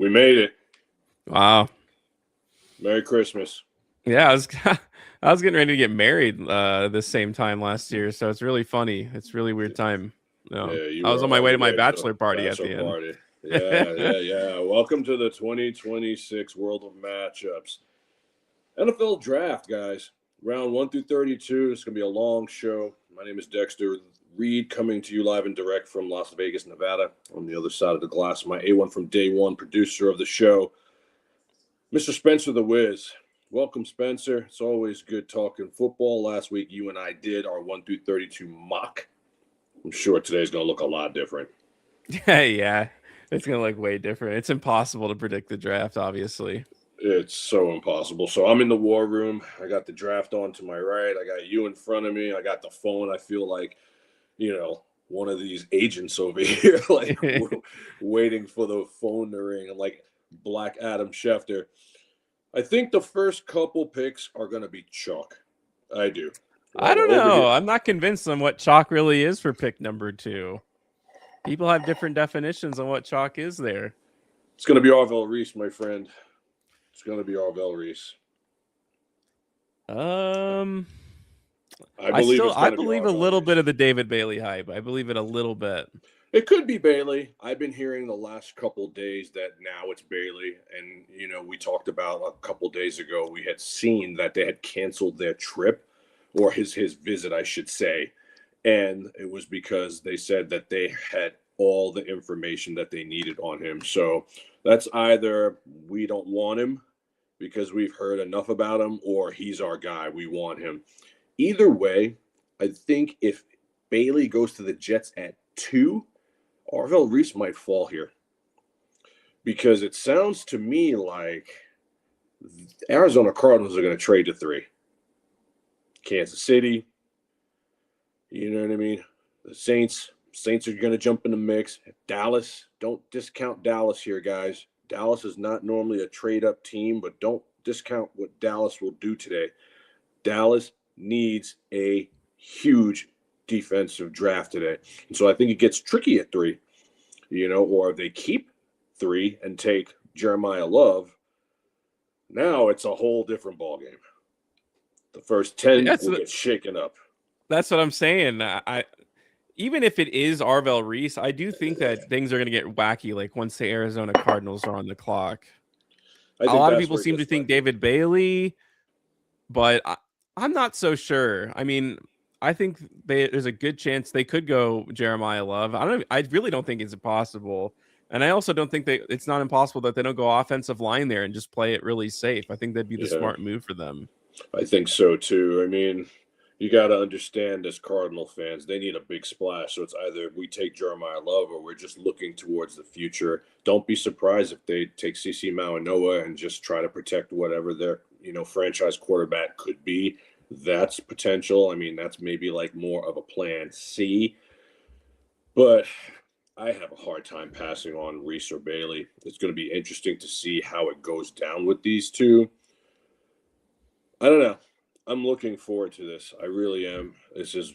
We made it. Wow. Merry Christmas. Yeah, I was I was getting ready to get married the same time last year, so it's really funny. It's really weird time. Yeah, you I was were on my on way to your my way to the bachelor party at bachelor the end. party. Yeah. Welcome to the 2026 World of Matchups. NFL Draft, guys. Round 1 through 32. It's going to be a long show. My name is Dexter Reed, coming to you live and direct from Las Vegas, Nevada. On the other side of the glass, my A1 from day one, producer of the show, Mr. Spencer the Wiz. Welcome, Spencer. It's always good talking football. Last week, you and I did our 1 through 32 mock. I'm sure today's going to look a lot different. Yeah, it's gonna look way different. It's impossible to predict the draft, obviously. It's so impossible. So I'm in the war room. I got the draft on to my right. I got you in front of me. I got the phone. I feel like, one of these agents over here, like waiting for the phone to ring. I'm like Black Adam Schefter. I think the first couple picks are going to be chalk. I do. I don't Over know. here. I'm not convinced on what chalk really is for pick number 2. People have different definitions on what chalk is there. It's going to be Arvell Reese, my friend. It's going to be Arvell Reese. I believe it's going to be believe a Arvell little Reese. bit of the David Bailey hype. I believe it a little bit. It could be Bailey. I've been hearing the last couple days that now it's Bailey. And, we talked about a couple days ago, we had seen that they had canceled their trip, or his visit, I should say. And it was because they said that they had all the information that they needed on him. So that's either we don't want him because we've heard enough about him, or he's our guy. We want him. Either way, I think if Bailey goes to the Jets at 2, Arvell Reese might fall here, because it sounds to me like Arizona Cardinals are going to trade to 3. Kansas City, you know what I mean? The Saints are going to jump in the mix. Dallas, don't discount Dallas here, guys. Dallas is not normally a trade-up team, but don't discount what Dallas will do today. Dallas needs a huge defensive draft today. And so I think it gets tricky at 3, or if they keep 3 and take Jeremiah Love, now it's a whole different ballgame. The first 10 will get shaken up. That's what I'm saying. I even if it is Arvell Reese, I do think that things are going to get wacky. Like once the Arizona Cardinals are on the clock, a lot of people seem to think David Bailey, but I'm not so sure. I mean, I think there's a good chance they could go Jeremiah Love. I really don't think it's impossible. And I also don't think that it's not impossible that they don't go offensive line there and just play it really safe. I think that'd be the smart move for them. I think so too. I mean, you got to understand, as Cardinal fans, they need a big splash. So it's either we take Jeremiah Love or we're just looking towards the future. Don't be surprised if they take CeCe Mauanoa and just try to protect whatever their franchise quarterback could be. That's potential. I mean, that's maybe like more of a plan C. But I have a hard time passing on Reese or Bailey. It's going to be interesting to see how it goes down with these two. I don't know. I'm looking forward to this. I really am.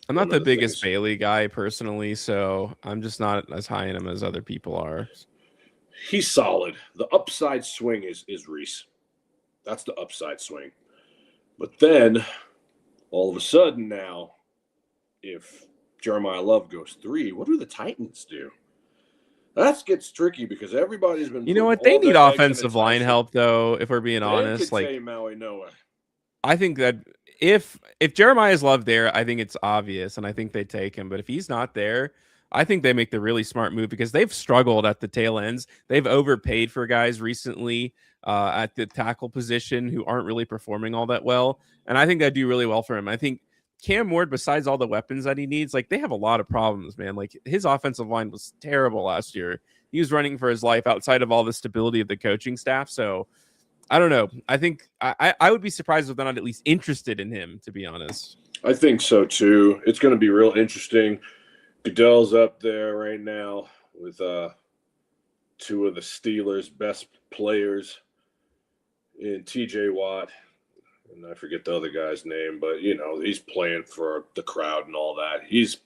I'm not the biggest Bailey guy personally, so I'm just not as high in him as other people are. He's solid. The upside swing is Reese. That's the upside swing. But then, all of a sudden now, if Jeremiah Love goes 3, what do the Titans do? That gets tricky because everybody's been. You know what? They need offensive line help, though. If we're being honest, like Maui Noah. I think that if Jeremiah's Love there, I think it's obvious, and I think they take him. But if he's not there, I think they make the really smart move because they've struggled at the tail ends. They've overpaid for guys recently at the tackle position who aren't really performing all that well, and I think that'd do really well for him. I think Cam Ward, besides all the weapons that he needs, like they have a lot of problems, man. Like his offensive line was terrible last year. He was running for his life outside of all the stability of the coaching staff. So I don't know. I think I would be surprised if they're not at least interested in him, to be honest. I think so too. It's going to be real interesting. Goodell's up there right now with 2 of the Steelers' best players in TJ Watt. And I forget the other guy's name, but, he's playing for the crowd and all that. He's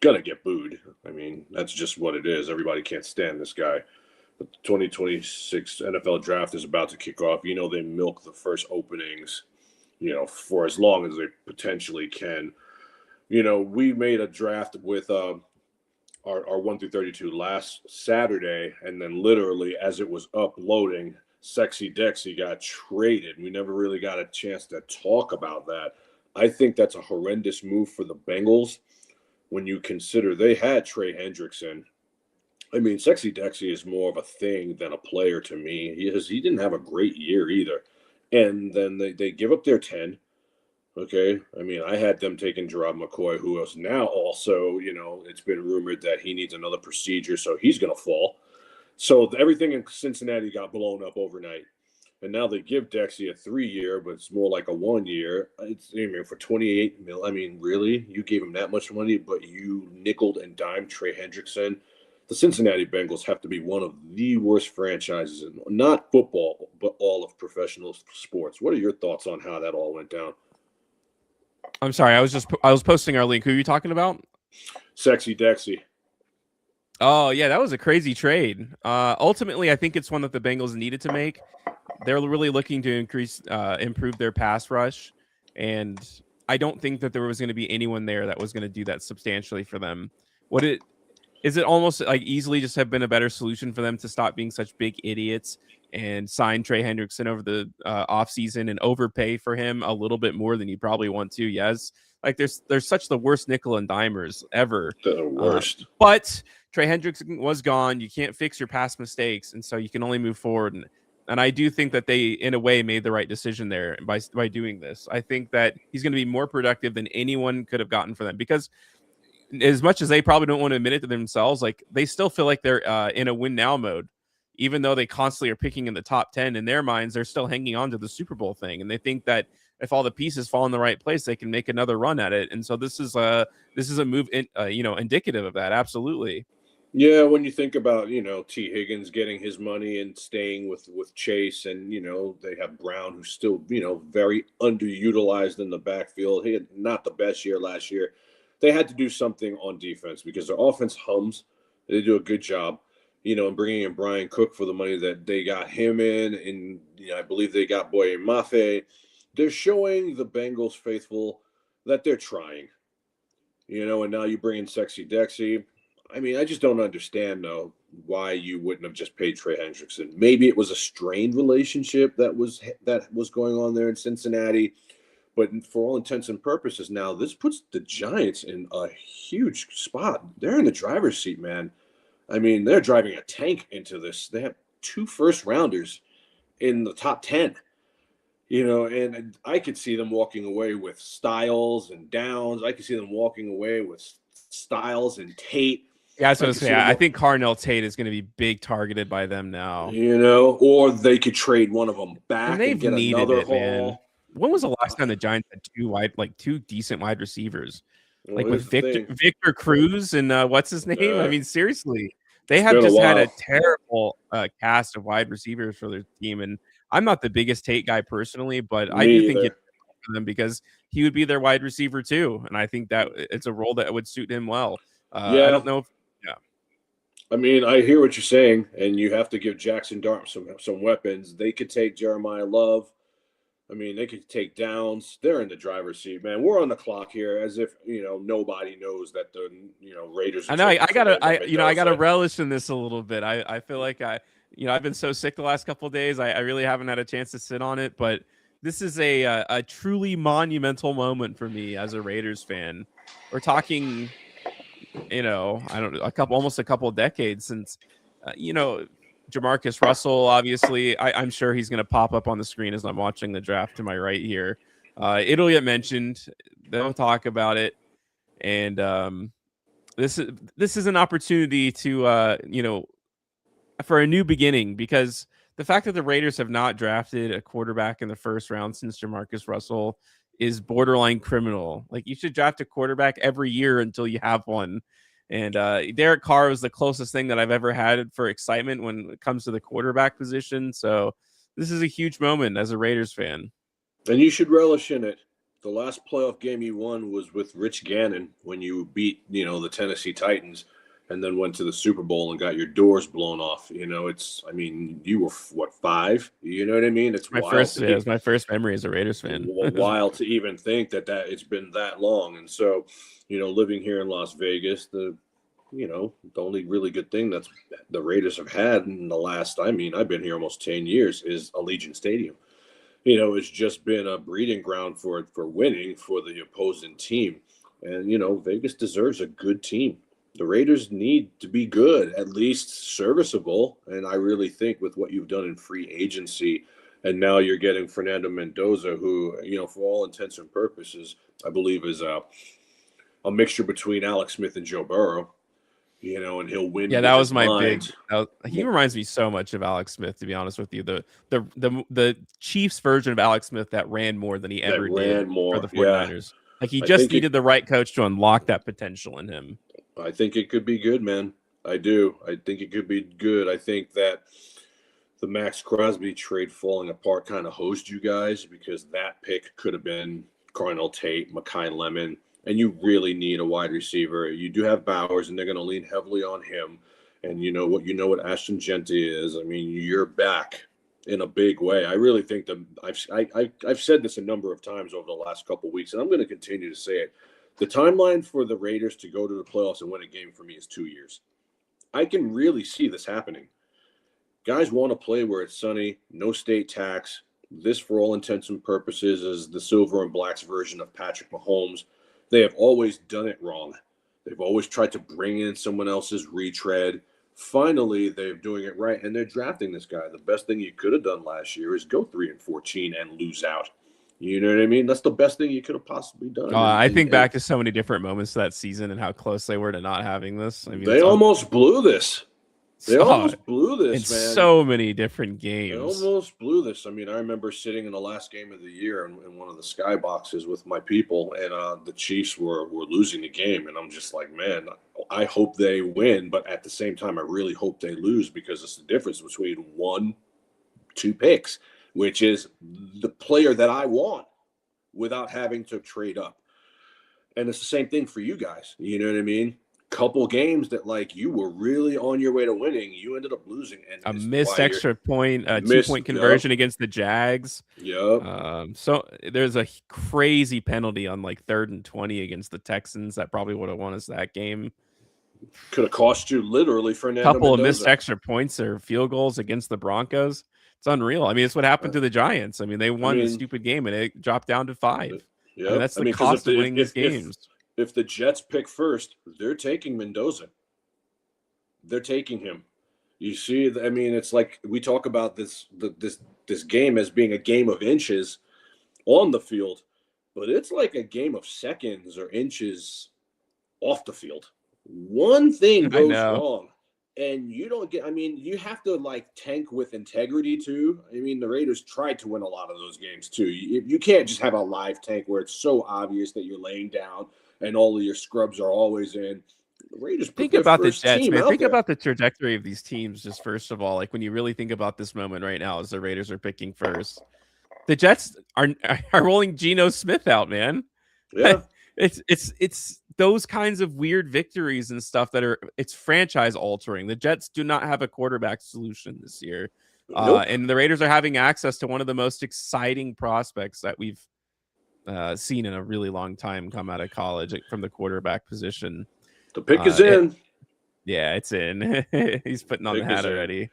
going to get booed. I mean, that's just what it is. Everybody can't stand this guy. the 2026 NFL draft is about to kick off. You know, they milk the first openings, you know, for as long as they potentially can. You know, we made a draft with our 1 through 32 last Saturday, and then literally as it was uploading, Sexy Dexy got traded. We never really got a chance to talk about that. I think that's a horrendous move for the Bengals when you consider they had Trey Hendrickson. I mean, Sexy Dexy is more of a thing than a player to me. He didn't have a great year either. And then they give up their 10. Okay. I mean, I had them taking Gerard McCoy, who is now also, you know, it's been rumored that he needs another procedure, so he's going to fall. So everything in Cincinnati got blown up overnight. And now they give Dexy a 3-year, but it's more like a 1-year. It's, I mean, for 28 mil. I mean, really? You gave him that much money, but you nickeled and dimed Trey Hendrickson? The Cincinnati Bengals have to be one of the worst franchises in not football, but all of professional sports. What are your thoughts on how that all went down? I'm sorry. I was posting our link. Who are you talking about? Sexy Dexy. Oh yeah, that was a crazy trade. Ultimately, I think it's one that the Bengals needed to make. They're really looking to improve their pass rush, and I don't think that there was going to be anyone there that was going to do that substantially for them. Is it almost like easily just have been a better solution for them to stop being such big idiots and sign Trey Hendrickson over the offseason and overpay for him a little bit more than you probably want to? Yes. Like there's such the worst nickel and dimers ever. The worst. But Trey Hendrickson was gone. You can't fix your past mistakes, and so you can only move forward. And I do think that they, in a way, made the right decision there by doing this. I think that he's going to be more productive than anyone could have gotten for them, because as much as they probably don't want to admit it to themselves, like they still feel like they're in a win now mode, even though they constantly are picking in the top 10. In their minds, they're still hanging on to the Super Bowl thing, and they think that if all the pieces fall in the right place, they can make another run at it. And so this is a move, indicative of that. Absolutely. Yeah, when you think about, you know, T. Higgins getting his money and staying with Chase, and, you know, they have Brown, who's still, you know, very underutilized in the backfield. He had not the best year last year. They had to do something on defense because their offense hums. They do a good job, you know, in bringing in Brian Cook for the money that they got him in. And, you know, I believe they got Boye Mafe. They're showing the Bengals faithful that they're trying, you know, and now you bring in Sexy Dexy. I mean, I just don't understand, though, why you wouldn't have just paid Trey Hendrickson. Maybe it was a strained relationship that was going on there in Cincinnati. But for all intents and purposes now, this puts the Giants in a huge spot. They're in the driver's seat, man. I mean, they're driving a tank into this. They have 2 first-rounders in the top 10. You know, and I could see them walking away with Styles and Downs. I could see them walking away with Styles and Tate. Yeah, I was going to say, I think Carnell Tate is going to be big targeted by them now. You know, or they could trade one of them back and get another haul. Man. When was the last time the Giants had two decent wide receivers? Like with Victor Cruz and what's his name? I mean, seriously, they have just had a terrible cast of wide receivers for their team. And I'm not the biggest Tate guy personally, but I do think it's for them because he would be their wide receiver too. And I think that it's a role that would suit him well. I don't know if I mean, I hear what you're saying, and you have to give Jackson Dart some weapons. They could take Jeremiah Love. I mean, they could take Downs. They're in the driver's seat, man. We're on the clock here, as if, you know, nobody knows that the, you know, Raiders. I know. I gotta relish in this a little bit. I feel like I've been so sick the last couple of days. I really haven't had a chance to sit on it, but this is a truly monumental moment for me as a Raiders fan. We're talking, you know, almost a couple of decades since, you know, Jamarcus Russell, obviously, I'm sure he's going to pop up on the screen as I'm watching the draft to my right here. It'll get mentioned. They'll talk about it. And this is an opportunity to, you know, for a new beginning, because the fact that the Raiders have not drafted a quarterback in the first round since Jamarcus Russell is borderline criminal. Like, you should draft a quarterback every year until you have one. And Derek Carr was the closest thing that I've ever had for excitement when it comes to the quarterback position. So this is a huge moment as a Raiders fan. And you should relish in it. The last playoff game you won was with Rich Gannon when you beat, you know, the Tennessee Titans. and then went to the Super Bowl and got your doors blown off. You know, I mean, you were what, 5? You know what I mean? It's My wild. first, yeah, it was my first memory as a Raiders fan. Wild to even think that it's been that long. And so, you know, living here in Las Vegas, the only really good thing that's the Raiders have had in the last, I mean, I've been here almost 10 years, is Allegiant Stadium. You know, it's just been a breeding ground for winning for the opposing team. And, you know, Vegas deserves a good team. The Raiders need to be good, at least serviceable. And I really think with what you've done in free agency, and now you're getting Fernando Mendoza, who, you know, for all intents and purposes, I believe is a mixture between Alex Smith and Joe Burrow. You know, and he'll win. Yeah, that was my big. He reminds me so much of Alex Smith, to be honest with you. The Chiefs version of Alex Smith that ran more than he ever did for the 49ers. Yeah. Like he just needed the right coach to unlock that potential in him. I think it could be good, man. I do. I think it could be good. I think that the Max Crosby trade falling apart kind of hosed you guys, because that pick could have been Carnell Tate, Mekhi Lemon. And you really need a wide receiver. You do have Bowers, and they're going to lean heavily on him. And you know what Ashton Jeanty is. I mean, you're back in a big way. I really think that I've said this a number of times over the last couple of weeks, and I'm going to continue to say it. The timeline for the Raiders to go to the playoffs and win a game for me is 2 years. I can really see this happening. Guys want to play where it's sunny, no state tax. This, for all intents and purposes, is the Silver and Black's version of Patrick Mahomes. They have always done it wrong. They've always tried to bring in someone else's retread. Finally, they're doing it right, and they're drafting this guy. The best thing you could have done last year is go 3-14 and lose out. You know what I mean? That's the best thing you could have possibly done. I think back to so many different moments that season and how close they were to not having this. I mean, they almost blew this. They almost blew this, man. So many different games. They almost blew this. I mean, I remember sitting in the last game of the year in one of the skyboxes with my people, and the Chiefs were losing the game. And I'm just like, man, I hope they win. But at the same time, I really hope they lose, because it's the difference between 1-2 picks, which is the player that I want without having to trade up. And it's the same thing for you guys. You know what I mean? Couple games that, like, you were really on your way to winning, you ended up losing. And a missed extra point, a 2-point conversion against the Jags. Yep. So there's a crazy penalty on like 3rd and 20 against the Texans that probably would have won us that game. Could have cost you literally Fernando Couple Mendoza. Of missed extra points or field goals against the Broncos. It's unreal. I mean, it's what happened to the Giants. I mean, they won the stupid game and it dropped down to 5. Yeah, I mean, that's the cost of winning these games. If the Jets pick first, they're taking Mendoza. They're taking him. You see, I mean, it's like we talk about this game as being a game of inches on the field, but it's like a game of seconds or inches off the field. One thing goes wrong, and you don't get. I mean, you have to like tank with integrity too. I mean, the Raiders tried to win a lot of those games too. You can't just have a live tank where it's so obvious that you're laying down and all of your scrubs are always in. The Raiders think about the Jets, man. Think about the trajectory of these teams. Just first of all, like when you really think about this moment right now, as the Raiders are picking first, the Jets are rolling Geno Smith out, man. Yeah, it's those kinds of weird victories and stuff that it's franchise altering. The Jets do not have a quarterback solution this year, and the Raiders are having access to one of the most exciting prospects that we've seen in a really long time come out of college from the quarterback position. The pick is in. It's in. He's putting on the hat already.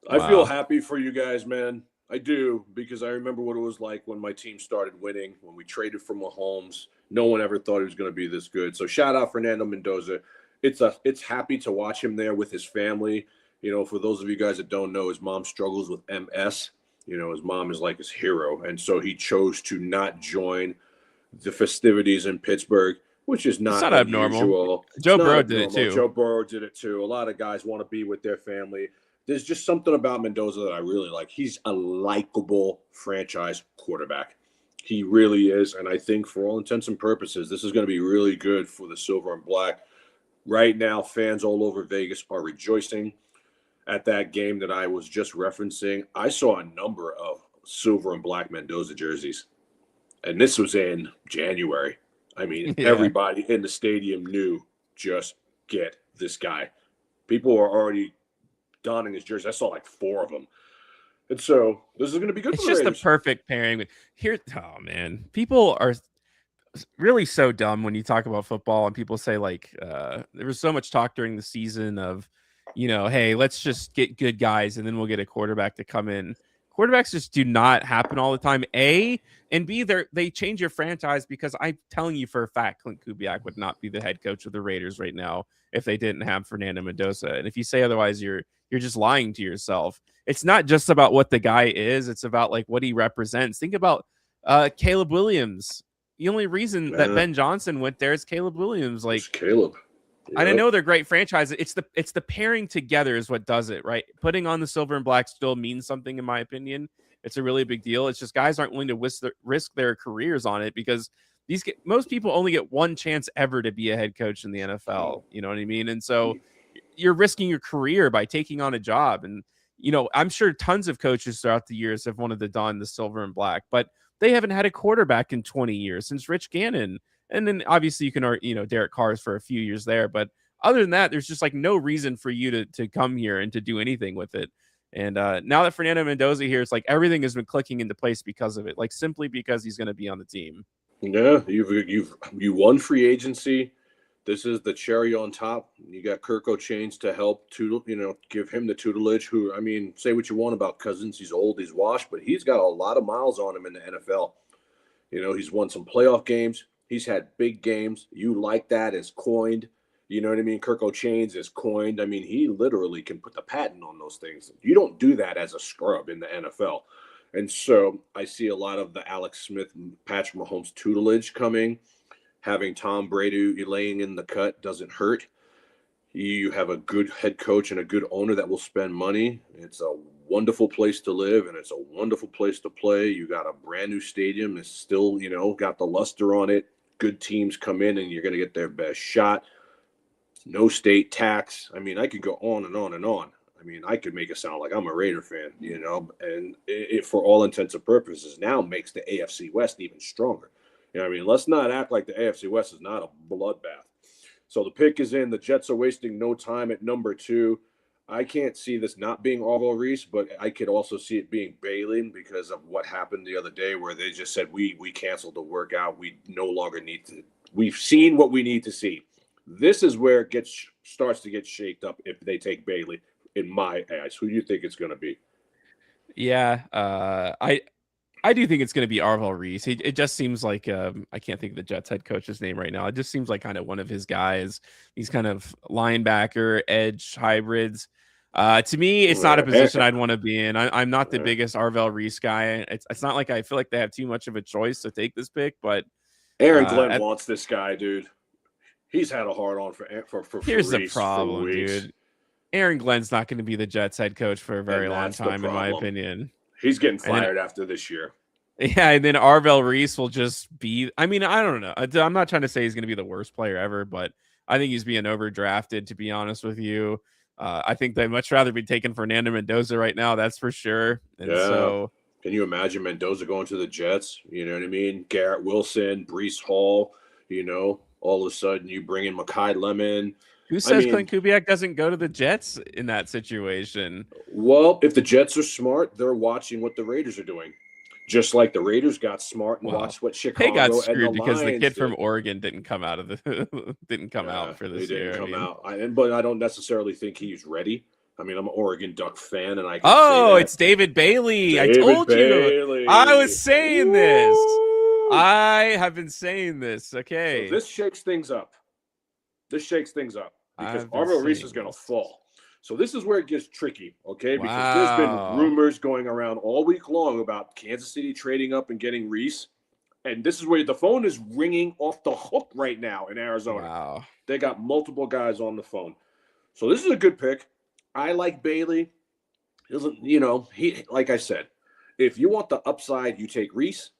I feel happy for you guys, man. I do, because I remember what it was like when my team started winning, when we traded for Mahomes. No one ever thought he was going to be this good. So shout out Fernando Mendoza. It's happy to watch him there with his family. You know, for those of you guys that don't know, his mom struggles with MS. You know, his mom is like his hero. And so he chose to not join the festivities in Pittsburgh, which is not abnormal. Joe Burrow did it too. Joe Burrow did it too. A lot of guys want to be with their family. There's just something about Mendoza that I really like. He's a likable franchise quarterback. He really is. And I think for all intents and purposes, this is going to be really good for the Silver and Black. Right now, fans all over Vegas are rejoicing. At that game that I was just referencing, I saw a number of Silver and Black Mendoza jerseys. And this was in January. I mean, everybody in the stadium knew, just get this guy. People are already donning his jersey. I saw like 4 of them. And so this is going to be good It's for the just the Raiders. perfect pairing. Here, oh man, people are really so dumb when you talk about football and people say like there was so much talk during the season of, hey, let's just get good guys and then we'll get a quarterback to come in. Quarterbacks just do not happen all the time. A, and B, they change your franchise, because I'm telling you for a fact Clint Kubiak would not be the head coach of the Raiders right now if they didn't have Fernando Mendoza. And if you say otherwise, you're just lying to yourself. It's not just about what the guy is, it's about like what he represents. Think about Caleb Williams. The only reason that Ben Johnson went there is Caleb Williams. Like, it's Caleb. Yep. I know they're great franchises. It's the pairing together is what does it, right? Putting on the silver and black still means something, in my opinion. It's a really big deal. It's just guys aren't willing to risk their careers on it, because most people only get one chance ever to be a head coach in the NFL. You know what I mean? And so you're risking your career by taking on a job. And, I'm sure tons of coaches throughout the years have wanted to don the silver and black, but they haven't had a quarterback in 20 years since Rich Gannon. And then obviously you can, Derek Carr's for a few years there. But other than that, there's just like no reason for you to come here and to do anything with it. And now that Fernando Mendoza here, it's like everything has been clicking into place because of it, like simply because he's going to be on the team. Yeah, you won free agency. This is the cherry on top. You got Kirk O'Chains to help give him the tutelage. Who, I mean, say what you want about Cousins. He's old, he's washed, but he's got a lot of miles on him in the NFL. He's won some playoff games. He's had big games. You like that as coined. You know what I mean? Kirk O'Chains is coined. I mean, he literally can put the patent on those things. You don't do that as a scrub in the NFL. And so I see a lot of the Alex Smith, Patrick Mahomes tutelage coming. Having Tom Brady laying in the cut doesn't hurt. You have a good head coach and a good owner that will spend money. It's a wonderful place to live, and it's a wonderful place to play. You got a brand new stadium. It's still, got the luster on it. Good teams come in, and you're going to get their best shot. No state tax. I mean, I could go on and on and on. I mean, I could make it sound like I'm a Raider fan, and it for all intents and purposes now makes the AFC West even stronger. I mean, let's not act like the AFC West is not a bloodbath. So the pick is in. The Jets are wasting no time at number 2. I can't see this not being Arvell Reese, but I could also see it being Bailey because of what happened the other day where they just said, we canceled the workout. We no longer need to. We've seen what we need to see. This is where it starts to get shaked up if they take Bailey, in my eyes. Who do you think it's going to be? Yeah, I do think it's going to be Arvell Reese. It just seems like I can't think of the Jets head coach's name right now. It just seems like kind of one of his guys. He's kind of linebacker, edge hybrids. To me, it's not a position I'd want to be in. I'm not the biggest Arvell Reese guy. It's not like I feel like they have too much of a choice to take this pick, but Aaron Glenn wants this guy, dude. He's had a hard on for here's Reese the problem, dude. Aaron Glenn's not going to be the Jets head coach for a very long time, in my opinion. He's getting fired after this year. Yeah, and then Arvell Reese will just be. I mean, I don't know. I'm not trying to say he's going to be the worst player ever, but I think he's being overdrafted, to be honest with you. I think they'd much rather be taking Fernando Mendoza right now. That's for sure. And so, can you imagine Mendoza going to the Jets? You know what I mean? Garrett Wilson, Breece Hall. All of a sudden you bring in Mekhi Lemon. Who says Clint Kubiak doesn't go to the Jets in that situation? Well, if the Jets are smart, they're watching what the Raiders are doing. Just like the Raiders got smart and watched what Chicago they got screwed and the because Lions the kid did. from Oregon didn't come out of the out for this year. But I don't necessarily think he's ready. I mean, I'm an Oregon Duck fan, and I can say it's David Bailey. I told you. I was saying this. I have been saying this. Okay. So this shakes things up. Because Arvell Reese is going to fall. So this is where it gets tricky, okay? Because there's been rumors going around all week long about Kansas City trading up and getting Reese. And this is where the phone is ringing off the hook right now in Arizona. Wow. They got multiple guys on the phone. So this is a good pick. I like Bailey. He like I said, if you want the upside, you take Reese.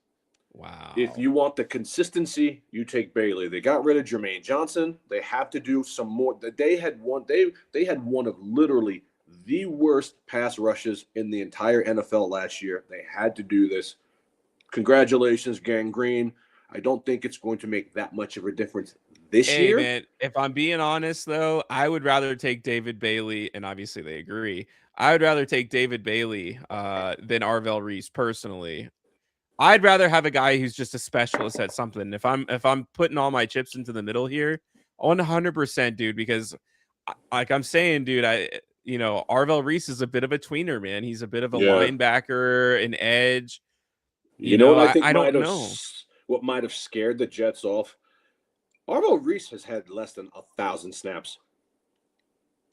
Wow. If you want the consistency, you take Bailey. They got rid of Jermaine Johnson. They have to do some more. They had one of literally the worst pass rushes in the entire NFL last year. They had to do this. Congratulations, Gang Green. I don't think it's going to make that much of a difference This Hey year, man, if I'm being honest though, I would rather take David Bailey, and obviously they agree. I would rather take David Bailey than Arvell Reese personally. I'd rather have a guy who's just a specialist at something. If I'm putting all my chips into the middle here, 100%, dude. Because like I'm saying, dude, Arvell Reese is a bit of a tweener, man. He's a bit of a yeah. linebacker, an edge. You know what I think I don't know. what might have scared the Jets off? Arvo Reese has had less than 1,000 snaps.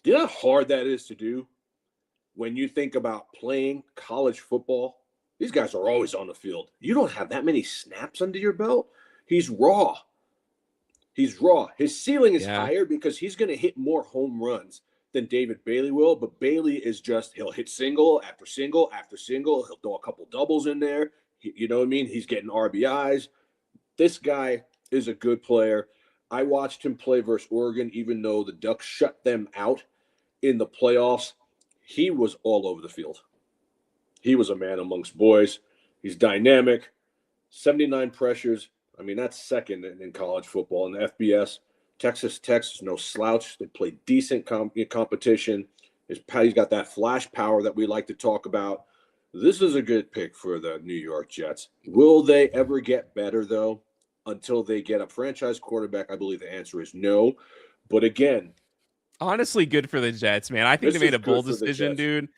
Do you know how hard that is to do when you think about playing college football? These guys are always on the field. You don't have that many snaps under your belt. He's raw. He's raw. His ceiling is Yeah. higher because he's going to hit more home runs than David Bailey will. But Bailey is just, he'll hit single after single after single. He'll throw a couple doubles in there. You know what I mean? He's getting RBIs. This guy is a good player. I watched him play versus Oregon, even though the Ducks shut them out in the playoffs. He was all over the field. He was a man amongst boys. He's dynamic. 79 pressures. I mean, that's second in college football. In the FBS, Texas Tech's no slouch. They play decent competition. He's got that flash power that we like to talk about. This is a good pick for the New York Jets. Will they ever get better, though, until they get a franchise quarterback? I believe the answer is no. But again, Honestly, good for the Jets, man. I think they made a bold decision, dude.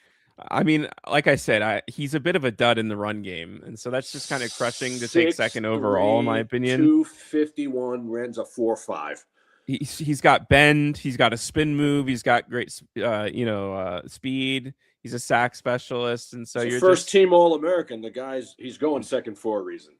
I mean, like I said, he's a bit of a dud in the run game, and so that's just kind of crushing to take second overall, in my opinion. 251, runs a 4.5. He's got bend, he's got a spin move, he's got great, speed. He's a sack specialist, and so you're first team All-American. He's going second for a reason.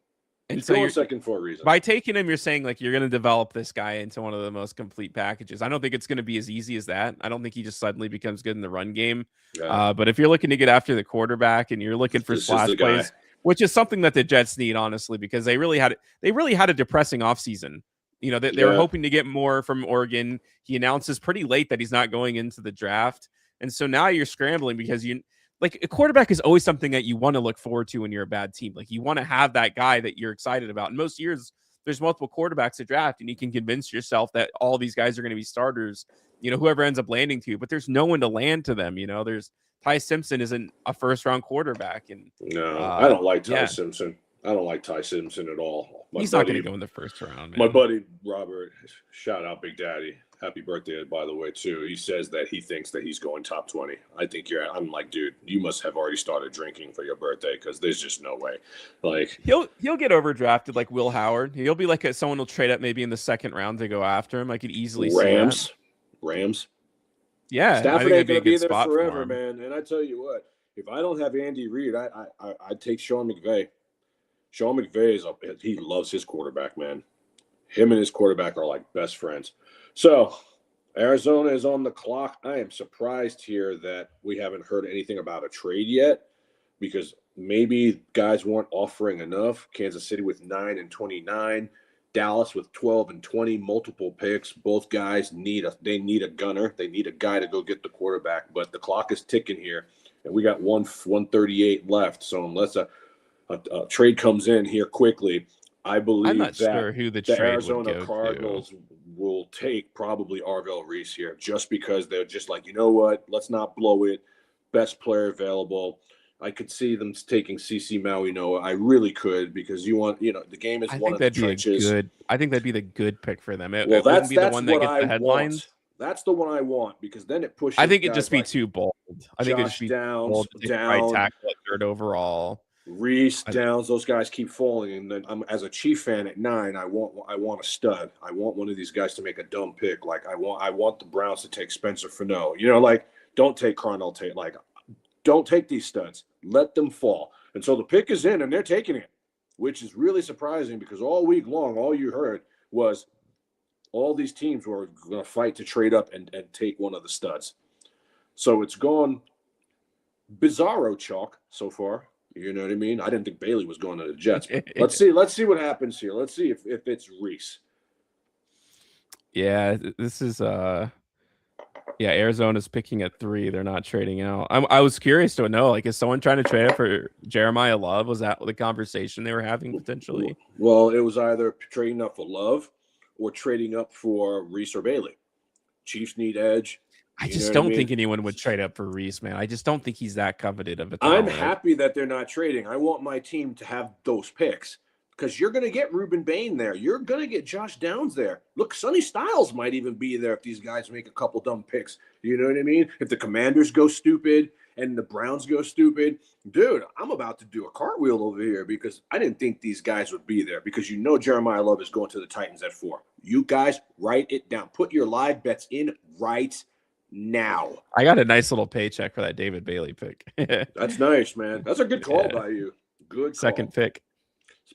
And so you're second for a reason. By taking him, you're saying like you're going to develop this guy into one of the most complete packages. I don't think it's going to be as easy as that. I don't think he just suddenly becomes good in the run game. Yeah. But if you're looking to get after the quarterback and you're looking for splash plays, which is something that the Jets need, honestly, because they really had a depressing offseason. You know, they were hoping to get more from Oregon. He announces pretty late that he's not going into the draft. And so now you're scrambling because like a quarterback is always something that you want to look forward to when you're a bad team. Like you want to have that guy that you're excited about. And most years there's multiple quarterbacks to draft and you can convince yourself that all these guys are going to be starters, whoever ends up landing to you, but there's no one to land to them. There's Ty Simpson isn't a first round quarterback. And no, I don't like Ty Simpson. I don't like Ty Simpson at all. He's not going to go in the first round, man. My buddy Robert, shout out Big Daddy. Happy birthday, by the way, too. He says that he thinks that he's going top 20. I think I'm like, dude, you must have already started drinking for your birthday because there's just no way. Like he'll get overdrafted like Will Howard. He'll be like someone will trade up maybe in the second round to go after him. I could easily see that. Rams. Yeah, Stafford ain't gonna be there forever, man. And I tell you what, if I don't have Andy Reid, I'd take Sean McVay. Sean McVay he loves his quarterback, man. Him and his quarterback are like best friends. So Arizona is on the clock. I am surprised here that we haven't heard anything about a trade yet because maybe guys weren't offering enough. Kansas City with 9 and 29, Dallas with 12 and 20, multiple picks. Both guys need a gunner. They need a guy to go get the quarterback, but the clock is ticking here, and we got 138 left. So unless a trade comes in here quickly, I believe I'm not sure who the Arizona Cardinals will take probably Arvell Reese here just because they're just like, you know what, let's not blow it. Best player available. I could see them taking CC Maui Noah. I really could because the game is one of the trenches. I think that'd be the good pick for them. It wouldn't be the one that gets the headlines. That's the one I want because then it pushes. I think it'd just be too bold. I think it'd just be bold. Right tackle at third overall. Reese, Downs, those guys keep falling, and then as a Chief fan at 9, I want a stud. I want one of these guys to make a dumb pick. Like I want the Browns to take Spencer Fano. Like don't take Carnell Tate. Like don't take these studs. Let them fall. And so the pick is in, and they're taking it, which is really surprising because all week long, all you heard was all these teams were going to fight to trade up and take one of the studs. So it's gone bizarro chalk so far. You know what I mean? I didn't think Bailey was going to the Jets. Let's see what happens here. Let's see if it's Reese. Yeah, this is Arizona's picking at 3. They're not trading out. I was curious to know, like, is someone trying to trade up for Jeremiah Love? Was that the conversation they were having potentially? Well, it was either trading up for Love or trading up for Reese or Bailey. Chiefs need edge. I You just know what don't I mean? think anyone would trade up for Reese, man. I just don't think he's that coveted of a I'm talent. happy that they're not trading. I want my team to have those picks because you're going to get Ruben Bain there. You're going to get Josh Downs there. Look, Sonny Styles might even be there if these guys make a couple dumb picks. You know what I mean? If the Commanders go stupid and the Browns go stupid, dude, I'm about to do a cartwheel over here because I didn't think these guys would be there because you know Jeremiah Love is going to the Titans at 4. You guys write it down. Put your live bets in right now. I got a nice little paycheck for that David Bailey pick. That's nice, man. That's a good call by you. Good call. Second pick.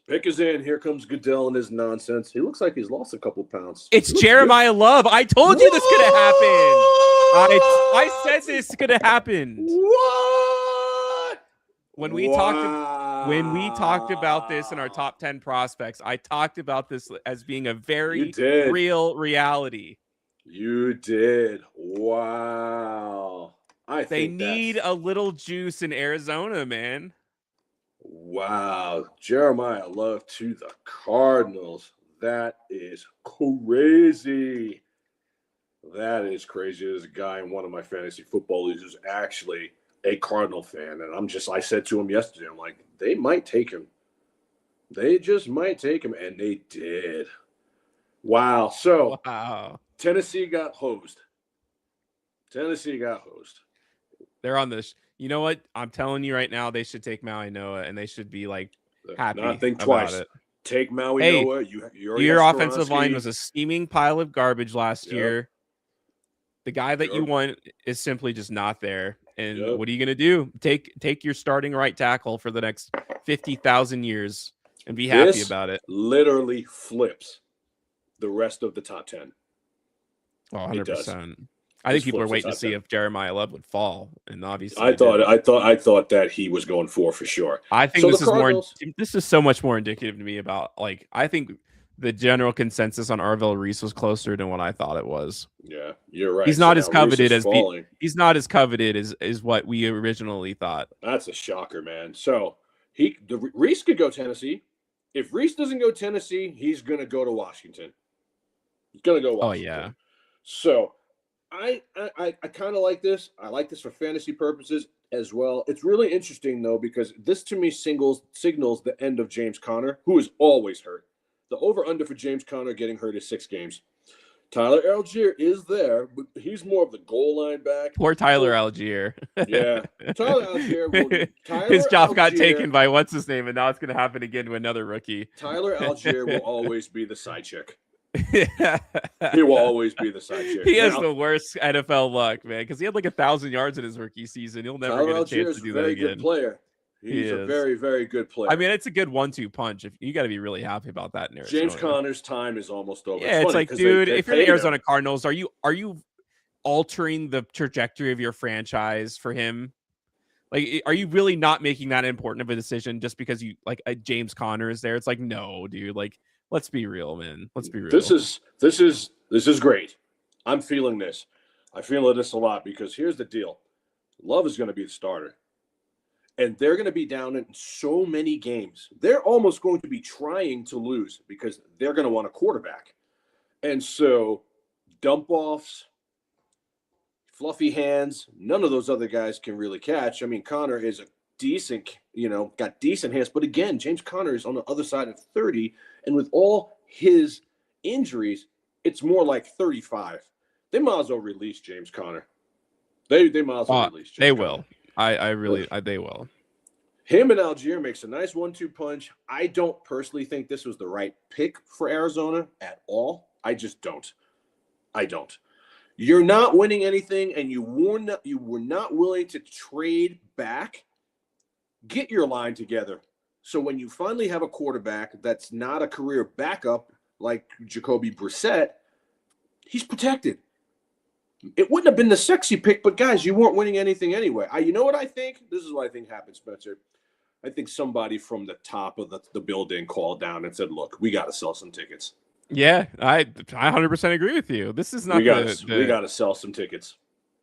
Pick is in. Here comes Goodell and his nonsense. He looks like he's lost a couple pounds. It's Jeremiah Love. I told you this could have happened. I said this could have happened. What? When we talked about this in our top 10 prospects, I talked about this as being a very real reality. You did. Wow. They need a little juice in Arizona, man. Wow. Jeremiah Love to the Cardinals. That is crazy. That is crazy. There's a guy in one of my fantasy football leagues who's actually a Cardinal fan. And I said to him yesterday, I'm like, they might take him. They just might take him. And they did. Wow. So Tennessee got hosed. They're on this. You know what? I'm telling you right now, they should take Maui Noah, and they should be like happy. Not think twice. It. Take Maui Noah. Your offensive line was a steaming pile of garbage last year. The guy that you want is simply just not there. And what are you going to do? Take your starting right tackle for the next 50,000 years and be happy about it. Literally flips the rest of the top 10. Oh, 100%. I think people are waiting to see if Jeremiah Love would fall, and obviously, I thought that he was going for sure. I think this is so much more indicative to me about I think the general consensus on Arvell Reese was closer than what I thought it was. Yeah, you're right. He's not as coveted as what we originally thought. That's a shocker, man. So Reese could go Tennessee. If Reese doesn't go Tennessee, he's gonna go to Washington. He's gonna go Washington. Oh yeah. So. I kind of like this. I like this for fantasy purposes as well. It's really interesting, though, because this to me signals the end of James Conner, who is always hurt. The over-under for James Conner getting hurt is 6 games. Tyler Algier is there, but he's more of the goal line back. Poor Tyler Algier. Yeah. Tyler Algier. His job got taken by what's his name, and now it's going to happen again to another rookie. Tyler Algier will always be the side chick. He will always be the side chick. He has the worst NFL luck, man, because he had 1,000 yards in his rookie season. He'll never get a chance to do that again. Good player. He's a very, very good player. I mean, it's a good 1-2 punch. If you got to be really happy about that in Arizona. Like Conner's time is almost over. Yeah, it's like, dude, if you're the Arizona Cardinals, are you altering the trajectory of your franchise for him? Are you really not making that important of a decision just because you James Conner is there? It's like, no, dude. Let's be real, man. Let's be real. This is great. I'm feeling this. I feel this a lot because here's the deal. Love is going to be the starter. And they're going to be down in so many games. They're almost going to be trying to lose because they're going to want a quarterback. And so dump offs, fluffy hands, none of those other guys can really catch. I mean, Conner is a decent, got decent hands. But again, James Conner is on the other side of 30. And with all his injuries, it's more like 35. They might as well release James Conner. They might as well release James They Conner. will. They will. Him and Algier makes a nice 1-2 punch. I don't personally think this was the right pick for Arizona at all. I just don't. You're not winning anything, and you were not willing to trade back. Get your line together. So when you finally have a quarterback that's not a career backup like Jacoby Brissett, he's protected. It wouldn't have been the sexy pick, but guys, you weren't winning anything anyway. You know what I think? This is what I think happened, Spencer. I think somebody from the top of the building called down and said, look, we got to sell some tickets. Yeah, I 100% agree with you. This is not we got to sell some tickets.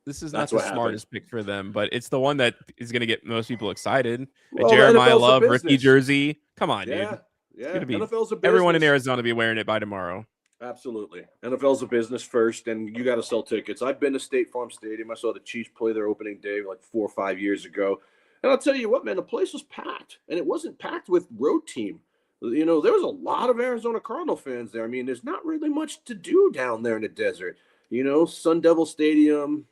This is not the smartest pick for them, but it's the one that is going to get most people excited. Well, Jeremiah Love, rookie jersey. Come on, dude. Yeah. It's gonna be, NFL's a business. Everyone in Arizona will be wearing it by tomorrow. Absolutely. NFL's a business first, and you got to sell tickets. I've been to State Farm Stadium. I saw the Chiefs play their opening day like 4 or 5 years ago. And I'll tell you what, man, the place was packed, and it wasn't packed with road team. You know, there was a lot of Arizona Cardinal fans there. I mean, there's not really much to do down there in the desert. You know, Sun Devil Stadium.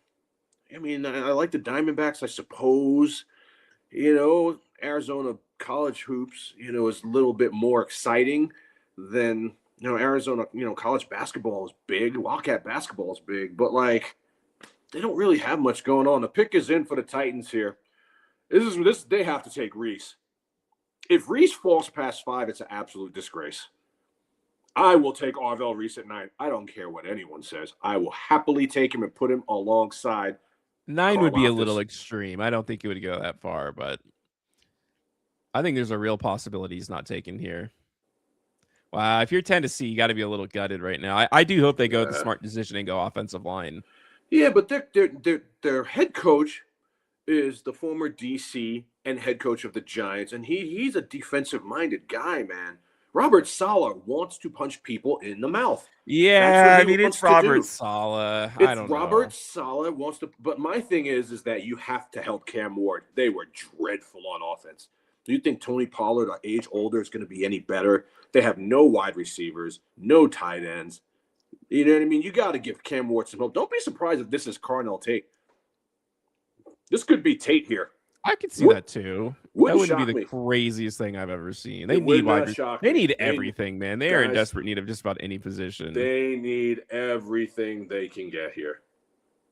I mean, I like the Diamondbacks, I suppose. You know, Arizona college hoops, you know, is a little bit more exciting than, you know, Arizona, you know, college basketball is big, Wildcat basketball is big, but like they don't really have much going on. The pick is in for the Titans here. This they have to take Reese. If Reese falls past 5, it's an absolute disgrace. I will take Arvell Reese at 9. I don't care what anyone says. I will happily take him and put him alongside 9 would be a Karlaftis. little extreme. I don't think it would go that far, but I think there's a real possibility he's not taken here. Wow, if you're Tennessee, you got to be a little gutted right now. I do hope they go with the smart decision and go offensive line. Yeah, but their head coach is the former DC and head coach of the Giants, and he's a defensive-minded guy, man. Robert Saleh wants to punch people in the mouth. Yeah, I mean, it's Robert Saleh. I don't know. Robert Saleh wants to, but my thing is that you have to help Cam Ward. They were dreadful on offense. Do you think Tony Pollard, an age older, is going to be any better? They have no wide receivers, no tight ends. You know what I mean? You got to give Cam Ward some help. Don't be surprised if this is Carnell Tate. This could be Tate here. I could see that too. That wouldn't be the craziest thing I've ever seen. They need they need everything, man. They are in desperate need of just about any position. They need everything they can get here.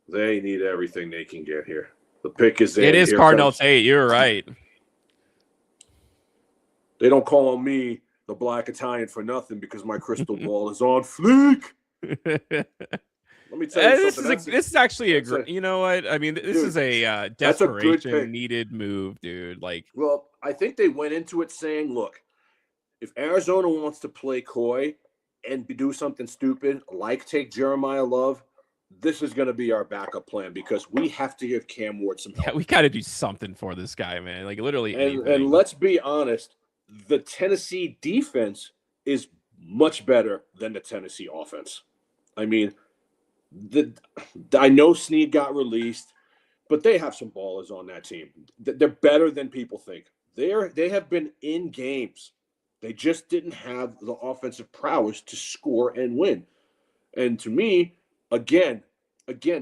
They need everything they can get here. The pick is in. It is Carnell Tate. You're right. They don't call me the Black Italian for nothing because my crystal ball is on fleek. Let me tell you something. This is actually you know what? I mean, this is a desperation needed move, dude. Like, well, I think they went into it saying, look, if Arizona wants to play coy and do something stupid, like take Jeremiah Love, this is going to be our backup plan because we have to give Cam Ward some help. Yeah, we got to do something for this guy, man. Like, literally. And let's be honest, the Tennessee defense is much better than the Tennessee offense. I mean, I know Snead got released, but they have some ballers on that team. They're better than people think. They have been in games. They just didn't have the offensive prowess to score and win. And to me, again,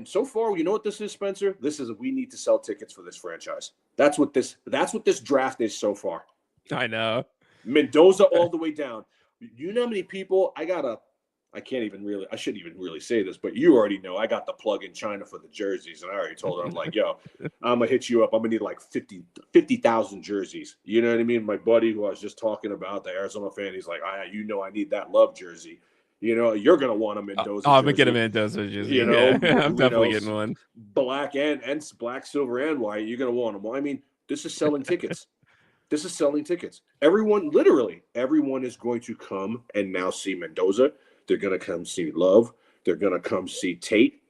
so far, you know what this is, Spencer? This is we need to sell tickets for this franchise. That's what this draft is so far. I know. Mendoza all the way down. You know how many people I shouldn't even really say this, but you already know I got the plug in China for the jerseys. And I already told her, I'm like, yo, I'm going to hit you up. I'm going to need like 50,000 jerseys. You know what I mean? My buddy who I was just talking about, the Arizona fan, he's like, I need that Love jersey. You know, you're going to want a Mendoza jersey. I'm going to get a Mendoza jersey. You know, I'm definitely getting one. Black and black, silver, and white. You're going to want them. Well, I mean, this is selling tickets. This is selling tickets. Literally everyone is going to come and now see Mendoza. They're going to come see Love. They're going to come see Tate.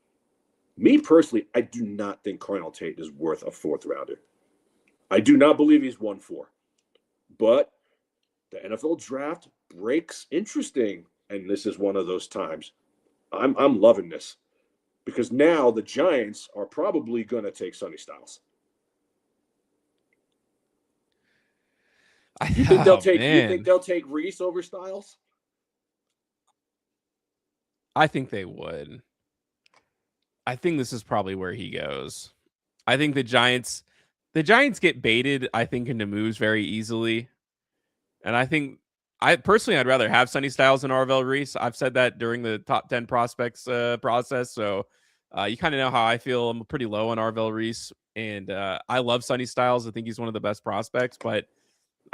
Me personally, I do not think Carnell Tate is worth a 4th rounder. I do not believe he's 1-4. But the NFL draft breaks interesting, and this is one of those times. I'm loving this because now the Giants are probably going to take Sonny Styles. You think they'll take Reese over Styles? I think they would. I think this is probably where he goes. I think the Giants get baited, I think, into moves very easily. And I'd rather have Sonny Styles than Arvell Reese. I've said that during the top 10 prospects process. So you kind of know how I feel. I'm pretty low on Arvell Reese. And I love Sonny Styles. I think he's one of the best prospects. But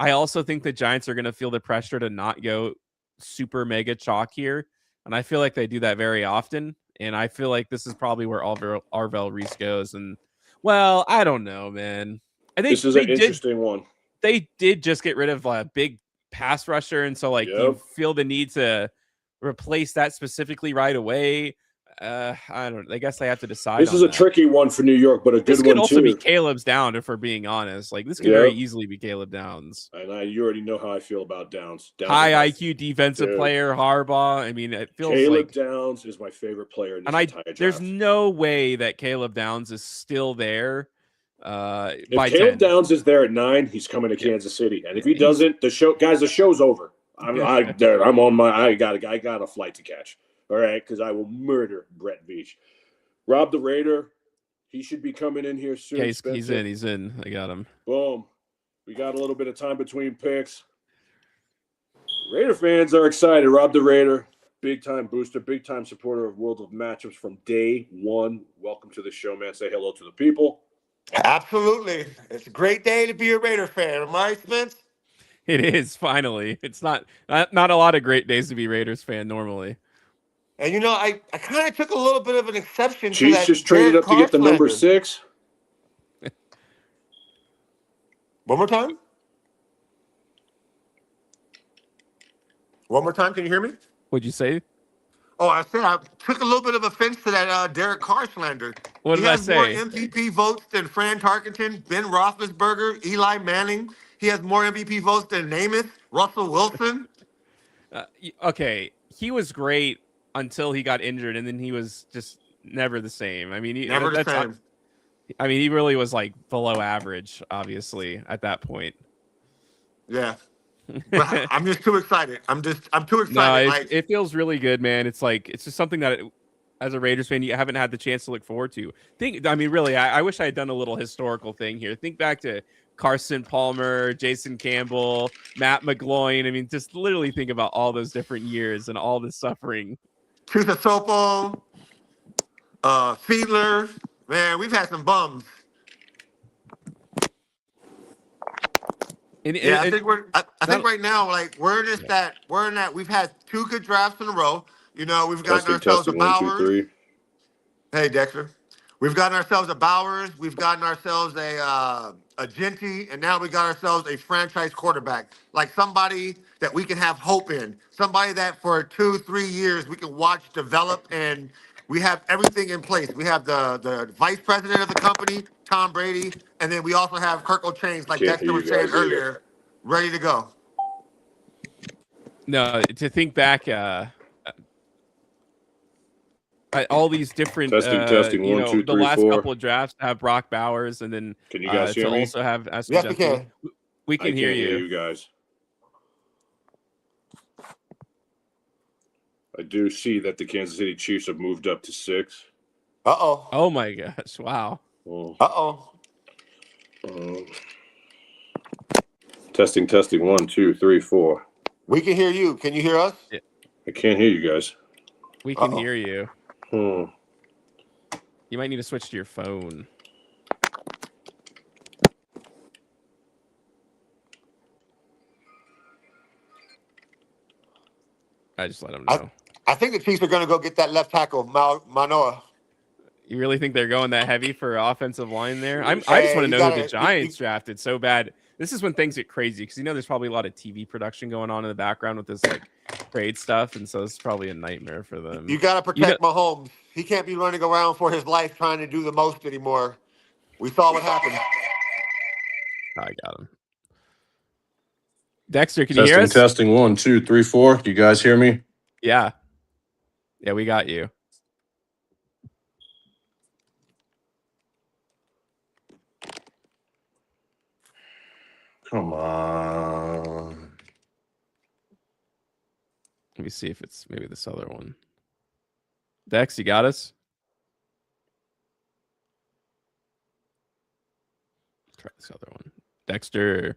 I also think the Giants are going to feel the pressure to not go super mega chalk here. And I feel like they do that very often. And I feel like this is probably where Arvell Reese goes. And, well, I don't know, man. I think this is an interesting one. They did just get rid of a big pass rusher. And so, you feel the need to replace that specifically right away. I don't. I guess I have to decide. This is on a that. tricky one for New York, but a This good could one also be too. Caleb's Downs, if we're being honest. Like this could very easily be Caleb Downs. And you already know how I feel about Downs. High IQ defensive player, Harbaugh. I mean, it feels Caleb like Downs is my favorite player in this entire draft. There's no way that Caleb Downs is still there. If by Caleb 10. Downs is there at 9, he's coming to Kansas City, and if he doesn't, the show's over. I'm on my. I got a flight to catch. All right, because I will murder Brett Veach. Rob the Raider, he should be coming in here soon. Yeah, he's in. I got him. Boom. We got a little bit of time between picks. Raider fans are excited. Rob the Raider, big time booster, big time supporter of World of Matchups from day one. Welcome to the show, man. Say hello to the people. Absolutely. It's a great day to be a Raider fan. Am I right, Spence? It is, finally. It's not a lot of great days to be Raiders fan normally. And you know, I kind of took a little bit of an exception to Chiefs that. just traded up to get the number 6. One more time? One more time? Can you hear me? What'd you say? Oh, I said I took a little bit of offense to that Derek Carr slander. What did I say? He has more MVP votes than Fran Tarkenton, Ben Roethlisberger, Eli Manning. He has more MVP votes than Namath, Russell Wilson. Okay, he was great until he got injured, and then he was just never the same. I mean, never the same. I mean, he really was like below average, obviously, at that point. Yeah. But I'm just too excited. I'm too excited. No, it feels really good, man. It's like it's just something that, as a Raiders fan, you haven't had the chance to look forward to. Really, I wish I had done a little historical thing here. Think back to Carson Palmer, Jason Campbell, Matt McGloin. I mean, just literally think about all those different years and all the suffering. Tusasopo, Fiedler. Man, we've had some bums. I think right now, like we're in that we've had 2 good drafts in a row. You know, we've gotten ourselves a Bowers. 1, 2, 3. Hey, Dexter. We've gotten ourselves a Bowers. We've gotten ourselves a Genty, and now we got ourselves a franchise quarterback, like somebody that we can have hope in, somebody that for 2-3 years we can watch develop, and we have everything in place. We have the vice president of the company, Tom Brady, and then we also have Kirk O'Chains, like Dexter was saying earlier, ready to go. No, to think back, all these different testing 1, 2, 3, the last 4. couple of drafts have Brock Bowers, and then can you guys hear me? Also have yes, we can. We can hear you. You guys. I do see that the Kansas City Chiefs have moved up to 6. Uh-oh. Oh my gosh! Wow. Uh-oh. Testing 1, 2, 3, 4. We can hear you. Can you hear us? Yeah. I can't hear you guys. We can hear you. Hmm. You might need to switch to your phone. I just let him know. I think the Chiefs are going to go get that left tackle, Manoa. You really think they're going that heavy for offensive line there? I just want to know who the Giants drafted so bad. This is when things get crazy because there's probably a lot of TV production going on in the background with this like trade stuff, and so it's probably a nightmare for them. You got to protect Mahomes. He can't be running around for his life trying to do the most anymore. We saw what happened. I got him. Dexter, can you hear us? Testing 1, 2, 3, 4. You guys hear me? Yeah. Yeah, we got you. Come on. Let me see if it's maybe this other one. Dex, you got us? Let's try this other one. Dexter.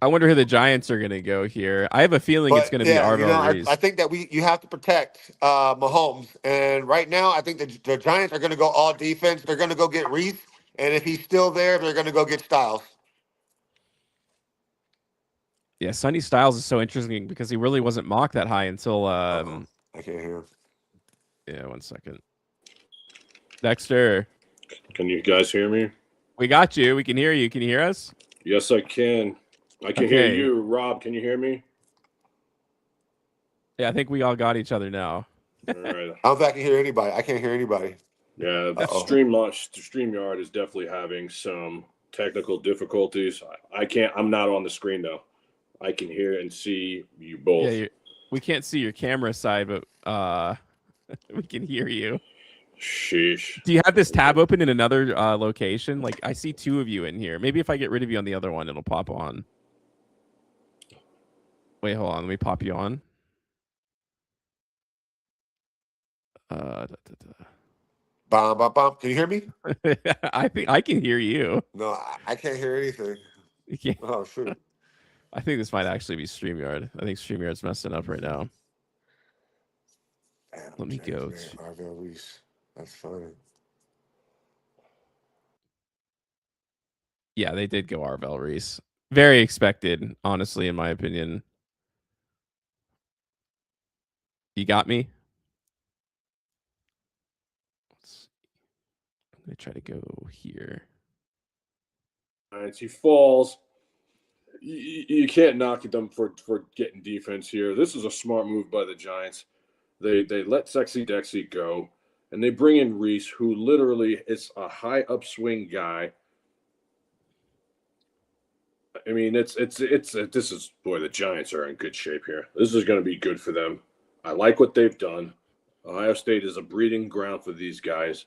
I wonder who the Giants are going to go here. I have a feeling it's going to be Arvell Reese. I think that you have to protect Mahomes. And right now, I think the Giants are going to go all defense. They're going to go get Reese. And if he's still there, they're going to go get Styles. Yeah, Sonny Styles is so interesting because he really wasn't mocked that high until... I can't hear. Yeah, 1 second. Dexter. Can you guys hear me? We got you. We can hear you. Can you hear us? Yes, I can. I can hear you. Rob, can you hear me? Yeah, I think we all got each other now. All right. I don't know if I can hear anybody. I can't hear anybody. Yeah, Uh-oh. StreamYard is definitely having some technical difficulties. I can't. I'm not on the screen though. I can hear and see you both. Yeah, we can't see your camera side, but we can hear you. Sheesh. Do you have this tab open in another location? Like I see two of you in here. Maybe if I get rid of you on the other one, it'll pop on. Wait, hold on. Let me pop you on. Bom, bom, bom. Can you hear me? I think I can hear you. No, I can't hear anything. You can't- Oh, shoot. I think this might actually be StreamYard. I think StreamYard's messing up right now. Damn, Let me James, go man, to- Arvell Reese. That's funny. Yeah, they did go Arvell Reese. Very expected, honestly, in my opinion. You got me? I'm going to try to go here. All right, he falls. You can't knock them for getting defense here. This is a smart move by the Giants. They let Sexy Dexy go, and they bring in Reese, who literally is a high upswing guy. I mean, this is, boy, the Giants are in good shape here. This is going to be good for them. I like what they've done. Ohio State is a breeding ground for these guys.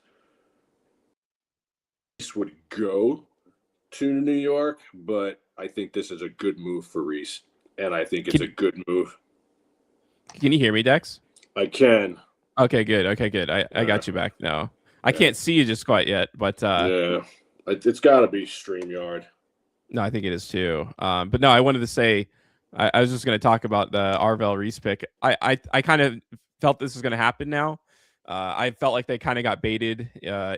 Reese would go to New York, but I think this is a good move for Reese, and I think it's a good move. Can you hear me, Dex? I can. Okay, good. Okay, good. I got you back now. I can't see you just quite yet, but yeah, it's got to be StreamYard. No, I think it is too. But no, I wanted to say, I was just going to talk about the Arvell Reese pick. I kind of felt this was going to happen now. I felt like they kind of got baited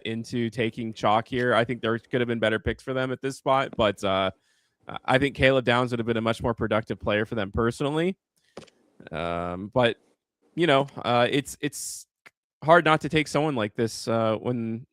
into taking Chalk here. I think there could have been better picks for them at this spot, but I think Caleb Downs would have been a much more productive player for them personally. But you know, it's hard not to take someone like this when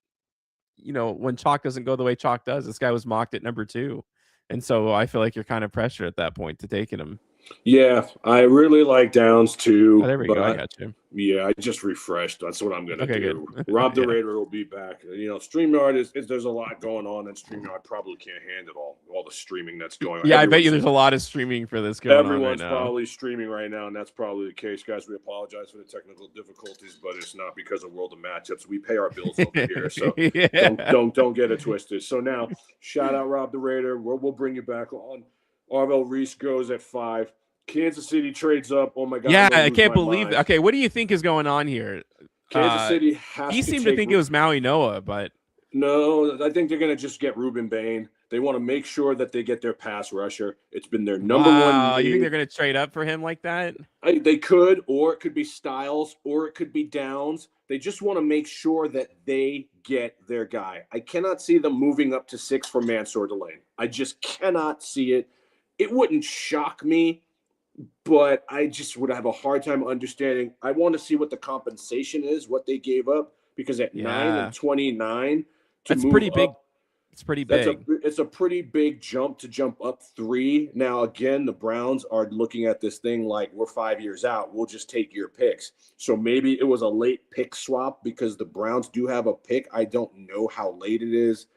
Chalk doesn't go the way Chalk does. This guy was mocked at number 2. And so I feel like you're kind of pressured at that point to taking him. Yeah, I really like Downs too. Oh, there we go. I got you. Yeah, I just refreshed. That's what I'm going to do. Good. Rob the Raider will be back. You know, StreamYard is there's a lot going on, and StreamYard probably can't handle all the streaming that's going on. Yeah, I bet you there's a lot of streaming for this going on right now. Everyone's probably streaming right now, and that's probably the case, guys. We apologize for the technical difficulties, but it's not because of World of Matchups. We pay our bills over here, so yeah. don't get it twisted. So now, shout out Rob the Raider. We'll bring you back on. Arvell Reese goes at 5. Kansas City trades up. Oh my God! Yeah, I can't believe that. Okay, what do you think is going on here? Kansas City has. He seemed to think it was Maui Noah, but no, I think they're going to just get Ruben Bain. They want to make sure that they get their pass rusher. It's been their number one need. You think they're going to trade up for him like that? They could, or it could be Styles, or it could be Downs. They just want to make sure that they get their guy. I cannot see them moving up to 6 for Mansour Delane. I just cannot see it. It wouldn't shock me, but I just would have a hard time understanding. I want to see what the compensation is, what they gave up, because at 9 and 29, that's pretty big. It's pretty big. It's a pretty big jump to jump up 3. Now, again, the Browns are looking at this thing like we're 5 years out. We'll just take your picks. So maybe it was a late pick swap because the Browns do have a pick. I don't know how late it is.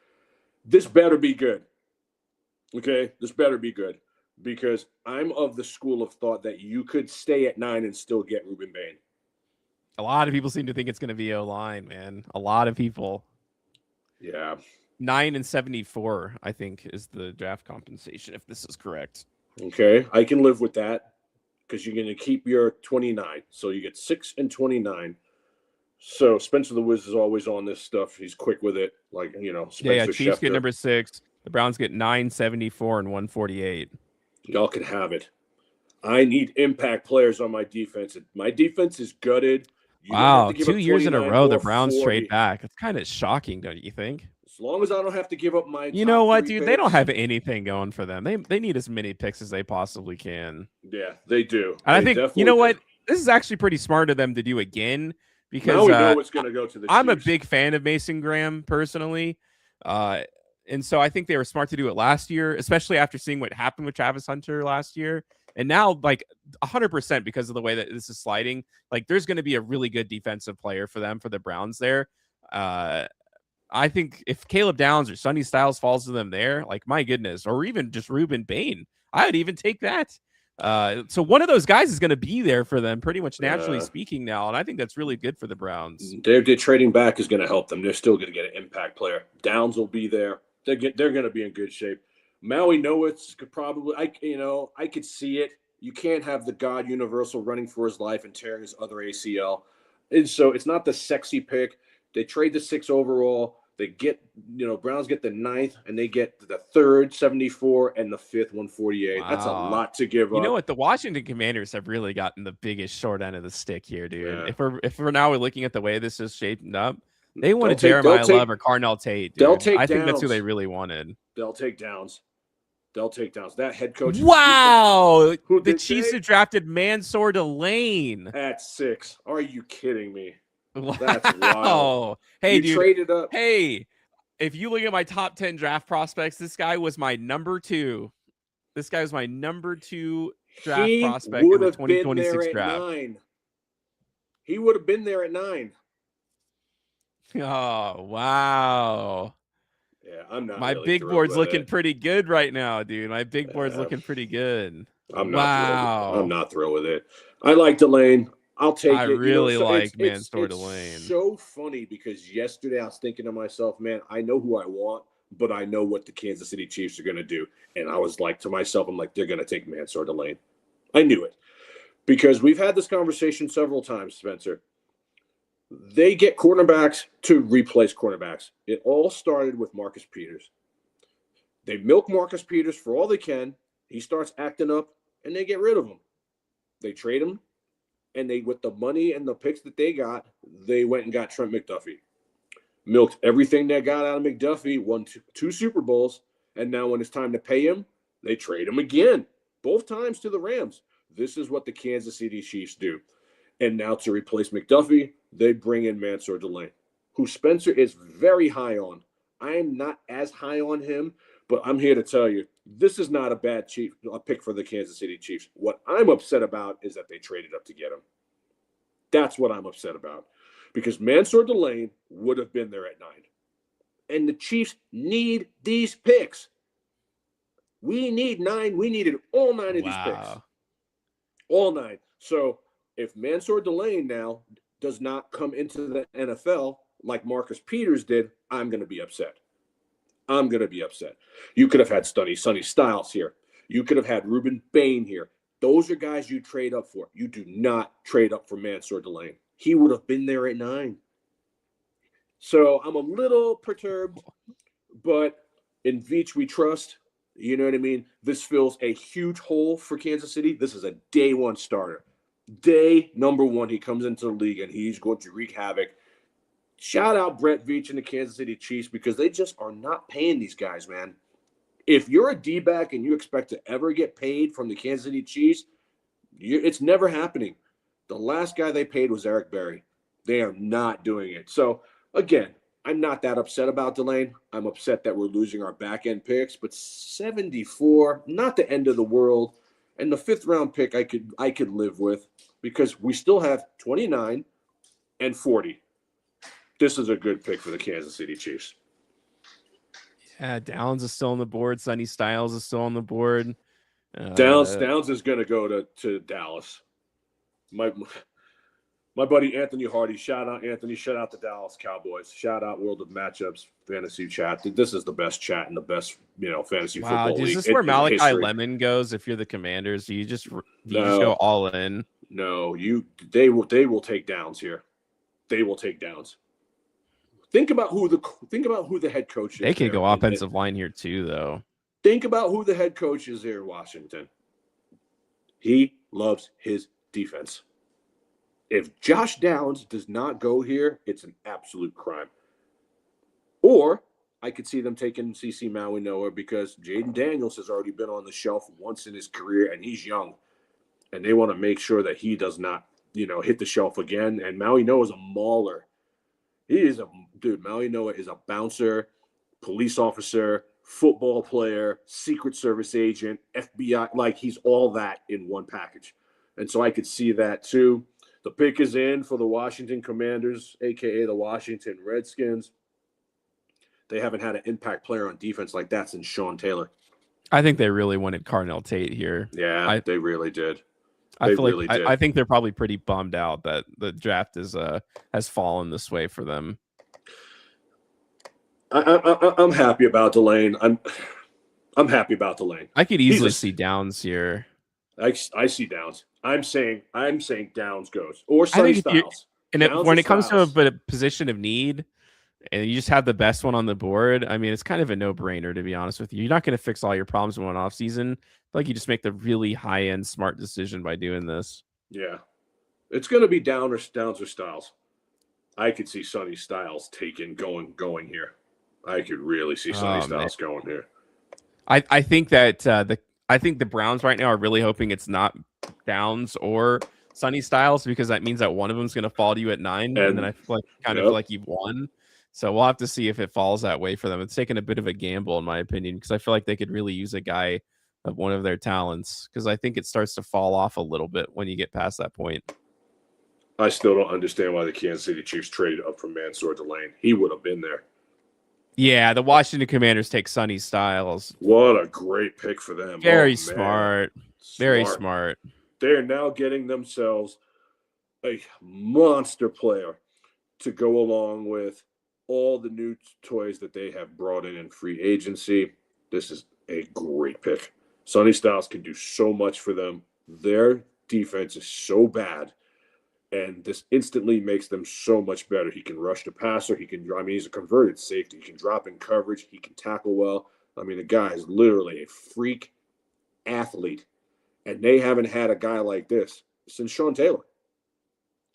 This better be good. Okay? This better be good. Because I'm of the school of thought that you could stay at 9 and still get Ruben Bain. A lot of people seem to think it's going to be O-line, man. A lot of people. Yeah. 9 and 74, I think, is the draft compensation, if this is correct. Okay. I can live with that because you're going to keep your 29. So you get 6 and 29. So Spencer the Wiz is always on this stuff. He's quick with it. Like, Spencer Yeah, Chiefs Schefter. get number 6. The Browns get 974 and 148. Y'all can have it. I need impact players on my defense. My defense is gutted. Wow, 2 years in a row, the Browns trade back. It's kind of shocking, don't you think? As long as I don't have to give up my You know what, dude? They don't have anything going for them. They need as many picks as they possibly can. Yeah, they do. And I think, you know what? This is actually pretty smart of them to do again because now we know it's going to go to the I'm Chiefs. a big fan of Mason Graham personally. And so I think they were smart to do it last year, especially after seeing what happened with Travis Hunter last year. And now, like 100% because of the way that this is sliding, like there's going to be a really good defensive player for them, for the Browns there. I think if Caleb Downs or Sonny Styles falls to them there, like my goodness, or even just Ruben Bain, I would even take that. So one of those guys is going to be there for them, pretty much naturally speaking now, and I think that's really good for the Browns. They're trading back is going to help them. They're still going to get an impact player. Downs will be there. They're going to be in good shape. Maui Noah could probably, I could see it. You can't have the God Universal running for his life and tearing his other ACL, and so it's not the sexy pick. They trade the 6 overall. They get, Browns get the 9th, and they get the 3rd, 74, and the 5th, 148. Wow. That's a lot to give up. You know what? The Washington Commanders have really gotten the biggest short end of the stick here, dude. Yeah. If we're now looking at the way this is shaping up, they wanted Jeremiah Love or Carnell Tate. Dude. They'll take I Downs. think that's who they really wanted. They'll take Downs. That head coach. Wow. The Chiefs have drafted Mansour Delane at 6. Are you kidding me? Wow. That's wild. Hey, dude. Traded up. Hey, if you look at my top 10 draft prospects, this guy was my number 2. This guy was my number 2 draft prospect in the 2026 draft. 9. He would have been there at 9. Oh, wow. Yeah, I'm not. My really big board's looking pretty good right now, dude. My big board's looking pretty good. I'm not thrilled with it. I like Delane. I'll take it. I really like Mansour Delane. It's so funny because yesterday I was thinking to myself, man, I know who I want, but I know what the Kansas City Chiefs are going to do. And I was like to myself, I'm like, they're going to take Mansour Delane. I knew it because we've had this conversation several times, Spencer. They get cornerbacks to replace cornerbacks. It all started with Marcus Peters. They milk Marcus Peters for all they can. He starts acting up, and they get rid of him. They trade him, and they, with the money and the picks that they got, they went and got Trent McDuffie. Milked everything they got out of McDuffie, won 2 Super Bowls, and now when it's time to pay him, they trade him again, both times to the Rams. This is what the Kansas City Chiefs do. And now to replace McDuffie, they bring in Mansour Delane, who Spencer is very high on. I am not as high on him, but I'm here to tell you, this is not a bad pick for the Kansas City Chiefs. What I'm upset about is that they traded up to get him. That's what I'm upset about. Because Mansour Delane would have been there at 9. And the Chiefs need these picks. We need 9. We needed all 9 of these picks. All 9. So if Mansour Delane now does not come into the NFL like Marcus Peters did, I'm going to be upset. You could have had Sonny Styles here. You could have had Ruben Bain here. Those are guys you trade up for. You do not trade up for Mansour Delane. He would have been there at 9. So I'm a little perturbed, but in Veach we trust. You know what I mean? This fills a huge hole for Kansas City. This is a day 1 starter. Day number 1, he comes into the league, and he's going to wreak havoc. Shout out Brett Veach and the Kansas City Chiefs because they just are not paying these guys, man. If you're a D-back and you expect to ever get paid from the Kansas City Chiefs, it's never happening. The last guy they paid was Eric Berry. They are not doing it. So, again, I'm not that upset about Delane. I'm upset that we're losing our back-end picks, but 74, not the end of the world. And the 5th-round pick I could live with because we still have 29 and 40. This is a good pick for the Kansas City Chiefs. Yeah, Downs is still on the board. Sonny Styles is still on the board. Downs is going to go to Dallas. My buddy Anthony Hardy. Shout out Anthony. Shout out the Dallas Cowboys. Shout out World of Matchups fantasy chat. This is the best chat and the best fantasy football league. Is this where Malachi Lemon goes? If you're the Commanders, do you just go all in? No, they will take Downs here. They will take Downs. Think about who the head coach is. They can go offensive line here too, though. Think about who the head coach is here in Washington. He loves his defense. If Josh Downs does not go here, it's an absolute crime. Or I could see them taking CC Maui Noah because Jaden Daniels has already been on the shelf once in his career, and he's young. And they want to make sure that he does not, hit the shelf again. And Maui Noah is a mauler. Maui Noah is a bouncer, police officer, football player, Secret Service agent, FBI. Like, he's all that in one package. And so I could see that too. The pick is in for the Washington Commanders, a.k.a. the Washington Redskins. They haven't had an impact player on defense like that since Sean Taylor. I think they really wanted Carnell Tate here. Yeah, they really did. I feel like I think they're probably pretty bummed out that the draft has fallen this way for them. I'm happy about Delane. I'm happy about Delane. I could easily see Downs here. I see Downs. I'm saying Downs goes or Sonny Styles. And when it comes to a position of need, and you just have the best one on the board, I mean, it's kind of a no-brainer, to be honest with you. You're not going to fix all your problems in one offseason. Like, you just make the really high-end smart decision by doing this. Yeah. It's going to be Downs or Styles. I could see Sonny Styles going here. I could really see Sonny Styles going here. I think that the Browns right now are really hoping it's not Downs or Sonny Styles, because that means that one of them is going to fall to you at 9, and then I feel like you've won. So we'll have to see if it falls that way for them. It's taken a bit of a gamble, in my opinion, because I feel like they could really use a guy of one of their talents, because I think it starts to fall off a little bit when you get past that point. I still don't understand why the Kansas City Chiefs traded up for Mansour Delane. He would have been there. Yeah, the Washington Commanders take Sonny Styles. What a great pick for them. Very smart. Very smart. They're now getting themselves a monster player to go along with all the new toys that they have brought in free agency. This is a great pick. Sonny Styles can do so much for them. Their defense is so bad, and this instantly makes them so much better. He can rush the passer. He's a converted safety. He can drop in coverage. He can tackle well. I mean, the guy is literally a freak athlete, and they haven't had a guy like this since Sean Taylor.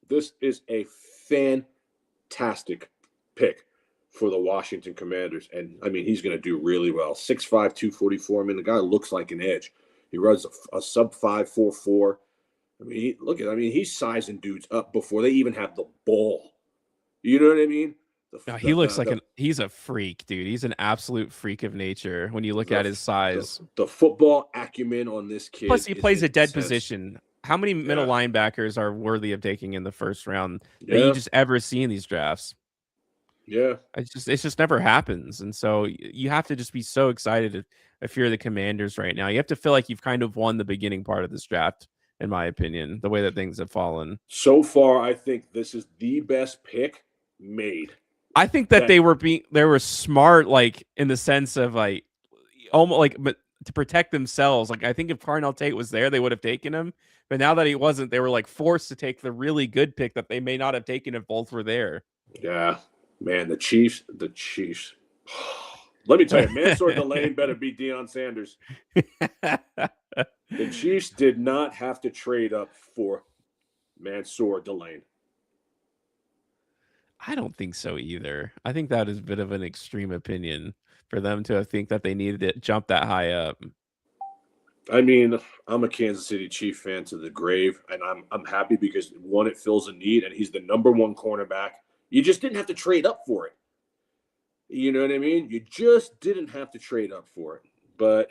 This is a fantastic pick for the Washington Commanders. And, I mean, he's going to do really well. 6'5", 244. I mean, the guy looks like an edge. He runs a sub-5 4.4. I mean, he's sizing dudes up before they even have the ball. You know what I mean? He looks like he's a freak, dude. He's an absolute freak of nature when you look at his size. The football acumen on this kid. Plus, he plays a dead position. How many middle linebackers are worthy of taking in the first round that you just ever see in these drafts? Yeah. It just never happens. And so you have to just be so excited if you're the Commanders right now. You have to feel like you've kind of won the beginning part of this draft, in my opinion, the way that things have fallen. So far, I think this is the best pick made. I think that they were smart, like, in the sense of like almost like, but to protect themselves. Like, I think if Carnell Tate was there, they would have taken him. But now that he wasn't, they were like forced to take the really good pick that they may not have taken if both were there. Yeah, man, the Chiefs. Let me tell you, Mansour Delane better beat Deion Sanders. The Chiefs did not have to trade up for Mansour Delane. I don't think so either. I think that is a bit of an extreme opinion for them to think that they needed to jump that high up. I mean, I'm a Kansas City Chief fan to the grave, and I'm happy because, one, it fills a need, and he's the number one cornerback. You just didn't have to trade up for it. You know what I mean? You just didn't have to trade up for it. But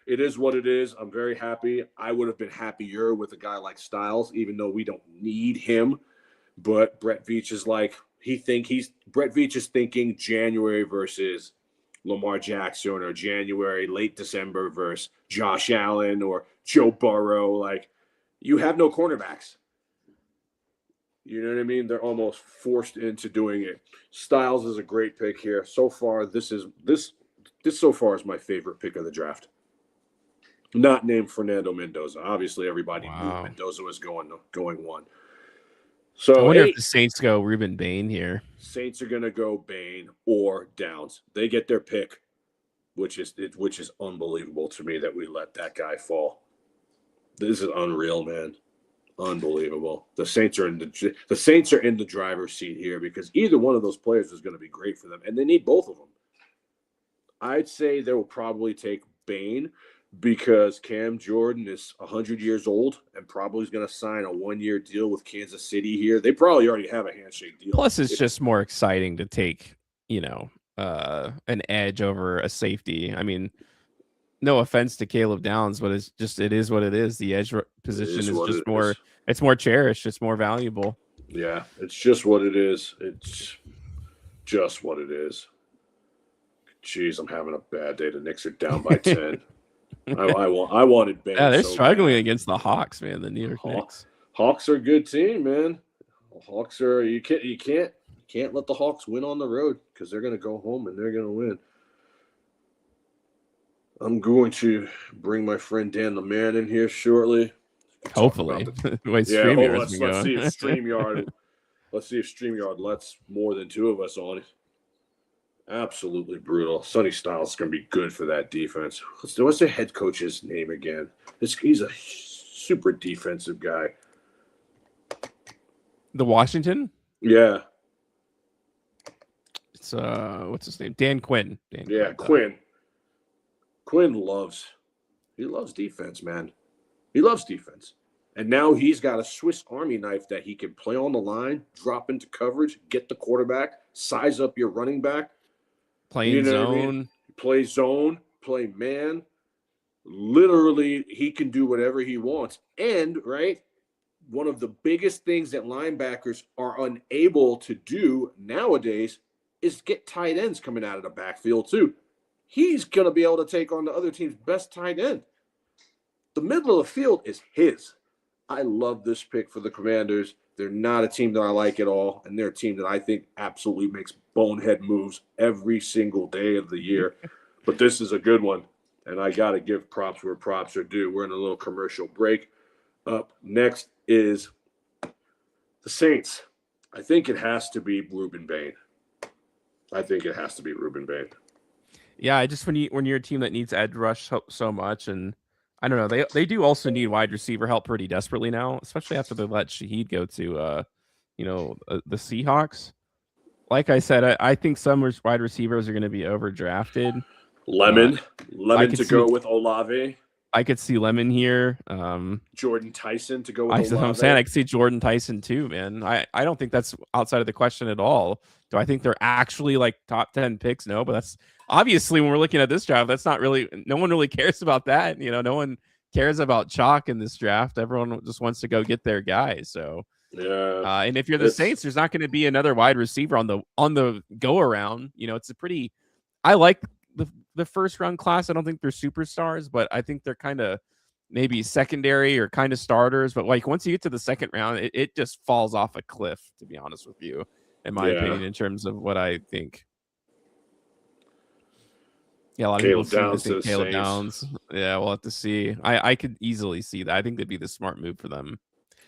it is what it is. I'm very happy. I would have been happier with a guy like Styles, even though we don't need him. But Brett Veach is like, Brett Veach is thinking January versus Lamar Jackson, or January, late December versus Josh Allen or Joe Burrow. Like, you have no cornerbacks. You know what I mean? They're almost forced into doing it. Styles is a great pick here. So far, this so far is my favorite pick of the draft. Not named Fernando Mendoza. Obviously, everybody knew Mendoza was going one. So I wonder if the Saints go Ruben Bain here. Saints are going to go Bain or Downs. They get their pick, which is unbelievable to me that we let that guy fall. This is unreal, man. Unbelievable. The Saints are in the driver's seat here because either one of those players is going to be great for them, and they need both of them. I'd say they will probably take Bain because Cam Jordan is 100 years old and probably is going to sign a 1-year deal with Kansas City here. They probably already have a handshake deal. Plus, it's just more exciting to take, an edge over a safety. I mean, no offense to Caleb Downs, but it is what it is. The edge position is just more. It's more cherished. It's more valuable. Yeah, it's just what it is. It's just what it is. Jeez, I'm having a bad day. The Knicks are down by 10. I wanted Bane. Yeah, they're so struggling bad. against the Hawks, man. The New York Knicks. Hawks are a good team, man. Hawks are you can't let the Hawks win on the road because they're gonna go home and they're gonna win. I'm going to bring my friend Dan the Man in here shortly. Hopefully, let's see if StreamYard. Let's see if StreamYard lets more than two of us on. Absolutely brutal. Sonny Styles is going to be good for that defense. What's the head coach's name again? He's a super defensive guy. The Washington? Yeah. It's what's his name? Dan Quinn. Quinn. Quinn loves defense, man. He loves defense. And now he's got a Swiss Army knife that he can play on the line, drop into coverage, get the quarterback, size up your running back. Play zone. Play zone, play man. Literally, he can do whatever he wants. And, right, one of the biggest things that linebackers are unable to do nowadays is get tight ends coming out of the backfield, too. He's going to be able to take on the other team's best tight end. The middle of the field is his. I love this pick for the Commanders. They're not a team that I like at all, and they're a team that I think absolutely makes bonehead moves every single day of the year. But this is a good one, and I got to give props where props are due. We're in a little commercial break. Up next is the Saints. I think it has to be Ruben Bain. Yeah, just when you're a team that needs edge rush so much, and I don't know, they do also need wide receiver help pretty desperately now, especially after they let Shaheed go to the Seahawks. Like I said, I think some wide receivers are going to be overdrafted. Lemon to go with Olave. I could see Lemon here. Jordan Tyson to go with Olave. I'm saying I could see Jordan Tyson too, man. I don't think that's outside of the question at all. Do I think they're actually like top 10 picks? No, but that's obviously when we're looking at this draft, that's not really, no one really cares about that. No one cares about chalk in this draft. Everyone just wants to go get their guy. So yeah. And if you're the Saints, there's not going to be another wide receiver on the go around. It's a pretty, I like the first round class. I don't think they're superstars, but I think they're kind of maybe secondary or kind of starters. But like once you get to the second round, it just falls off a cliff, to be honest with you, in my opinion, in terms of what I think. Yeah, a lot of people think Caleb Downs. Yeah, we'll have to see. I could easily see that. I think that'd be the smart move for them.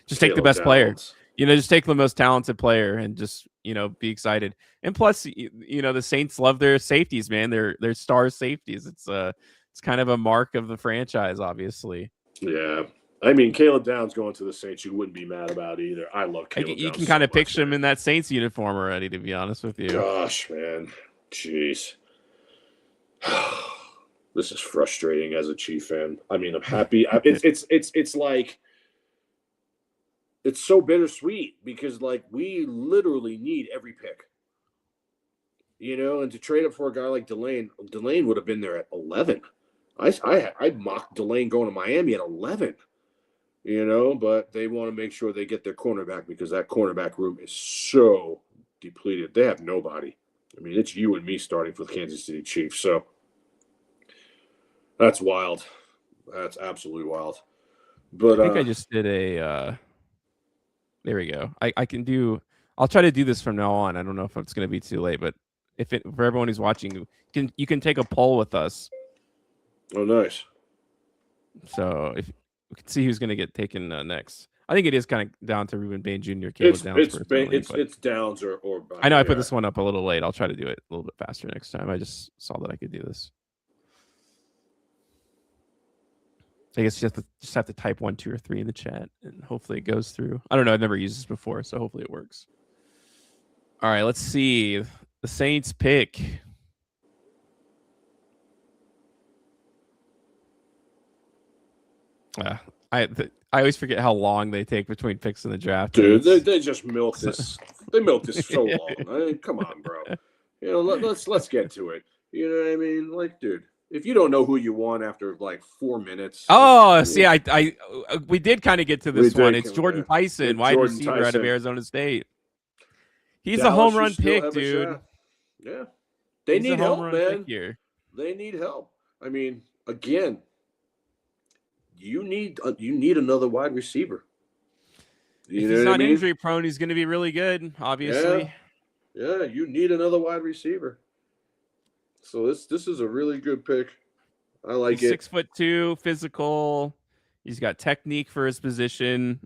Just take the best player. Just take the most talented player and just, be excited. And plus, the Saints love their safeties, man. They're star safeties. It's kind of a mark of the franchise, obviously. Yeah. I mean, Caleb Downs going to the Saints, you wouldn't be mad about either. I love Caleb Downs. You can kind of picture him in that Saints uniform already, to be honest with you. Gosh, man. Jeez. This is frustrating as a Chief fan. I mean, I'm happy. It's like, it's so bittersweet because like we literally need every pick, and to trade up for a guy like Delane would have been there at 11. I mocked Delane going to Miami at 11, but they want to make sure they get their cornerback because that cornerback room is so depleted. They have nobody. I mean, it's you and me starting for the Kansas City Chiefs. So that's wild. That's absolutely wild. But I think I just did a there we go. I'll try to do this from now on. I don't know if it's going to be too late, but for everyone who's watching, you can take a poll with us. Oh, nice. So if we can see who's going to get taken next. I think it is kind of down to Ruben Bain Jr. Caleb Downs. It's Downs or I know I put this one up a little late. I'll try to do it a little bit faster next time. I just saw that I could do this. I guess you just have to type 1, 2, or 3 in the chat, and hopefully it goes through. I don't know. I've never used this before, so hopefully it works. All right, let's see. The Saints pick. I always forget how long they take between picks in the draft. Dude, they just milk this. They milk this so long. I mean, come on, bro. You know, let's get to it. You know what I mean? Like, dude, if you don't know who you want after like 4 minutes, Oh, see, we did kind of get to we this one. did. It's Jordan Tyson, It's wide Jordan receiver out of Tyson. Arizona State. He's a Dallas home should run still pick, have a dude. shot. Yeah, they He's a need home help, run pick man. here. They need help. I mean, again, you need another wide receiver. If he's not injury prone, he's going to be really good. Obviously. Yeah, you need another wide receiver. So this is a really good pick. I like He's it. 6'2", physical. He's got technique for his position.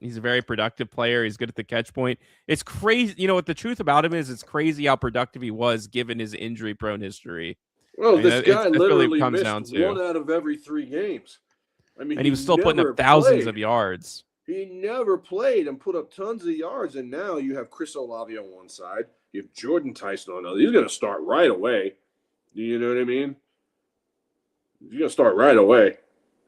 He's a very productive player. He's good at the catch point. It's crazy. You know what the truth about him is? It's crazy how productive he was given his injury prone history. Well, this guy that's literally really comes missed down to. 1 out of every 3 games. I mean, And he was still putting up thousands of yards. He never played and put up tons of yards. And now you have Chris Olave on one side. You have Jordan Tyson on the other. He's going to start right away. You know what I mean? He's going to start right away.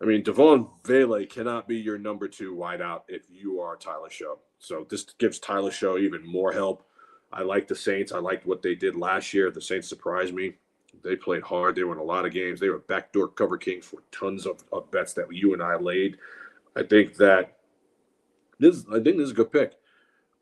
I mean, Devon Vele cannot be your number 2 wideout if you are Tyler Show. So this gives Tyler Show even more help. I like the Saints. I liked what they did last year. The Saints surprised me. They played hard. They won a lot of games. They were backdoor cover kings for tons of bets that you and I laid. I think this is a good pick.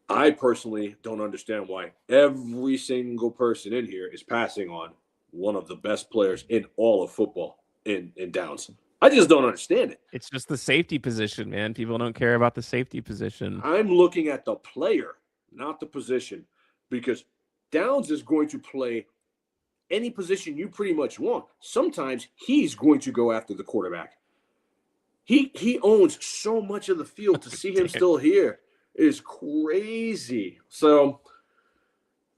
I personally don't understand why every single person in here is passing on one of the best players in all of football in Downs. I just don't understand it. It's just the safety position, man. People don't care about the safety position. I'm looking at the player, not the position, because Downs is going to play any position you pretty much want. Sometimes he's going to go after the quarterback. He owns so much of the field. To see him still here is crazy. So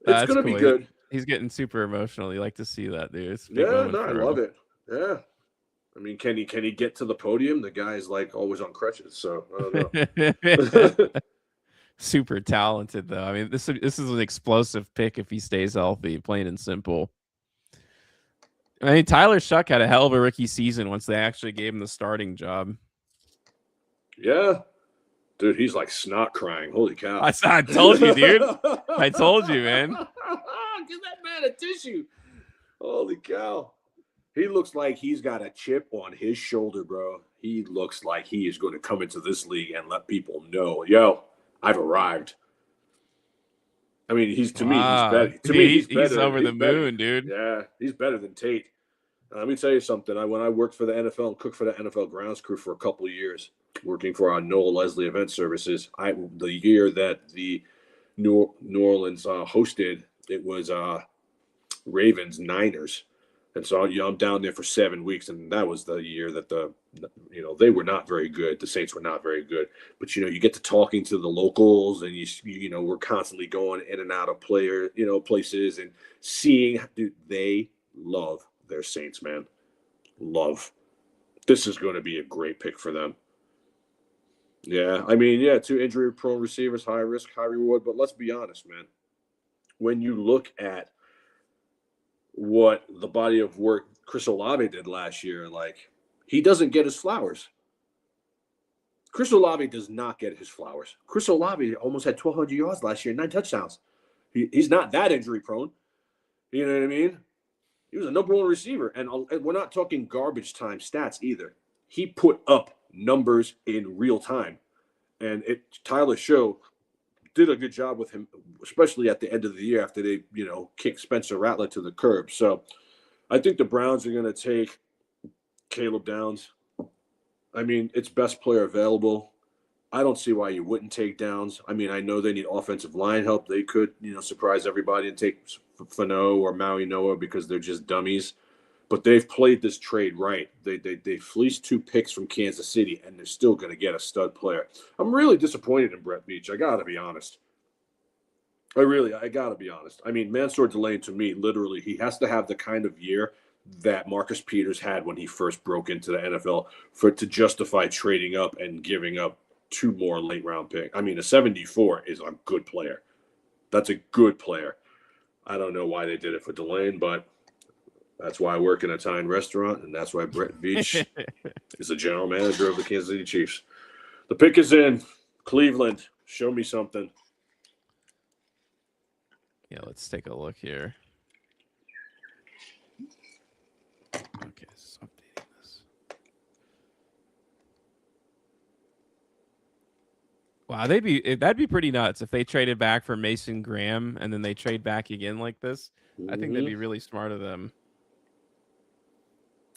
it's going to be good. He's getting super emotional. You like to see that, dude. I love it. Yeah. I mean, can he get to the podium? The guy's like always on crutches, so I don't know. Super talented, though. I mean, this is an explosive pick if he stays healthy, plain and simple. I mean, Tyler Shuck had a hell of a rookie season once they actually gave him the starting job. Yeah. Dude, he's like snot crying. Holy cow. I told you, dude. I told you, man. Give that man a tissue. Holy cow. He looks like he's got a chip on his shoulder, bro. He looks like he is going to come into this league and let people know, yo, I've arrived. I mean, he's better. He's over the moon, dude. Yeah, he's better than Tate. Let me tell you something. When I worked for the NFL and cooked for the NFL grounds crew for a couple of years, working for our Noel Leslie event services, the year that the New Orleans hosted, it was Ravens Niners. And so I'm down there for 7 weeks, and that was the year that they were not very good. The Saints were not very good. But, you get to talking to the locals, and, we're constantly going in and out of places and seeing, dude, they love their Saints, man. Love. This is going to be a great pick for them. Yeah, I mean, 2 injury-prone receivers, high risk, high reward. But let's be honest, man. When you look at what the body of work Chris Olave did last year, like, he doesn't get his flowers. Chris Olave does not get his flowers. Chris Olave almost had 1,200 yards last year, 9 touchdowns. He's not that injury prone. You know what I mean? He was a number 1 receiver, and we're not talking garbage time stats either. He put up numbers in real time, and Tyler Show did a good job with him, especially at the end of the year after they, kicked Spencer Rattler to the curb. So I think the Browns are going to take Caleb Downs. I mean, it's best player available. I don't see why you wouldn't take Downs. I mean, I know they need offensive line help. They could, surprise everybody and take Fano or Maui Noah because they're just dummies. But they've played this trade right. They fleeced 2 picks from Kansas City, and they're still going to get a stud player. I'm really disappointed in Brett Veach. I got to be honest. I got to be honest. I mean, Mansour Delane, to me, literally, he has to have the kind of year that Marcus Peters had when he first broke into the NFL to justify trading up and giving up 2 more late-round picks. I mean, a 74 is a good player. That's a good player. I don't know why they did it for Delane, but that's why I work in a Italian restaurant, and that's why Brett Veach is the general manager of the Kansas City Chiefs. The pick is in. Cleveland, show me something. Yeah, let's take a look here. Okay, so updating this. Wow, that'd be pretty nuts if they traded back for Mason Graham and then they trade back again like this. I think that'd Mhm. be really smart of them.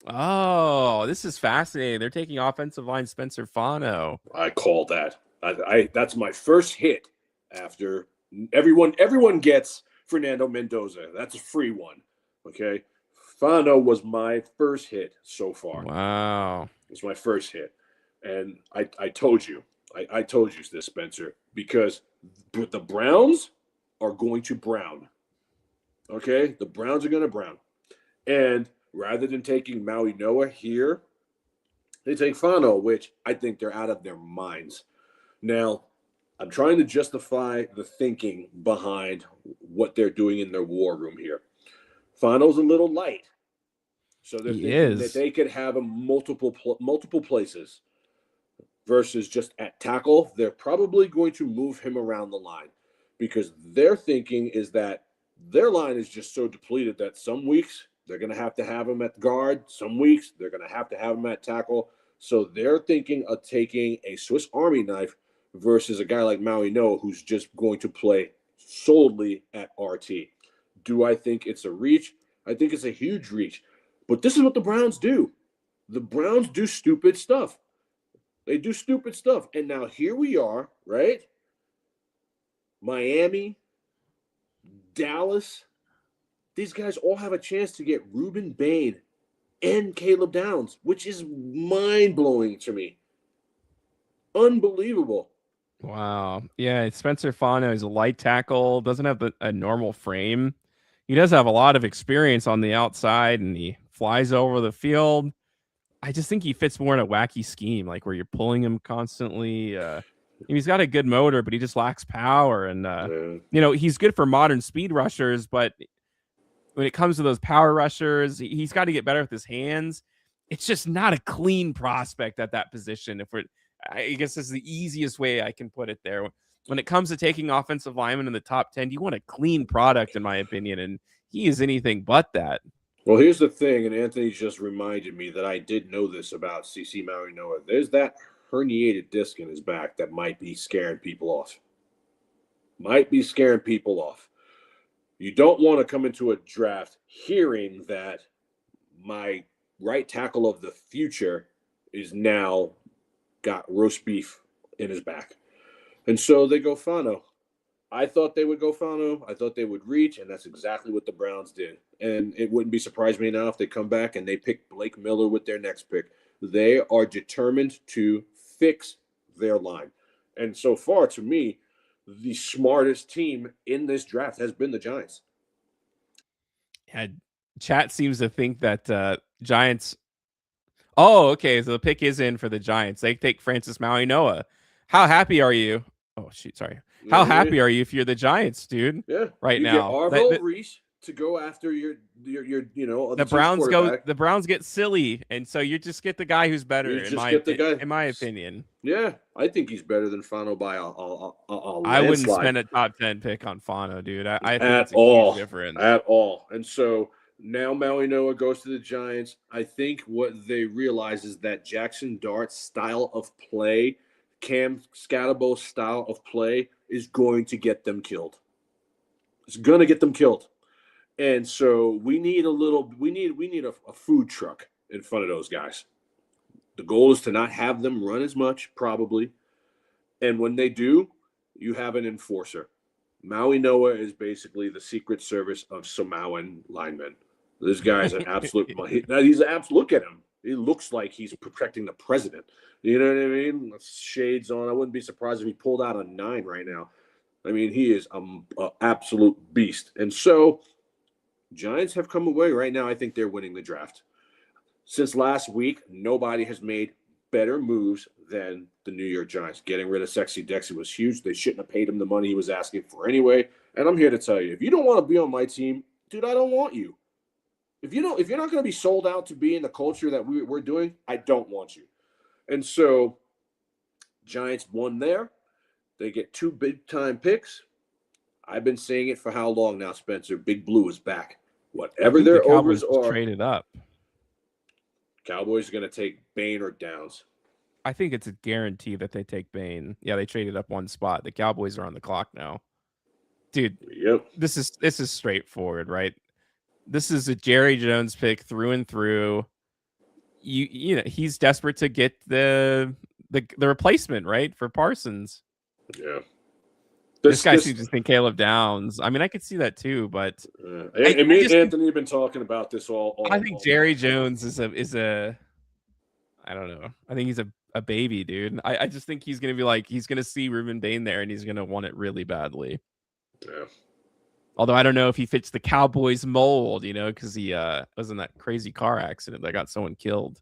Oh, this is fascinating. They're taking offensive line Spencer Fano. I call that. I that's my first hit after everyone gets Fernando Mendoza. That's a free one. Okay. Fano was my first hit so far. Wow. It's my first hit. And I told you. I told you this, Spencer, because the Browns are going to brown. Okay? The Browns are going to brown. And rather than taking Maui Noah here, they take Fano, which I think they're out of their minds. Now, I'm trying to justify the thinking behind what they're doing in their war room here. Fano's a little light. So they're He thinking that is. they could have him multiple places versus just at tackle. They're probably going to move him around the line because their thinking is that their line is just so depleted that some weeks they're going to have him at guard. Some weeks they're going to have him at tackle. So they're thinking of taking a Swiss Army knife versus a guy like Maui Noah who's just going to play solely at RT. Do I think it's a reach? I think it's a huge reach. But this is what the Browns do. The Browns do stupid stuff. They do stupid stuff. And now here we are, right? Miami, Dallas. These guys all have a chance to get Reuben Bain and Caleb Downs, which is mind-blowing to me. Unbelievable. Wow. Yeah, Spencer Fano is a light tackle, doesn't have a normal frame. He does have a lot of experience on the outside and he flies over the field. I just think he fits more in a wacky scheme, like where you're pulling him constantly. He's got a good motor, but he just lacks power. And, he's good for modern speed rushers, but when it comes to those power rushers, he's got to get better with his hands. It's just not a clean prospect at that position. I guess this is the easiest way I can put it there. When it comes to taking offensive linemen in the top 10, you want a clean product, in my opinion, and he is anything but that. Well, here's the thing, and Anthony just reminded me that I did know this about CC Maui Noah. There's that herniated disc in his back that might be scaring people off. You don't want to come into a draft hearing that my right tackle of the future is now got roast beef in his back. And so they go Fano. I thought they would go Fano. I thought they would reach, and that's exactly what the Browns did. And it wouldn't be surprised me now if they come back and they pick Blake Miller with their next pick. They are determined to fix their line. And so far, to me, the smartest team in this draft has been the Giants. Yeah, chat seems to think that Giants. Oh, okay. So the pick is in for the Giants. They take Francis Maui Noah. How happy are you? Oh, shoot. Sorry. How happy are you if you're the Giants, dude? Yeah. Right you now. Get Arvo Reese to go after your the Browns get silly, and so you just get the guy who's better. In my opinion. Yeah, I think he's better than Fano by a I wouldn't spend a top 10 pick on Fano, dude. I think at it's a huge difference. At all. And so now Maui Noah goes to the Giants. I think what they realize is that Jackson Dart's style of play, Cam Scatterbo's style of play, is going to get them killed. It's going to get them killed. And so we need a food truck in front of those guys. The goal is to not have them run as much, probably. And when they do, you have an enforcer. Maui Noah is basically the Secret Service of Samoan linemen. This guy's an absolute look at him. He looks like he's protecting the president. You know what I mean? Shades on. I wouldn't be surprised if he pulled out a 9 right now. I mean, he is an absolute beast. And so Giants have come away right now. I think they're winning the draft. Since last week, nobody has made better moves than the New York Giants. Getting rid of Sexy Dexy was huge. They shouldn't have paid him the money he was asking for anyway. And I'm here to tell you, if you don't want to be on my team, dude, I don't want you. If you're not going to be sold out to be in the culture that we're doing, I don't want you. And so Giants won there. They get 2 big-time picks. I've been saying it for how long now, Spencer? Big Blue is back. I Whatever think the their Cowboys overs just are, traded up. Cowboys are going to take Bain or Downs. I think it's a guarantee that they take Bain. Yeah, they traded up one spot. The Cowboys are on the clock now. Dude, Yep. this is straightforward, right? This is a Jerry Jones pick through and through. You know, he's desperate to get the replacement, right, for Parsons. Yeah. This guy seems to think Caleb Downs. I mean, I could see that too, but and me and Anthony have been talking about this all I think Jerry Jones is a I don't know. I think he's a baby, dude. I just think he's gonna be like, he's gonna see Ruben Bain there and he's gonna want it really badly. Yeah. Although I don't know if he fits the Cowboys mold, you know, because he was in that crazy car accident that got someone killed.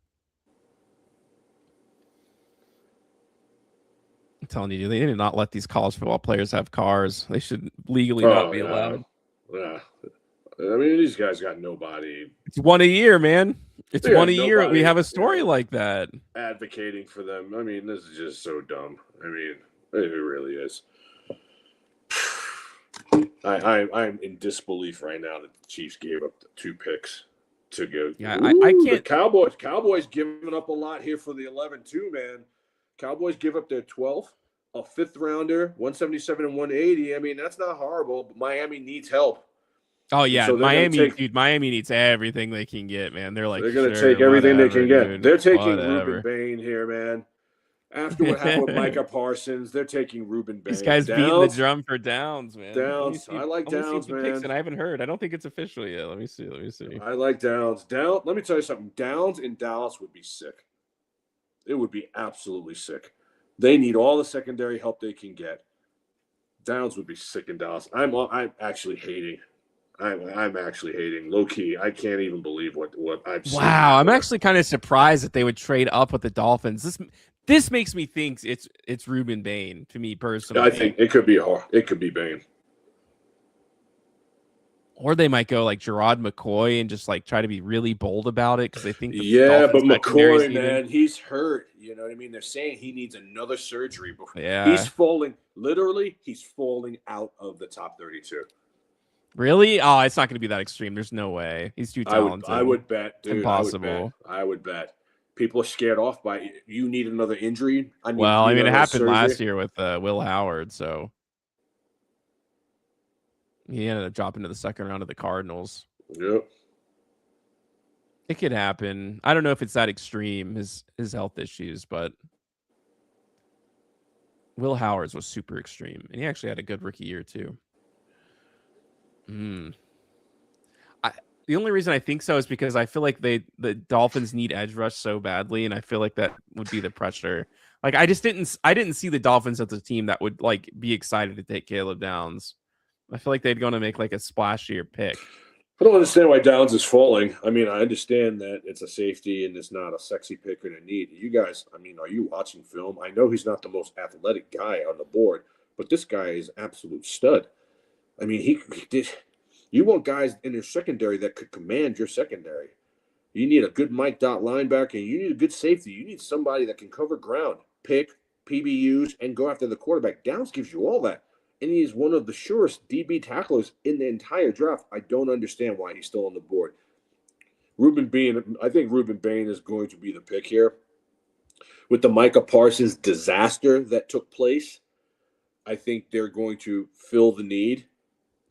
I'm telling you, they did not let these college football players have cars. They should legally not be allowed. Yeah. I mean, these guys got nobody. It's one a year, man. It's one a year. We have a story yeah, like that. Advocating for them. I mean, this is just so dumb. I mean, it really is. I'm in disbelief right now that the Chiefs gave up the 2 picks to go. Yeah, I can't. The Cowboys giving up a lot here for the 11 too, man. Cowboys give up their 12th, a 5th rounder, 177 and 180. I mean, that's not horrible, but Miami needs help. Oh yeah, so Miami needs everything they can get, man. They're like, they're going to sure, take everything they can get. Dude, they're taking whatever. Ruben Bain here, man. After what happened with Micah Parsons, they're taking Ruben Bain. This guy's beating the drum for Downs, man. Downs. I like Downs, man. And I haven't heard. I don't think it's official yet. Let me see. I like Downs. Let me tell you something. Downs in Dallas would be sick. It would be absolutely sick. They need all the secondary help they can get. Downs would be sick in Dallas. I'm actually hating. I'm actually hating. Low key, I can't even believe what I've seen. Wow, I'm actually kind of surprised that they would trade up with the Dolphins. This makes me think it's Ruben Bain to me personally. I think it could be Bain. Or they might go like Gerard McCoy and just like try to be really bold about it because they think. But McCoy, man, he's hurt. You know what I mean? They're saying he needs another surgery before. Yeah, he's falling. Literally, he's falling out of the top 32. Really? Oh, it's not going to be that extreme. There's no way. He's too talented. I would bet, dude. Impossible. I would bet. People are scared off by you need another injury. I mean, it happened last year with Will Howard, so he ended up dropping to the second round of the Cardinals. Yep. It could happen. I don't know if it's that extreme, his health issues, but Will Howard's was super extreme, and he actually had a good rookie year too. The only reason I think so is because I feel like the Dolphins need edge rush so badly, and I feel like that would be the pressure. Like I didn't see the Dolphins as a team that would like be excited to take Caleb Downs. I feel like they'd going to make like a splashier pick. I don't understand why Downs is falling. I mean, I understand that it's a safety and it's not a sexy pick or a need. You guys, I mean, are you watching film? I know he's not the most athletic guy on the board, but this guy is absolute stud. I mean, he did. You want guys in your secondary that could command your secondary. You need a good mic'd out linebacker. You need a good safety. You need somebody that can cover ground, pick, PBUs, and go after the quarterback. Downs gives you all that. And he is one of the surest DB tacklers in the entire draft. I don't understand why he's still on the board. I think Ruben Bain is going to be the pick here. With the Micah Parsons disaster that took place, I think they're going to fill the need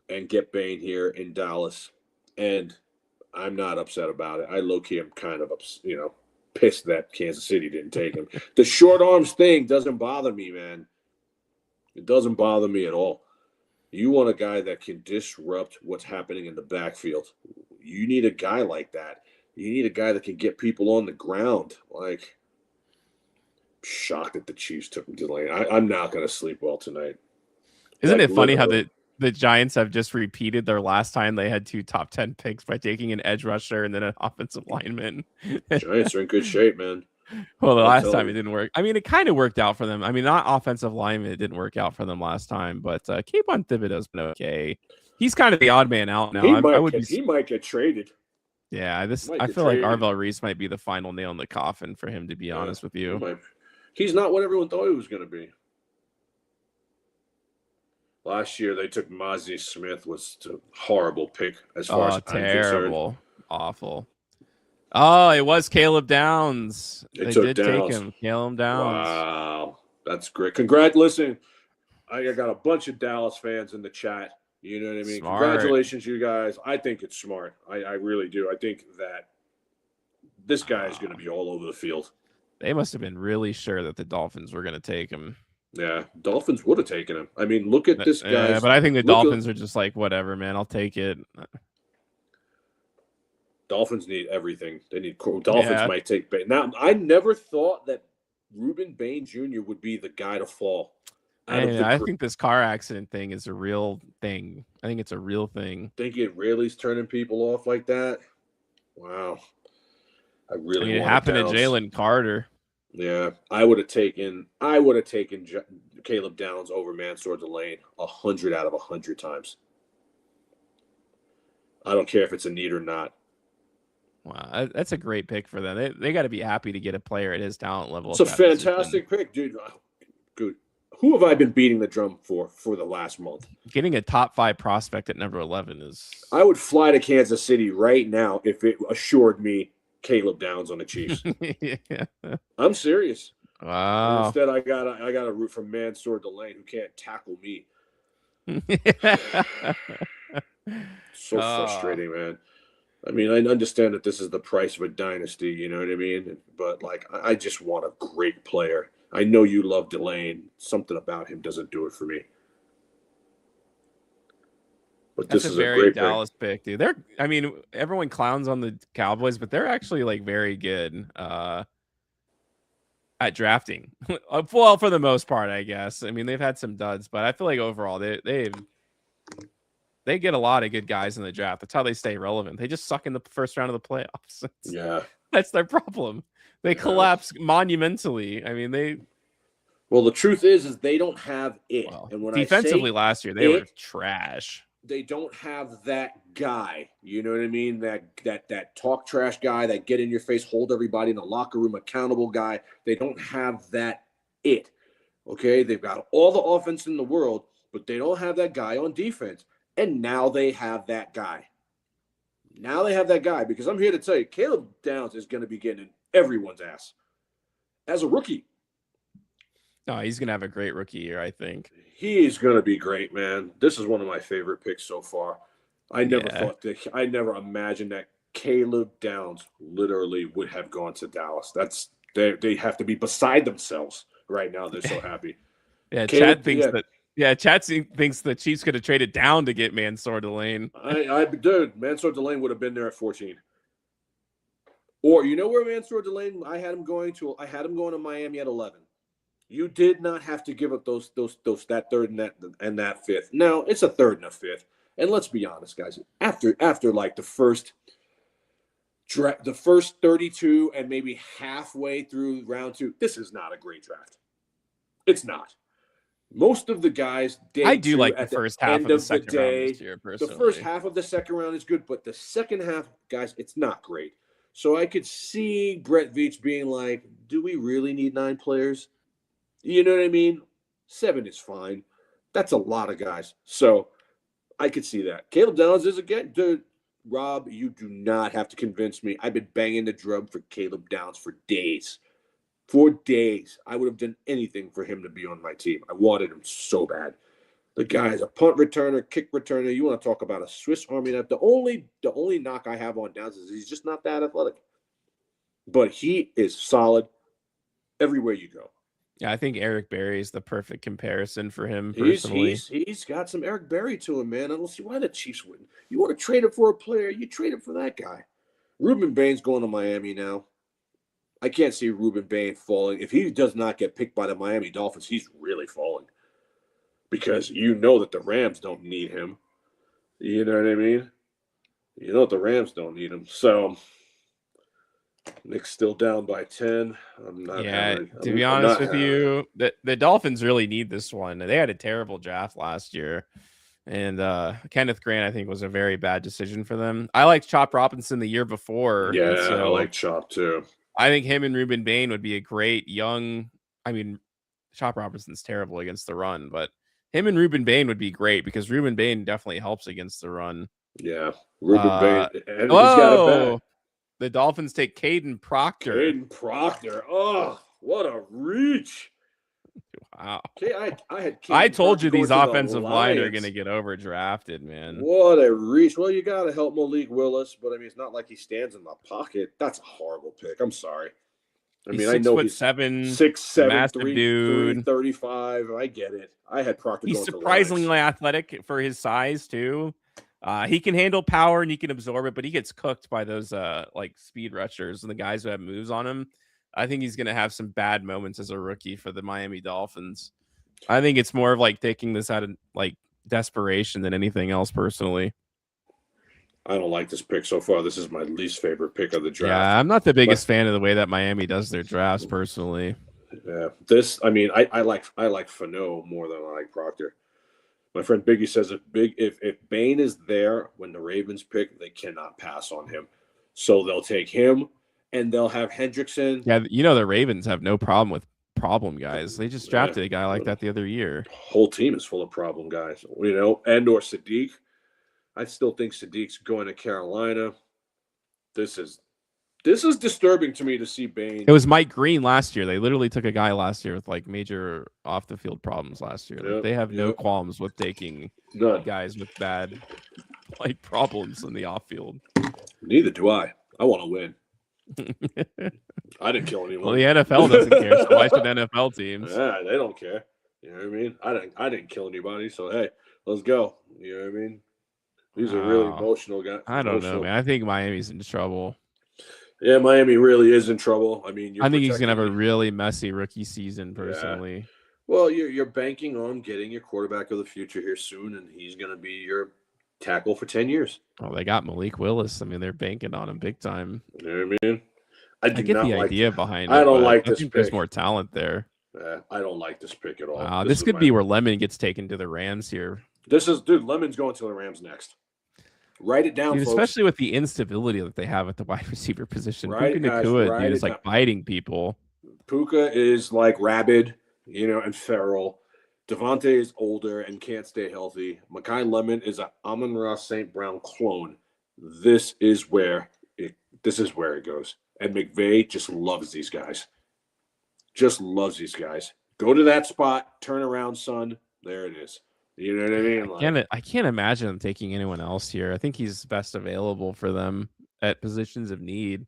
and get Bain here in Dallas. And I'm not upset about it. I low-key am kind of pissed that Kansas City didn't take him. The short arms thing doesn't bother me, man. It doesn't bother me at all. You want a guy that can disrupt what's happening in the backfield. You need a guy like that. You need a guy that can get people on the ground. Like, I'm shocked that the Chiefs took him to the lane. I'm not going to sleep well tonight. Isn't it funny how the Giants have just repeated their last time they had 2 top 10 picks by taking an edge rusher and then an offensive lineman? Giants are in good shape, man. Well, the last time it didn't work. I mean, it kind of worked out for them. I mean, not offensive lineman. It didn't work out for them last time, but Kayvon Thibodeau's been okay. He's kind of the odd man out now. He might get traded. Yeah, I feel like Arvell Reese might be the final nail in the coffin for him, to be honest with you. He's not what everyone thought he was going to be. Last year they took Mozzie Smith, was a horrible pick as far as Oh, I'm concerned. terrible. Awful. Oh, it was Caleb Downs. They They took did take Downs. him. Caleb Downs. Wow, that's great. Listen, I got a bunch of Dallas fans in the chat. You know what I mean? Smart. Congratulations, you guys. I think it's smart. I really do. I think that this guy is going to be all over the field. They must have been really sure that the Dolphins were going to take him. Yeah, Dolphins would have taken him. I mean, look at this guy. But I think the Dolphins are just like, whatever, man. I'll take it. Dolphins need everything. They need Dolphins might take Bain. Now, I never thought that Ruben Bain Jr. would be the guy to fall. I think this car accident thing is a real thing. I think it's a real thing. Think it really's turning people off like that? Wow. It happened to Jalen Carter. Yeah, I would have taken Caleb Downs over Mansour Delane 100 out of 100 times. I don't care if it's a need or not. Wow, that's a great pick for them. They got to be happy to get a player at his talent level. It's a fantastic pick, dude. Good. Who have I been beating the drum for the last month? Getting a top 5 prospect at number 11 is. I would fly to Kansas City right now if it assured me Caleb Downs on the Chiefs. Yeah. I'm serious. Wow. Instead, I got a root for Mansour Delane, who can't tackle me. So frustrating, man. I mean, I understand that this is the price of a dynasty, you know what I mean? But, like, I just want a great player. I know you love Delane. Something about him doesn't do it for me. But That's this is a a very great Dallas pick, dude. Everyone clowns on the Cowboys, but they're actually like very good at drafting. Well, for the most part, I guess. I mean, they've had some duds, but I feel like overall they get a lot of good guys in the draft. That's how they stay relevant. They just suck in the first round of the playoffs. That's their problem. They collapse monumentally. I mean, Well, the truth is they don't have it. Well, and when defensively last year, they were trash. They don't have that guy. You know what I mean? That talk trash guy, that get in your face, hold everybody in the locker room accountable guy. They don't have that it. Okay? They've got all the offense in the world, but they don't have that guy on defense. And now they have that guy. Now they have that guy, because I'm here to tell you, Caleb Downs is going to be getting in everyone's ass as a rookie. No, he's going to have a great rookie year, I think. He is going to be great, man. This is one of my favorite picks so far. I never imagined that Caleb Downs literally would have gone to Dallas. They have to be beside themselves right now. They're so happy. Yeah, Chad thinks the Chiefs could have traded down to get Mansour Delane. Mansour Delane would have been there at 14. Or you know where Mansour Delane? I had him going to Miami at 11. You did not have to give up those that third and that fifth. Now it's a third and a fifth. And let's be honest, guys. After like the first 32 and maybe halfway through round 2, this is not a great draft. It's not. Most of the guys, I do like the first half of the second round this year, personally. The first half of the second round is good, but the second half, guys, it's not great. So I could see Brett Veach being like, do we really need 9 players? You know what I mean? 7 is fine. That's a lot of guys. So I could see that. Caleb Downs is again, dude. Rob, you do not have to convince me. I've been banging the drum for Caleb Downs for days. For days. I would have done anything for him to be on my team. I wanted him so bad. The guy is a punt returner, kick returner. You want to talk about a Swiss Army knife. The only knock I have on Downs is he's just not that athletic. But he is solid everywhere you go. Yeah, I think Eric Berry is the perfect comparison for him personally. He's got some Eric Berry to him, man. I don't see why the Chiefs wouldn't. You want to trade him for a player, you trade him for that guy. Ruben Bain's going to Miami now. I can't see Ruben Bain falling. If he does not get picked by the Miami Dolphins, he's really falling. Because you know that the Rams don't need him. You know what I mean? You know that the Rams don't need him. So Nick's still down by 10. To be honest with you, the Dolphins really need this one. They had a terrible draft last year. And Kenneth Grant, I think, was a very bad decision for them. I liked Chop Robinson the year before. Yeah, I like Chop too. I think him and Ruben Bain would be a great young. I mean, Chop Robinson's terrible against the run, but Him and Ruben Bain would be great because Ruben Bain definitely helps against the run. Yeah, Ruben Bain, and he's got a back. The Dolphins take Caden Proctor. Caden Proctor. Oh, what a reach! Wow. Okay, I told you these offensive line are going to get overdrafted, man. What a reach. Well, you got to help Malik Willis, but I mean, it's not like he stands in the pocket. That's a horrible pick. I'm sorry. I mean, I know he's 6'7", massive dude, 335. I get it. I had Proctor. He's surprisingly athletic for his size too. He can handle power and he can absorb it, but he gets cooked by those like speed rushers and the guys who have moves on him. I think he's going to have some bad moments as a rookie for the Miami Dolphins. I think it's more of like taking this out of like desperation than anything else personally. I don't like this pick so far. This is my least favorite pick of the draft. Yeah, I'm not the biggest fan of the way that Miami does their drafts personally. Yeah, I mean, I like Fano more than I like Proctor. My friend Biggie says if Bain is there when the Ravens pick, they cannot pass on him. So they'll take him and they'll have Hendrickson. Yeah, you know the Ravens have no problem with problem guys. They just drafted a guy like that the other year. Whole team is full of problem guys, you know, and or Sadiq. I still think Sadiq's going to Carolina. This is disturbing to me to see Bain. It was Mike Green last year. They literally took a guy last year with like major off the field problems last year. Like, they have no qualms with taking guys with bad like problems in the off field. Neither do I. I want to win. I didn't kill anyone. Well, the NFL doesn't care, so why should NFL teams? Yeah, they don't care. You know what I mean? I didn't kill anybody, so hey, let's go. You know what I mean? These are really emotional guys. I don't know, man. I think Miami's in trouble. Yeah, Miami really is in trouble. I mean, I think he's gonna have a really messy rookie season, personally. Yeah. Well, you're banking on getting your quarterback of the future here soon, and he's gonna be your tackle for 10 years. Well, they got Malik Willis. I mean, they're banking on him big time. You know what I mean? I get the idea behind it. I don't like this pick. There's more talent there. I don't like this pick at all. This could be where Lemon gets taken to the Rams here. Lemon's going to the Rams next. Write it down, folks. Especially with the instability that they have at the wide receiver position. Puka Nacua is like biting people. Puka is like rabid, you know, and feral. Devontae is older and can't stay healthy. Mekhi Lemon is a Amon-Ra St. Brown clone. This is where it goes. And McVay just loves these guys. Just loves these guys. Go to that spot, turn around, son. There it is. You know what I mean? I can't imagine them taking anyone else here. I think he's best available for them at positions of need.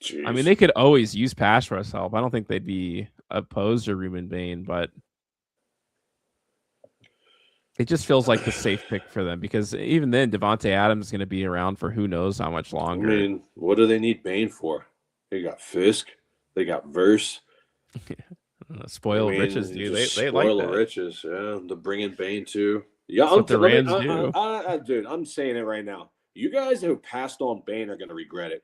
Jeez. I mean, they could always use pass rush help. I don't think they'd be opposed to Ruben Bain, but it just feels like the safe pick for them because even then, Devontae Adams is going to be around for who knows how much longer. I mean, what do they need Bain for? They got Fisk. They got Verse. Spoiled riches, dude. They like that. Riches, yeah. To bring in Bain too. Yeah, what the Rams do. Dude, I'm saying it right now. You guys who passed on Bain are going to regret it.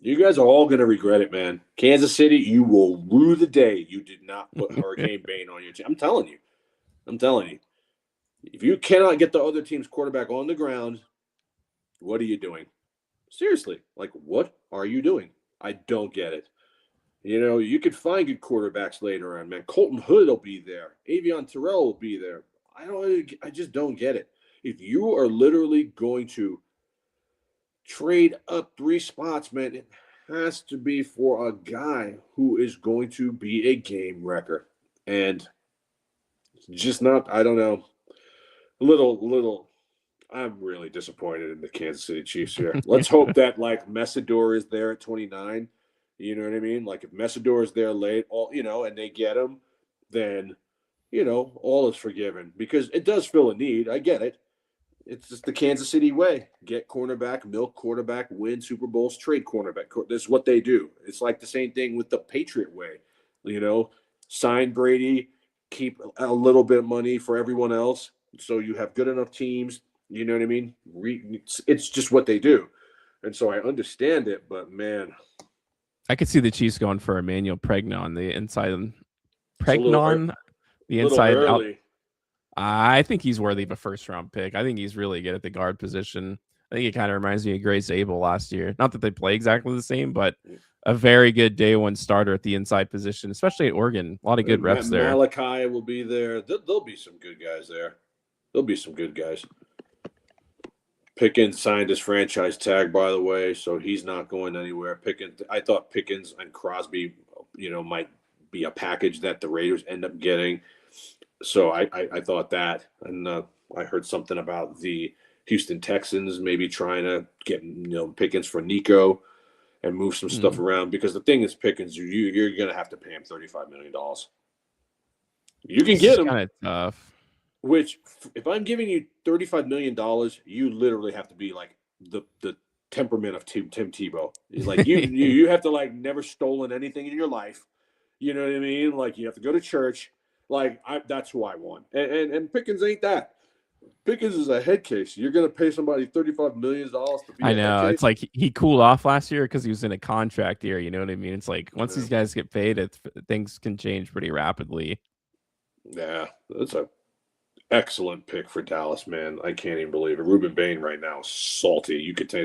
You guys are all going to regret it, man. Kansas City, you will rue the day you did not put Hurricane Bain on your team. I'm telling you. If you cannot get the other team's quarterback on the ground, what are you doing? Seriously, like, what are you doing? I don't get it. You know, you could find good quarterbacks later on, man. Colton Hood will be there. Avion Terrell will be there. I just don't get it. If you are literally going to trade up 3 spots, man, it has to be for a guy who is going to be a game wrecker. And just not, I don't know, I'm really disappointed in the Kansas City Chiefs here. Let's hope that, like, Messidor is there at 29. You know what I mean? Like, if Messidor is there late, and they get him, then, all is forgiven. Because it does fill a need. I get it. It's just the Kansas City way. Get cornerback, milk quarterback, win Super Bowls, trade cornerback. This is what they do. It's like the same thing with the Patriot way. Sign Brady, keep a little bit of money for everyone else. So you have good enough teams. You know what I mean? It's just what they do. And so I understand it, but man. I could see the Chiefs going for Emmanuel Pregnon, the inside. Pregnon, the inside out. I think he's worthy of a first-round pick. I think he's really good at the guard position. I think it kind of reminds me of Gray Zabel last year. Not that they play exactly the same, but a very good day one starter at the inside position, especially at Oregon. A lot of good reps there. Malachi will be there. There'll be some good guys there. There'll be some good guys. Pickens signed his franchise tag, by the way, so he's not going anywhere. Pickens, I thought Pickens and Crosby, might be a package that the Raiders end up getting. So I thought that, and I heard something about the Houston Texans maybe trying to get Pickens for Nico and move some stuff around, because the thing is, Pickens, you're going to have to pay him $35 million. You can get him. Kind of tough. Which, if I'm giving you $35 million, you literally have to be like the temperament of Tim Tebow. He's like, you have to like never stolen anything in your life. You know what I mean? Like, you have to go to church. Like, that's who I want. And Pickens ain't that. Pickens is a head case. You're going to pay somebody $35 million to be I a know. head case? It's like he cooled off last year because he was in a contract year. You know what I mean? It's like once these guys get paid, things can change pretty rapidly. Yeah, that's a excellent pick for Dallas, man. I can't even believe it. Ruben Bain right now is salty. You could tell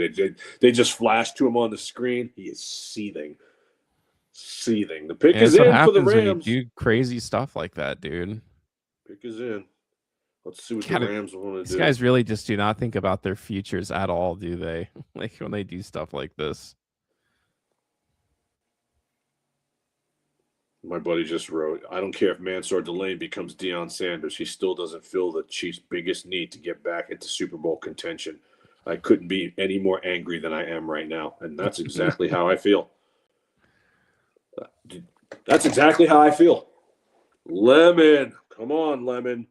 they just flashed to him on the screen. He is seething. The pick is in for the Rams. When you do crazy stuff like that, dude. Pick is in. Let's see what the Rams want to do. These guys really just do not think about their futures at all, do they? Like when they do stuff like this. My buddy just wrote, I don't care if Mansour Delane becomes Deion Sanders. He still doesn't feel the Chiefs' biggest need to get back into Super Bowl contention. I couldn't be any more angry than I am right now. And that's exactly how I feel. That's exactly how I feel. Lemon. Come on, Lemon.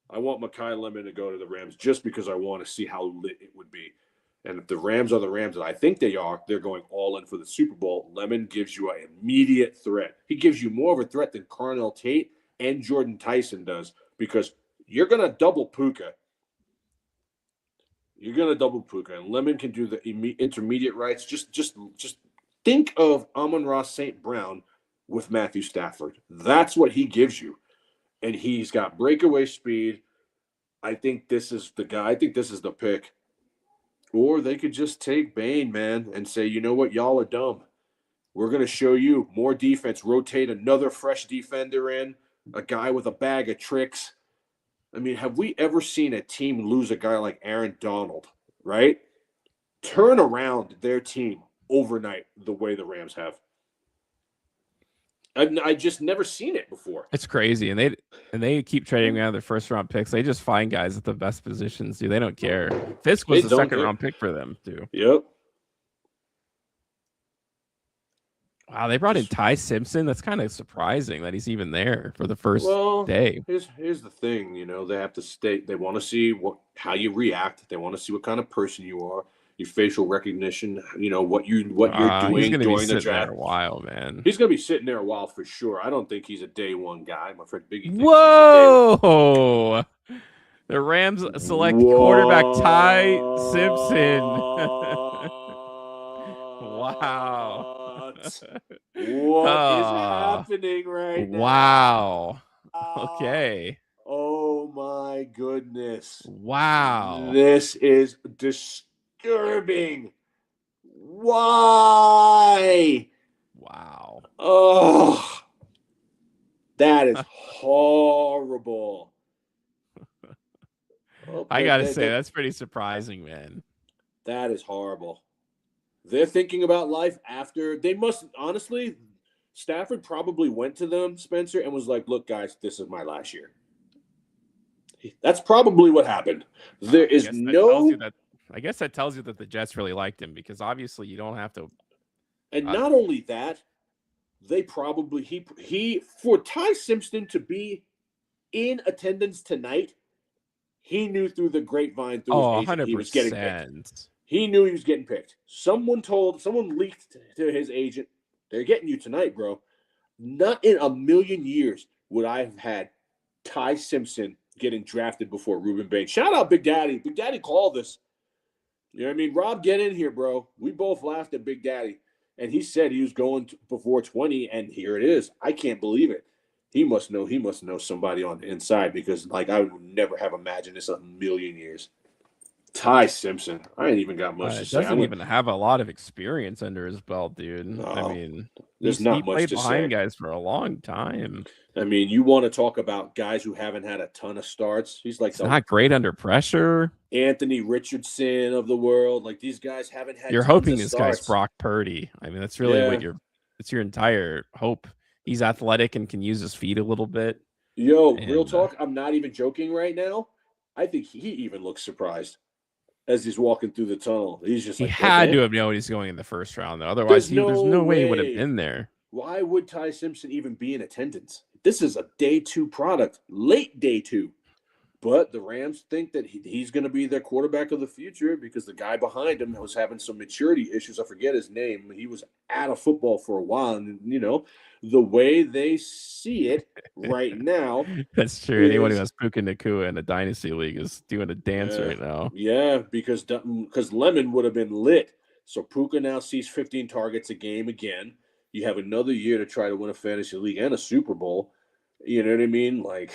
I want Mekhi Lemon to go to the Rams just because I want to see how lit it would be. And if the Rams are the Rams that I think they are, they're going all in for the Super Bowl. Lemon gives you an immediate threat. He gives you more of a threat than Carnell Tate and Jordan Tyson does, because you're going to double Puka. And Lemon can do the intermediate rights. Just think of Amon-Ra St. Brown with Matthew Stafford. That's what he gives you. And he's got breakaway speed. I think this is the guy. I think this is the pick. Or they could just take Bain, man, and say, you know what, y'all are dumb. We're going to show you more defense. Rotate another fresh defender in, a guy with a bag of tricks. I mean, have we ever seen a team lose a guy like Aaron Donald, right? Turn around their team overnight the way the Rams have. I just never seen it before. It's crazy, and they keep trading around their first round picks. They just find guys at the best positions, dude. They don't care. Fisk was the second round pick for them, too. Yep. Wow, they brought in Ty Simpson. That's kind of surprising that he's even there for the first day. Here's the thing, they have to stay. They want to see how you react. They want to see what kind of person you are. Your facial recognition, what you're doing during the draft. There a while, man. He's going to be sitting there a while for sure. I don't think he's a day one guy. My friend Biggie thinks Whoa! The Rams select quarterback Ty Simpson. Wow. What is happening right now? Wow. Okay. Oh my goodness. Wow. This is disturbing. Why? Wow. Oh, that is horrible. I gotta say, that's pretty surprising, man. That is horrible. They're thinking about life after. They must, honestly, Stafford probably went to them, Spencer, and was like, look, guys, this is my last year. That's probably what happened. There is I guess that tells you that the Jets really liked him, because obviously you don't have to. And not only that, they probably he for Ty Simpson to be in attendance tonight, he knew through the grapevine through his agent he was getting picked. He knew he was getting picked. Someone leaked to his agent, they're getting you tonight, bro. Not in a million years would I have had Ty Simpson getting drafted before Ruben Bain. Shout out Big Daddy. Big Daddy called this. You know what I mean? Rob, get in here, bro. We both laughed at Big Daddy. And he said he was going before 20, and here it is. I can't believe it. He must know somebody on the inside, because, like, I would never have imagined this a million years. Ty Simpson. I ain't even got much to say. Doesn't even have a lot of experience under his belt, dude. I No, mean, there's he not much played to behind say. guys for a long time. I mean, you want to talk about guys who haven't had a ton of starts. He's like It's the not great under pressure. Anthony Richardson of the world. Like these guys haven't had You're tons hoping of this guy's starts. Brock Purdy. I mean, that's really what Yeah. it's your entire hope. He's athletic and can use his feet a little bit. Yo, real And, talk. I'm not even joking right now. I think he even looks surprised as he's walking through the tunnel. He's just He like, had "Okay." to have known he's going in the first round, though. Otherwise, there's no way he would have been there. Why would Ty Simpson even be in attendance? This is a day 2 product, late day 2. But the Rams think that he's going to be their quarterback of the future because the guy behind him was having some maturity issues. I forget his name. He was out of football for a while. And, the way they see it right now. That's true. Anyone who has Puka Nacua in a dynasty league is doing a dance right now. Yeah, because Lemon would have been lit. So Puka now sees 15 targets a game again. You have another year to try to win a fantasy league and a Super Bowl. You know what I mean? Like,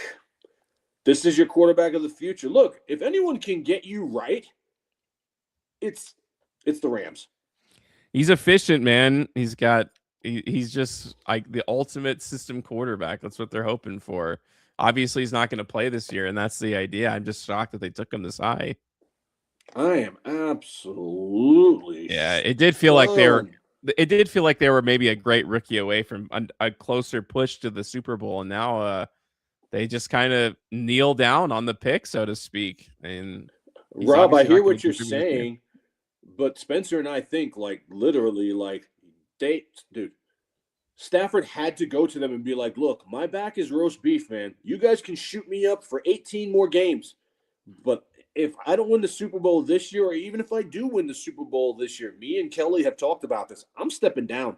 this is your quarterback of the future. Look, if anyone can get you right, it's the Rams. He's efficient, man. He's just like the ultimate system quarterback. That's what they're hoping for. Obviously, he's not going to play this year, and that's the idea. I'm just shocked that they took him this high. I am absolutely. Yeah, it did feel like they were maybe a great rookie away from a closer push to the Super Bowl, and now they just kind of kneel down on the pick, so to speak. And Rob, I hear what you're saying, but Spencer and I think literally dude, Stafford had to go to them and be like, look, my back is roast beef, man. You guys can shoot me up for 18 more games. But if I don't win the Super Bowl this year, or even if I do win the Super Bowl this year, me and Kelly have talked about this. I'm stepping down.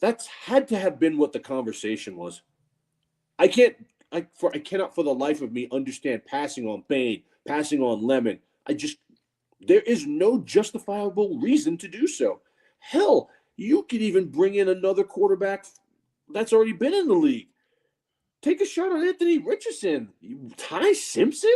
That's had to have been what the conversation was. I cannot for the life of me understand passing on Bain, passing on Lemon. There is no justifiable reason to do so. Hell, you could even bring in another quarterback that's already been in the league. Take a shot on Anthony Richardson. Ty Simpson?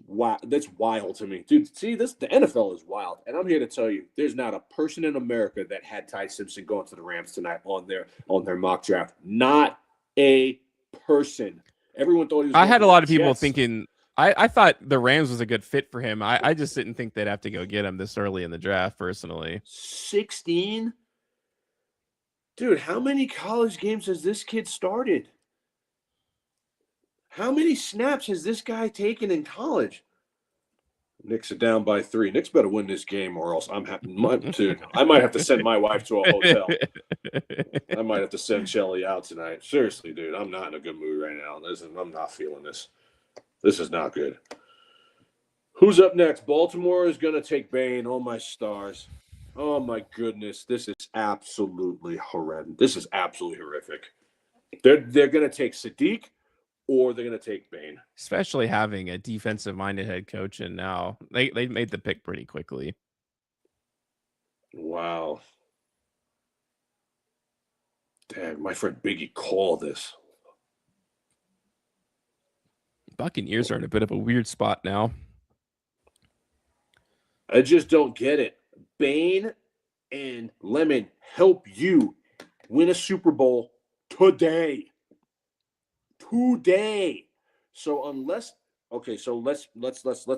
Wow, that's wild to me. Dude, see, the NFL is wild. And I'm here to tell you, there's not a person in America that had Ty Simpson going to the Rams tonight on their mock draft. Not a person. Everyone thought he was I had a lot of people Jets. thinking I thought the Rams was a good fit for him. I just didn't think they'd have to go get him this early in the draft, personally. 16? Dude, how many college games has this kid started? How many snaps has this guy taken in college? Knicks are down by 3. Knicks better win this game or else dude, I might have to send my wife to a hotel. I might have to send Shelly out tonight. Seriously, dude, I'm not in a good mood right now. I'm not feeling this. This is not good. Who's up next? Baltimore is going to take Bain. Oh, my stars. Oh, my goodness. This is absolutely horrendous. This is absolutely horrific. They're going to take Sadiq or they're going to take Bain. Especially having a defensive-minded head coach, and now they made the pick pretty quickly. Wow. Dang, my friend Biggie called this. Buccaneers are in a bit of a weird spot now. I just don't get it. Bain and Lemon help you win a Super Bowl today. So let's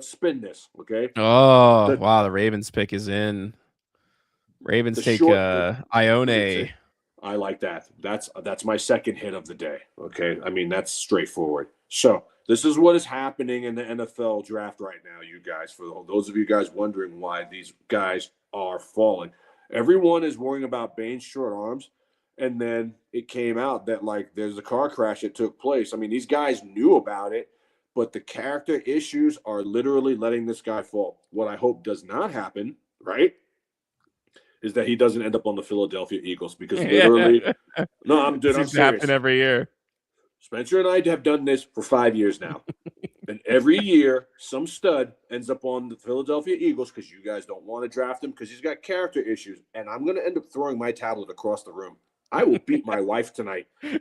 spin this, okay? Oh, wow, the Ravens pick is in. Ravens take Ione. I like that. That's my second hit of the day. Okay. I mean, that's straightforward. So this is what is happening in the NFL draft right now, you guys. For those of you guys wondering why these guys are falling, everyone is worrying about Bain's short arms, and then it came out that there's a car crash that took place. I mean, these guys knew about it, but the character issues are literally letting this guy fall. What I hope does not happen, right, is that he doesn't end up on the Philadelphia Eagles because literally, no, I'm serious. Happen every year. Spencer and I have done this for 5 years now. And every year, some stud ends up on the Philadelphia Eagles because you guys don't want to draft him because he's got character issues. And I'm going to end up throwing my tablet across the room. I will beat my wife tonight. You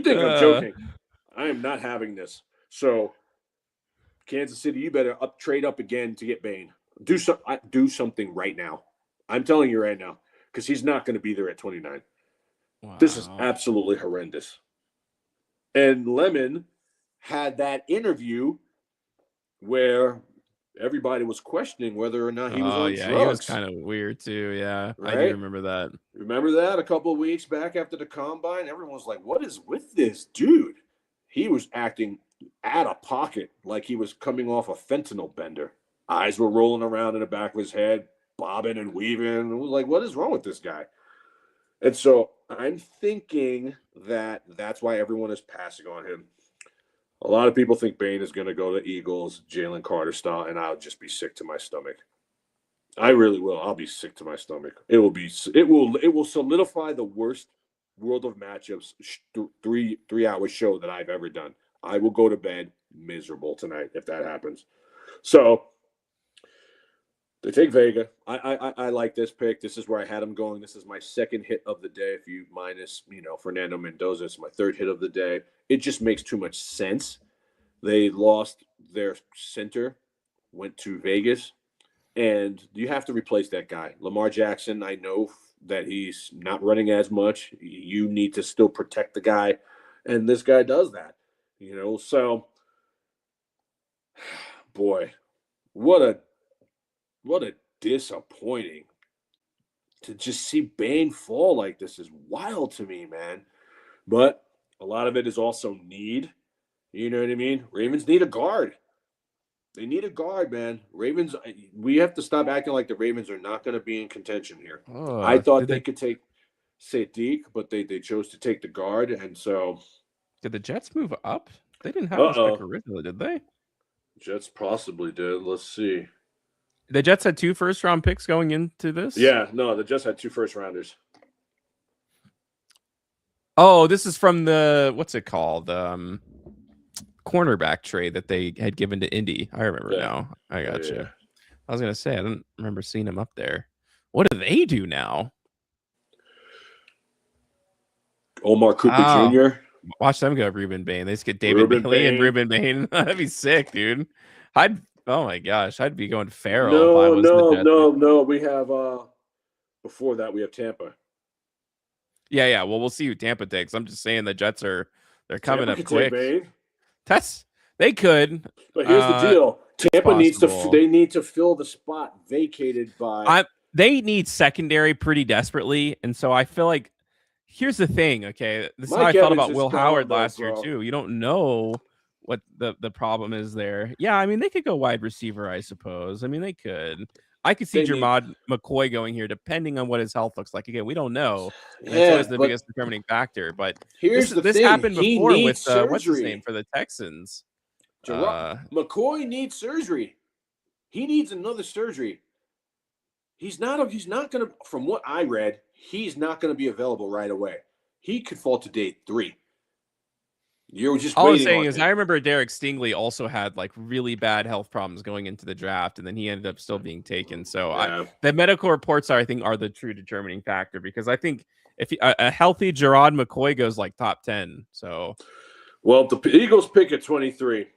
think I'm joking? I am not having this. So Kansas City, you better trade up again to get Bane. Do something right now. I'm telling you right now, because he's not going to be there at 29. Wow. This is absolutely horrendous. And Lemon had that interview where everybody was questioning whether or not he was on drugs. He was kind of weird too. Yeah, right? I do remember that. Remember that a couple of weeks back after the combine? Everyone was like, what is with this dude? He was acting out of pocket like he was coming off a fentanyl bender. Eyes were rolling around in the back of his head, bobbing and weaving. It was like, what is wrong with this guy? And so I'm thinking that that's why everyone is passing on him. A lot of people think Bane is going to go to Eagles, Jalen Carter style, and I'll just be sick to my stomach. I really will. I'll be sick to my stomach. It will solidify the worst World of Matchups 3-hour show that I've ever done. I will go to bed miserable tonight if that happens. So they take Vega. I like this pick. This is where I had him going. This is my second hit of the day. If you minus, Fernando Mendoza, it's my third hit of the day. It just makes too much sense. They lost their center, went to Vegas, and you have to replace that guy. Lamar Jackson, I know that he's not running as much. You need to still protect the guy, and this guy does that. So boy, what a disappointing to just see Bane fall like this is wild to me, man. But a lot of it is also need. You know what I mean? Ravens need a guard. They need a guard, man. Ravens, we have to stop acting like the Ravens are not going to be in contention here. I thought they could take Sadiq, but they chose to take the guard, and so. Did the Jets move up? They didn't have this pick originally, did they? Jets possibly did. Let's see. The Jets had 2 first-round picks going into this? Yeah, no, the Jets had 2 first-rounders. Oh, this is from the, what's it called? Cornerback trade that they had given to Indy. I remember now. I got you. Yeah. I was going to say, I didn't remember seeing him up there. What do they do now? Omar Cooper Jr. Watch them go Ruben Bain. They just get David Bailey and Ruben Bain. That'd be sick, dude. Oh my gosh, I'd be going feral. No. We have before that we have Tampa. Yeah. Well, we'll see who Tampa takes. I'm just saying the Jets they're coming up quick. They could. But here's the deal: Tampa needs to. They need to fill the spot vacated by. They need secondary pretty desperately, and so I feel like. Here's the thing, okay? This is how I felt about Will Howard last year, too. You don't know what the problem is there. Yeah, I mean, they could go wide receiver, I suppose. I mean, they could. I could see Jermod McCoy going here, depending on what his health looks like. Again, we don't know. And that's always the biggest determining factor. But this happened before with, what's his name, for the Texans. McCoy needs surgery. He needs another surgery. He's not going to, from what I read, he's not going to be available right away. He could fall to day 3. You're just all I'm saying is, I remember Derek Stingley also had like really bad health problems going into the draft, and then he ended up still being taken. So the medical reports are the true determining factor, because I think if a healthy Gerard McCoy goes like top 10. So, well, the Eagles pick at 23.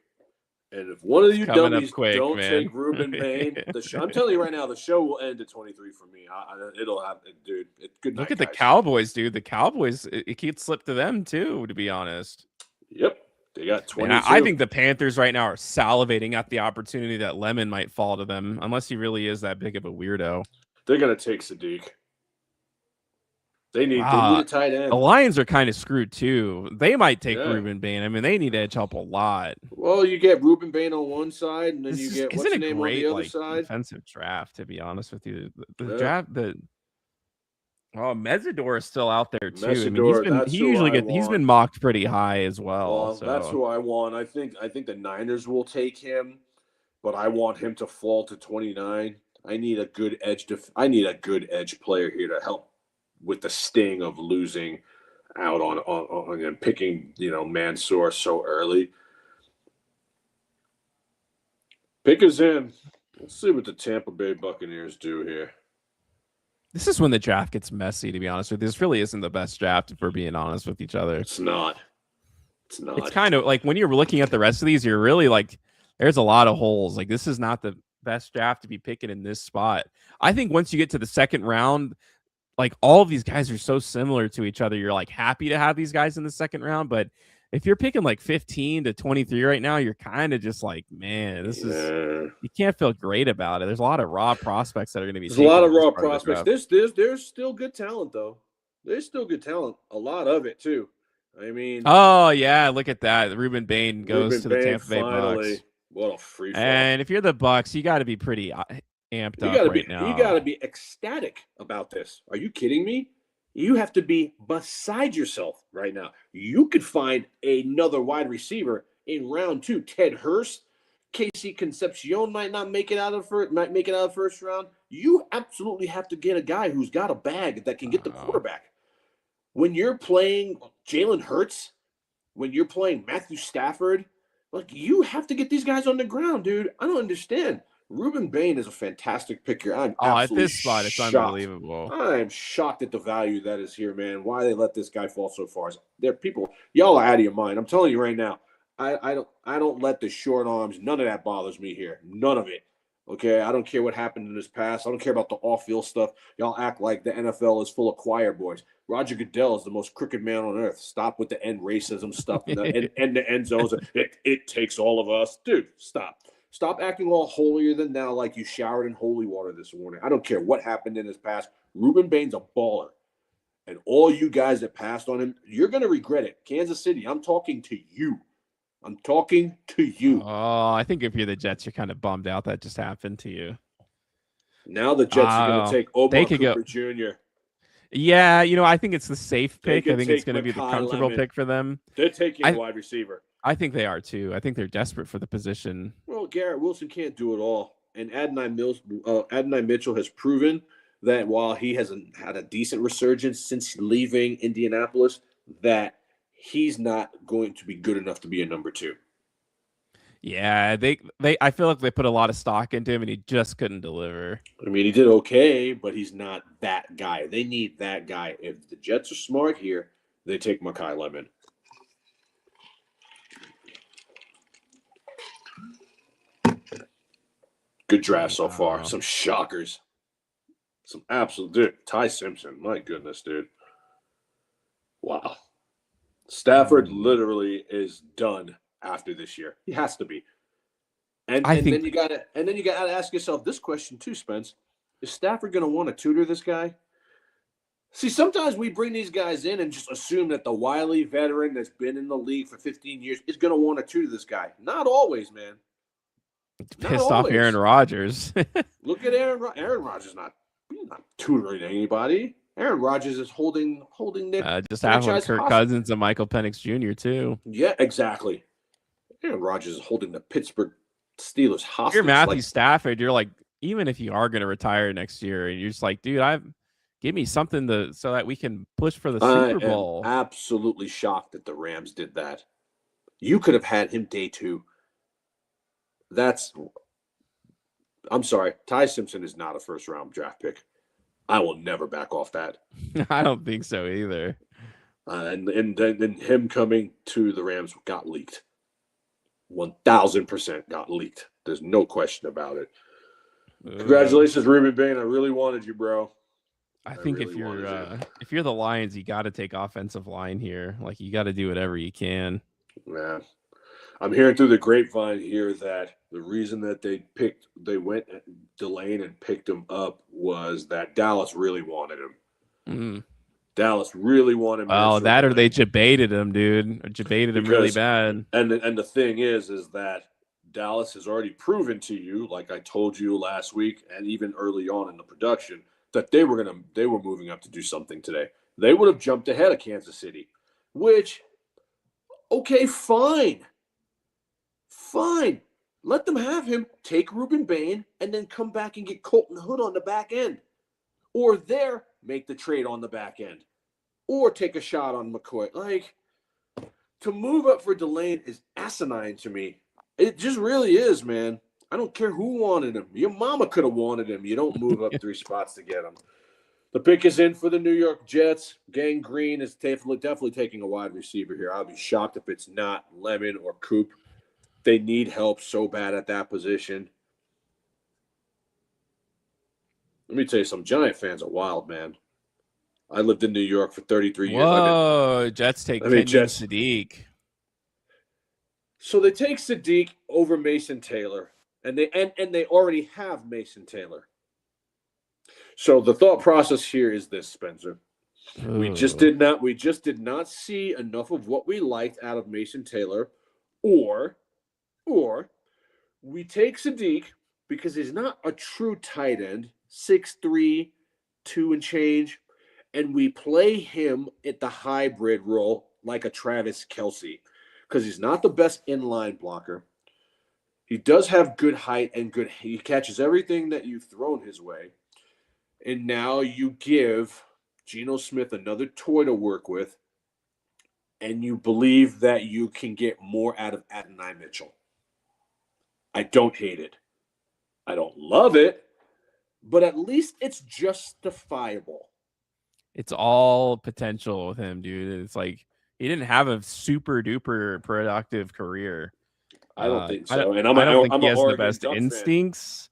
And if one of you dummies don't take Ruben Bain, I'm telling you right now, the show will end at 23 for me. It'll happen, dude. Good night, Look at the Cowboys, dude. The Cowboys, it could slip to them too, to be honest. Yep. They got 22. I think the Panthers right now are salivating at the opportunity that Lemon might fall to them, unless he really is that big of a weirdo. They're going to take Sadiq. They need a tight end. The Lions are kind of screwed too. They might take Ruben Bain. I mean, they need edge help a lot. Well, you get Ruben Bain on one side, and then you get what's the name on the other side. Defensive draft, to be honest with you. The draft, Mesidor is still out there too. He's been mocked pretty high as well. So. That's who I want. I think the Niners will take him, but I want him to fall to 29. I need a good edge player here to help with the sting of losing out on and picking, Mansour so early. Pick is in. Let's see what the Tampa Bay Buccaneers do here. This is when the draft gets messy, to be honest with you. This really isn't the best draft, if we're being honest with each other. It's not. It's kind of like when you're looking at the rest of these, you're really like there's a lot of holes. Like, this is not the best draft to be picking in this spot. I think once you get to the second round, like, all of these guys are so similar to each other. You're like happy to have these guys in the second round, but if you're picking like 15 to 23 right now, you're kind of just like, man, this is, you can't feel great about it. There's a lot of raw prospects that are going to be. There's a lot of raw prospects. prospects. There's still good talent though. There's still good talent. A lot of it too. I mean, oh yeah, look at that. Ruben Bain goes Ruben to the Bain Tampa Bay finally. Bucks. What a free fall. And if you're the Bucks, you got to be pretty amped up right now. You got to be ecstatic about this. Are you kidding me? You have to be beside yourself right now. You could find another wide receiver in round 2. Ted Hurst, Casey Concepcion might not make it out of the first round. You absolutely have to get a guy who's got a bag that can get the quarterback. When you're playing Jalen Hurts, when you're playing Matthew Stafford, like, you have to get these guys on the ground, dude. I don't understand. Ruben Bain is a fantastic pick here. I'm at this spot, it's shocked. Unbelievable. I am shocked at the value that is here, man. Why they let this guy fall so far? There, people, y'all are out of your mind. I'm telling you right now. I don't let the short arms. None of that bothers me here. None of it. Okay, I don't care what happened in this past. I don't care about the off-field stuff. Y'all act like the NFL is full of choir boys. Roger Goodell is the most crooked man on earth. Stop with the end racism stuff and the end zones. It takes all of us. Dude, stop. Stop acting all holier than thou like you showered in holy water this morning. I don't care what happened in his past. Ruben Bain's a baller. And all you guys that passed on him, you're going to regret it. Kansas City, I'm talking to you. I'm talking to you. Oh, I think if you're the Jets, you're kind of bummed out that just happened to you. Now the Jets are going to take Omar Cooper Jr. Yeah, I think it's the safe pick. I think it's going to be the comfortable pick for them. They're taking a wide receiver. I think they are too. I think they're desperate for the position. Well, Garrett Wilson can't do it all. And Adonai Mitchell has proven that while he hasn't had a decent resurgence since leaving Indianapolis, that he's not going to be good enough to be a number 2. Yeah, I feel like they put a lot of stock into him and he just couldn't deliver. I mean, he did okay, but he's not that guy. They need that guy. If the Jets are smart here, they take Mekhi Lemon. Good draft so far. Some shockers. Some absolute dude. Ty Simpson. My goodness, dude. Wow. Stafford literally is done after this year. He has to be. And then you gotta ask yourself this question too, Spence. Is Stafford gonna want to tutor this guy? See, sometimes we bring these guys in and just assume that the wily veteran that's been in the league for 15 years is gonna want to tutor this guy. Not always, man. Pissed off Aaron Rodgers. Look at Aaron Rodgers. Not tutoring anybody. Aaron Rodgers is holding Nick. Just having Kirk Cousins and Michael Penix Jr. too. Yeah, exactly. Aaron Rodgers is holding the Pittsburgh Steelers hostage. You're Matthew Stafford. You're like, even if you are going to retire next year, and you're just like, dude, give me something so that we can push for the Super Bowl. I'm absolutely shocked that the Rams did that. You could have had him day 2. I'm sorry. Ty Simpson is not a first-round draft pick. I will never back off that. I don't think so either. And then him coming to the Rams got leaked. 1,000% got leaked. There's no question about it. Congratulations, Ruben Bain. I really wanted you, bro. I think really if you're the Lions, you got to take offensive line here. Like, you got to do whatever you can. Man, I'm hearing through the grapevine here that the reason that they went at Delane and picked him up was that Dallas really wanted him. Mm. Dallas really wanted him. Oh, that or they debated him, dude. Or debated him really bad. And the thing is that Dallas has already proven to you, like I told you last week, and even early on in the production, that they were moving up to do something today. They would have jumped ahead of Kansas City, which, okay, fine. Let them have him, take Ruben Bain, and then come back and get Colton Hood on the back end. Or make the trade on the back end. Or take a shot on McCoy. Like, to move up for Delane is asinine to me. It just really is, man. I don't care who wanted him. Your mama could have wanted him. You don't move up 3 spots to get him. The pick is in for the New York Jets. Gang Green is definitely taking a wide receiver here. I'll be shocked if it's not Lemon or Coop. They need help so bad at that position. Let me tell you something. Giant fans are wild, man. I lived in New York for 33 years. Whoa, Jets take Kenyon Jets. Sadiq. So they take Sadiq over Mason Taylor, and they already have Mason Taylor. So the thought process here is this, Spencer. We just did not see enough of what we liked out of Mason Taylor, or we take Sadiq because he's not a true tight end, 6'3", 2 and change, and we play him at the hybrid role like a Travis Kelce because he's not the best inline blocker. He does have good height and he catches everything that you've thrown his way. And now you give Geno Smith another toy to work with, and you believe that you can get more out of Adonai Mitchell. I don't hate it. I don't love it, but at least it's justifiable. It's all potential with him, dude. It's like he didn't have a super duper productive career. I don't think so. I don't think he has the best instincts.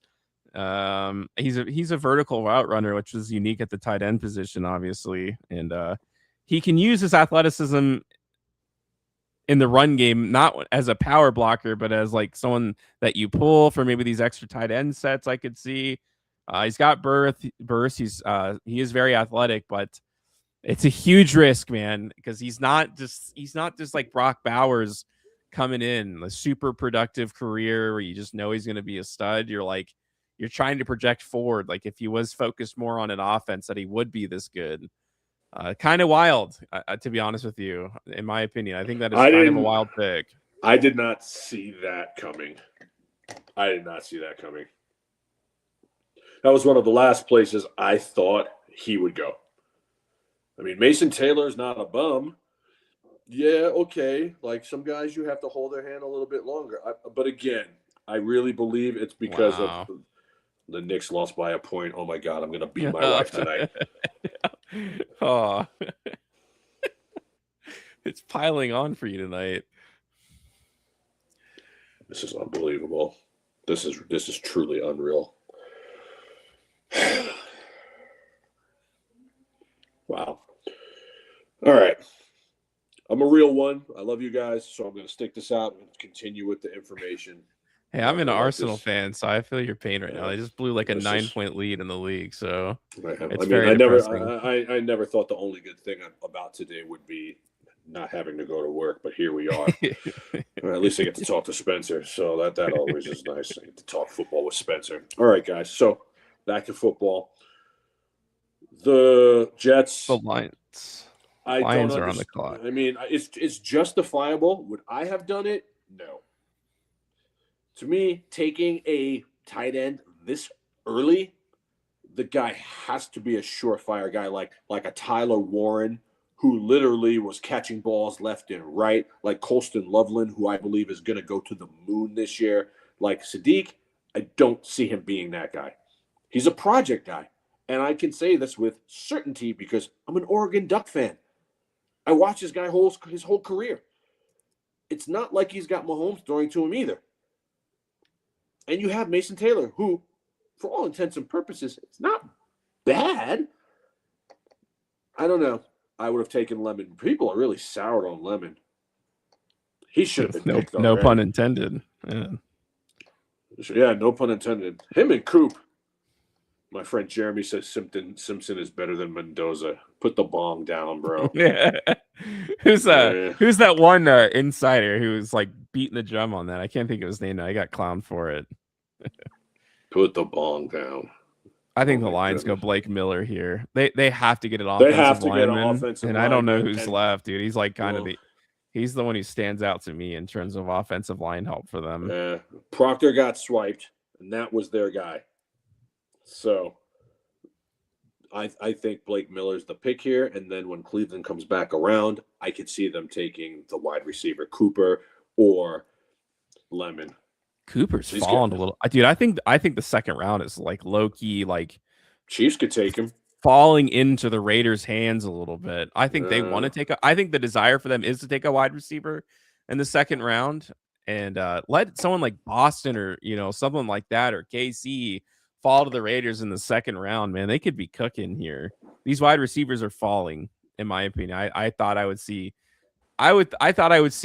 He's a vertical route runner, which is unique at the tight end position, obviously, and he can use his athleticism in the run game, not as a power blocker, but as like someone that you pull for maybe these extra tight end sets. I could see he's got burst. He is very athletic, but it's a huge risk, man, because he's not just like Brock Bowers coming in a super productive career where you just know he's going to be a stud. You're trying to project forward. Like if he was focused more on an offense, that he would be this good. Kind of wild, to be honest with you, in my opinion. I think that is kind of a wild pick. I did not see that coming. That was one of the last places I thought he would go. I mean, Mason Taylor's not a bum. Yeah, okay. Like some guys, you have to hold their hand a little bit longer. But again, I really believe it's because of the Knicks lost by a point. Oh my God, I'm going to beat my wife tonight. Oh, it's piling on for you tonight. This is unbelievable. This is truly unreal. Wow. All right. I'm a real one. I love you guys, so I'm going to stick this out and continue with the information. Hey, I'm an Arsenal fan, so I feel your pain right now. They just blew like a 9-point lead in the league, so it's very depressing. I never thought the only good thing about today would be not having to go to work, but here we are. At least I get to talk to Spencer, so that always is nice. I get to talk football with Spencer. All right, guys. So back to football. The Jets, the Lions. Lions are on the clock. I mean, it's justifiable. Would I have done it? No. To me, taking a tight end this early, the guy has to be a surefire guy like a Tyler Warren, who literally was catching balls left and right, like Colston Loveland, who I believe is going to go to the moon this year. Like Sadiq, I don't see him being that guy. He's a project guy. And I can say this with certainty because I'm an Oregon Duck fan. I watched this guy his whole career. It's not like he's got Mahomes throwing to him either. And you have Mason Taylor, who, for all intents and purposes, it's not bad. I don't know. I would have taken Lemon. People are really soured on Lemon. He should have been picked up. No pun intended. Yeah, no pun intended. Him and Coop. My friend Jeremy says Simpson is better than Mendoza. Put the bong down, bro. Yeah. Who's that one insider who's like beating the drum on that? I can't think of his name now. I got clowned for it. Put the bong down. I think the Lions go Blake Miller here. They have to get an offensive lineman. And I don't know who's left, dude. He's like he's the one who stands out to me in terms of offensive line help for them. Yeah. Proctor got swiped, and that was their guy. So I think Blake Miller's the pick here. And then when Cleveland comes back around, I could see them taking the wide receiver Cooper or Lemon. Cooper's fallen a little. Dude, I think the second round is like low key, like Chiefs could take him. Falling into the Raiders' hands a little bit. I think they want to I think the desire for them is to take a wide receiver in the second round. and let someone like Boston or something like that or KC fall to the Raiders in the second round, man. They could be cooking here. These wide receivers are falling, in my opinion. I thought I would see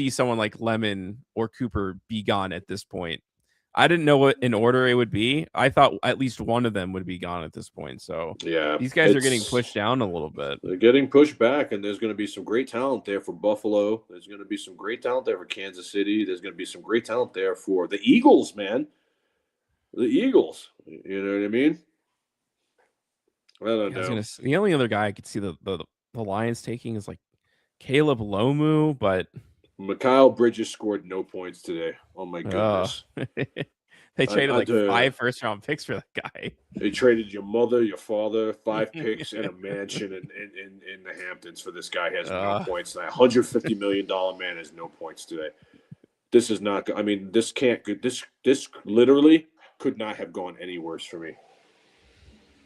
someone like Lemon or Cooper be gone at this point. I didn't know what in order it would be. I thought at least one of them would be gone at this point. So Yeah, these guys are getting pushed down a little bit. They're getting pushed back, and there's going to be some great talent there for Buffalo. There's going to be some great talent there for Kansas City. There's going to be some great talent there for the Eagles, man. The Eagles. You know what I mean? I don't know. The only other guy I could see the Lions taking is like Caleb Lomu, but Mikal Bridges scored no points today. Oh my goodness. They traded 5 first-round picks for that guy. They traded your mother, your father, 5 picks, and a mansion in the Hamptons for this guy. He has no points. That $150 million man has no points today. This is not. I mean, this can't. This literally could not have gone any worse for me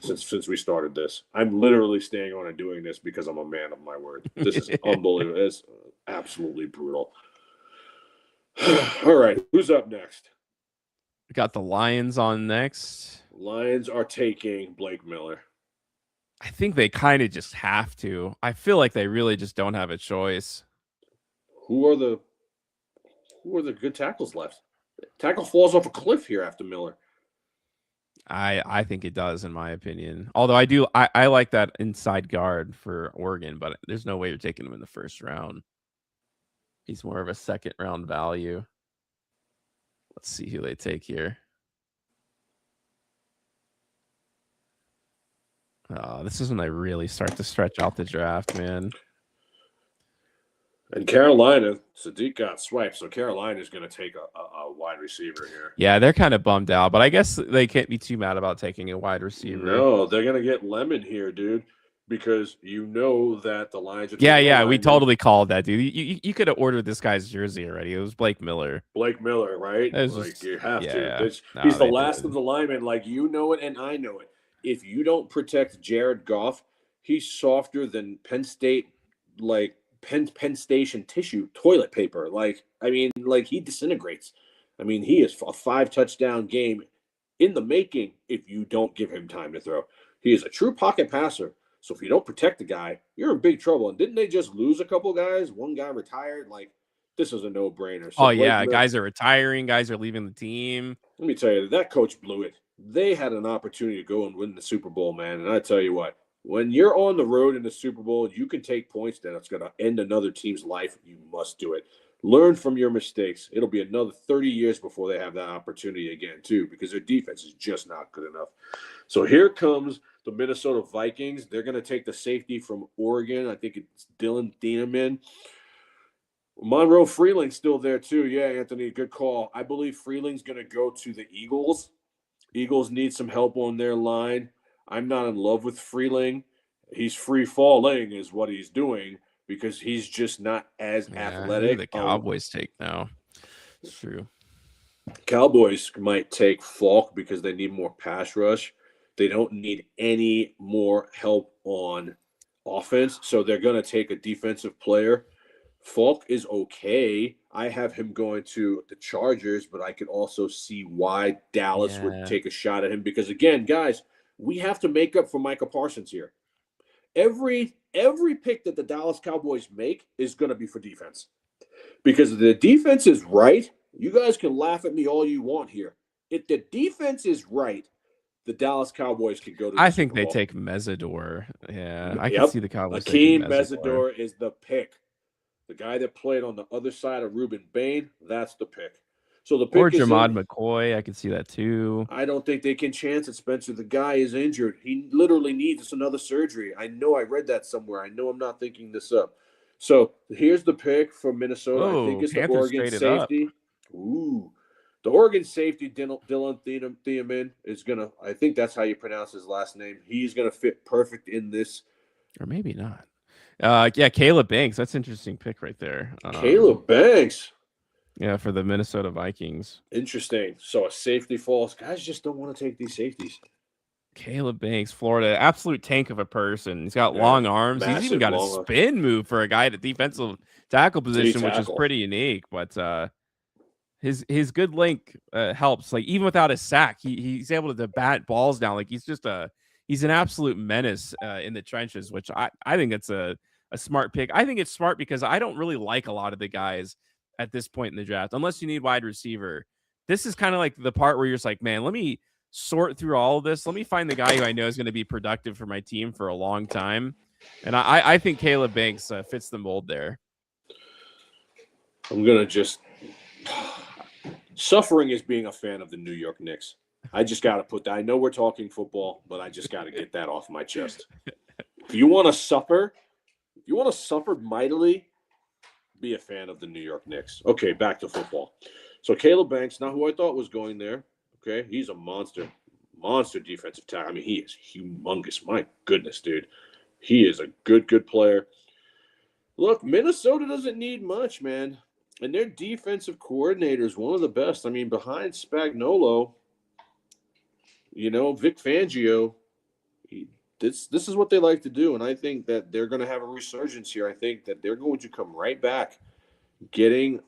since we started this. I'm literally staying on and doing this because I'm a man of my word. This is unbelievable. It's absolutely brutal. All right, who's up next? We got the Lions on next. Lions are taking Blake Miller. I think they kind of just have to. I feel like they really just don't have a choice. Who are the good tackles left? Tackle falls off a cliff here after Miller. I think it does, in my opinion. Although I like that inside guard for Oregon, but there's no way you're taking him in the first round. He's more of a second round value. Let's see who they take here. This is when they really start to stretch out the draft, man. And Carolina, Sadiq got swiped, so Carolina's going to take a wide receiver here. Yeah, they're kind of bummed out, but I guess they can't be too mad about taking a wide receiver. No, they're going to get Lemon here, dude, because you know that the Lions are Yeah, we totally called that, dude. You could have ordered this guy's jersey already. It was Blake Miller. Blake Miller, right? You have to. He's the last of the linemen. Like, you know it, and I know it. If you don't protect Jared Goff, he's softer than Penn State, like, Penn Station tissue toilet paper. He disintegrates. I mean, he is a 5-touchdown game in the making if you don't give him time to throw. He is a true pocket passer. So if you don't protect the guy, you're in big trouble. And didn't they just lose a couple guys? One guy retired. Like, this is a no-brainer. So guys are retiring. Guys are leaving the team. Let me tell you, that coach blew it. They had an opportunity to go and win the Super Bowl, man. And I tell you what, when you're on the road in the Super Bowl, you can take points that it's going to end another team's life. You must do it. Learn from your mistakes. It'll be another 30 years before they have that opportunity again, too, because their defense is just not good enough. So here comes the Minnesota Vikings. They're going to take the safety from Oregon. I think it's Dylan Thieneman. Monroe Freeling's still there, too. Yeah, Anthony, good call. I believe Freeling's going to go to the Eagles. Eagles need some help on their line. I'm not in love with Freeling. He's free falling is what he's doing because he's just not as athletic. The Cowboys take now. It's true. Cowboys might take Falk because they need more pass rush. They don't need any more help on offense, so they're going to take a defensive player. Falk is okay. I have him going to the Chargers, but I could also see why Dallas would take a shot at him because, again, guys, we have to make up for Micah Parsons here. Every pick that the Dallas Cowboys make is going to be for defense. Because if the defense is right, you guys can laugh at me all you want here. If the defense is right, the Dallas Cowboys could go to the I think Super Bowl. they take Mesidor. Yeah, I can see the Cowboys taking Mesidor is the pick. The guy that played on the other side of Ruben Bain, that's the pick. So the pick or Jamad McCoy, I can see that too. I don't think they can chance it, Spencer. The guy is injured. He literally needs another surgery. I know I read that somewhere. I know I'm not thinking this up. So here's the pick for Minnesota. I think it's the Oregon safety. Ooh. The Oregon safety, Dylan Thieneman, is going to – I think that's how you pronounce his last name. He's going to fit perfect in this. Or maybe not. Caleb Banks. That's an interesting pick right there. Caleb Banks. Yeah, for the Minnesota Vikings. Interesting. So a safety falls. Guys just don't want to take these safeties. Caleb Banks, Florida, absolute tank of a person. He's got long arms. He's even got a spin move for a guy at defensive tackle position, which is pretty unique. But his good link helps. Like even without a sack, he's able to bat balls down. Like he's an absolute menace in the trenches, which I think it's a smart pick. I think it's smart because I don't really like a lot of the guys at this point in the draft, unless you need wide receiver. This is kind of like the part where you're just like, man, let me sort through all of this. Let me find the guy who I know is going to be productive for my team for a long time. And I think Caleb Banks fits the mold there. I'm going to just suffering is being a fan of the New York Knicks. I just got to put that. I know we're talking football, but I just got to get that off my chest. If you want to suffer mightily, be a fan of the New York Knicks. Okay, back to football. So Caleb Banks, not who I thought was going there. Okay, he's a monster defensive tackle. I mean, he is humongous. My goodness, dude. He is a good player. Look, Minnesota doesn't need much, man. And their defensive coordinator is one of the best. I mean, behind Spagnuolo, Vic Fangio, this is what they like to do. And I think that they're going to have a resurgence here. I think that they're going to come right back. Getting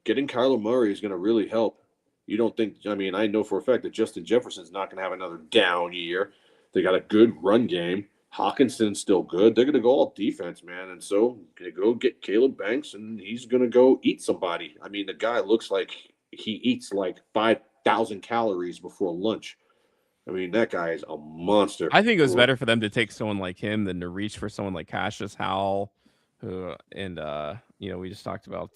Kyler Murray is going to really help. You don't think – I mean, I know for a fact that Justin Jefferson's not going to have another down year. They got a good run game. Hawkinson's still good. They're going to go all defense, man. And so they go get Caleb Banks, and he's going to go eat somebody. I mean, the guy looks like he eats like 5,000 calories before lunch. I mean, that guy is a monster. I think it was better for them to take someone like him than to reach for someone like Cassius Howell, who we just talked about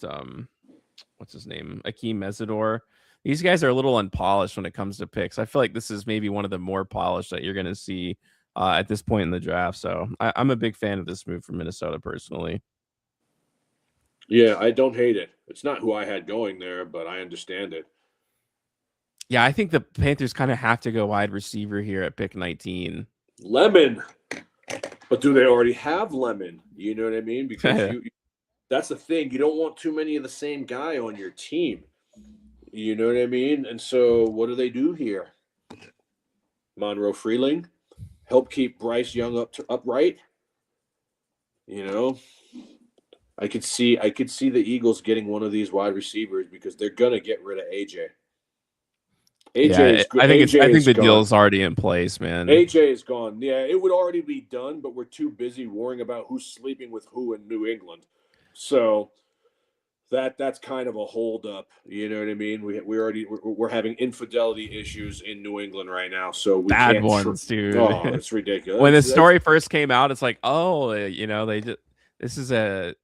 what's his name? Akeem Mesidor. These guys are a little unpolished when it comes to picks. I feel like this is maybe one of the more polished that you're going to see at this point in the draft. So I'm a big fan of this move from Minnesota personally. Yeah, I don't hate it. It's not who I had going there, but I understand it. Yeah, I think the Panthers kind of have to go wide receiver here at pick 19. Lemon. But do they already have Lemon? You know what I mean? Because that's the thing. You don't want too many of the same guy on your team. You know what I mean? And so what do they do here? Monroe Freeling, help keep Bryce Young upright. I could see the Eagles getting one of these wide receivers because they're gonna get rid of AJ. I think the deal's already in place, man. AJ is gone. Yeah, it would already be done, but we're too busy worrying about who's sleeping with who in New England. So that's kind of a holdup. You know what I mean? We're having infidelity issues in New England right now. So we bad ones, dude. Oh, it's ridiculous. When the story first came out, it's like, this is a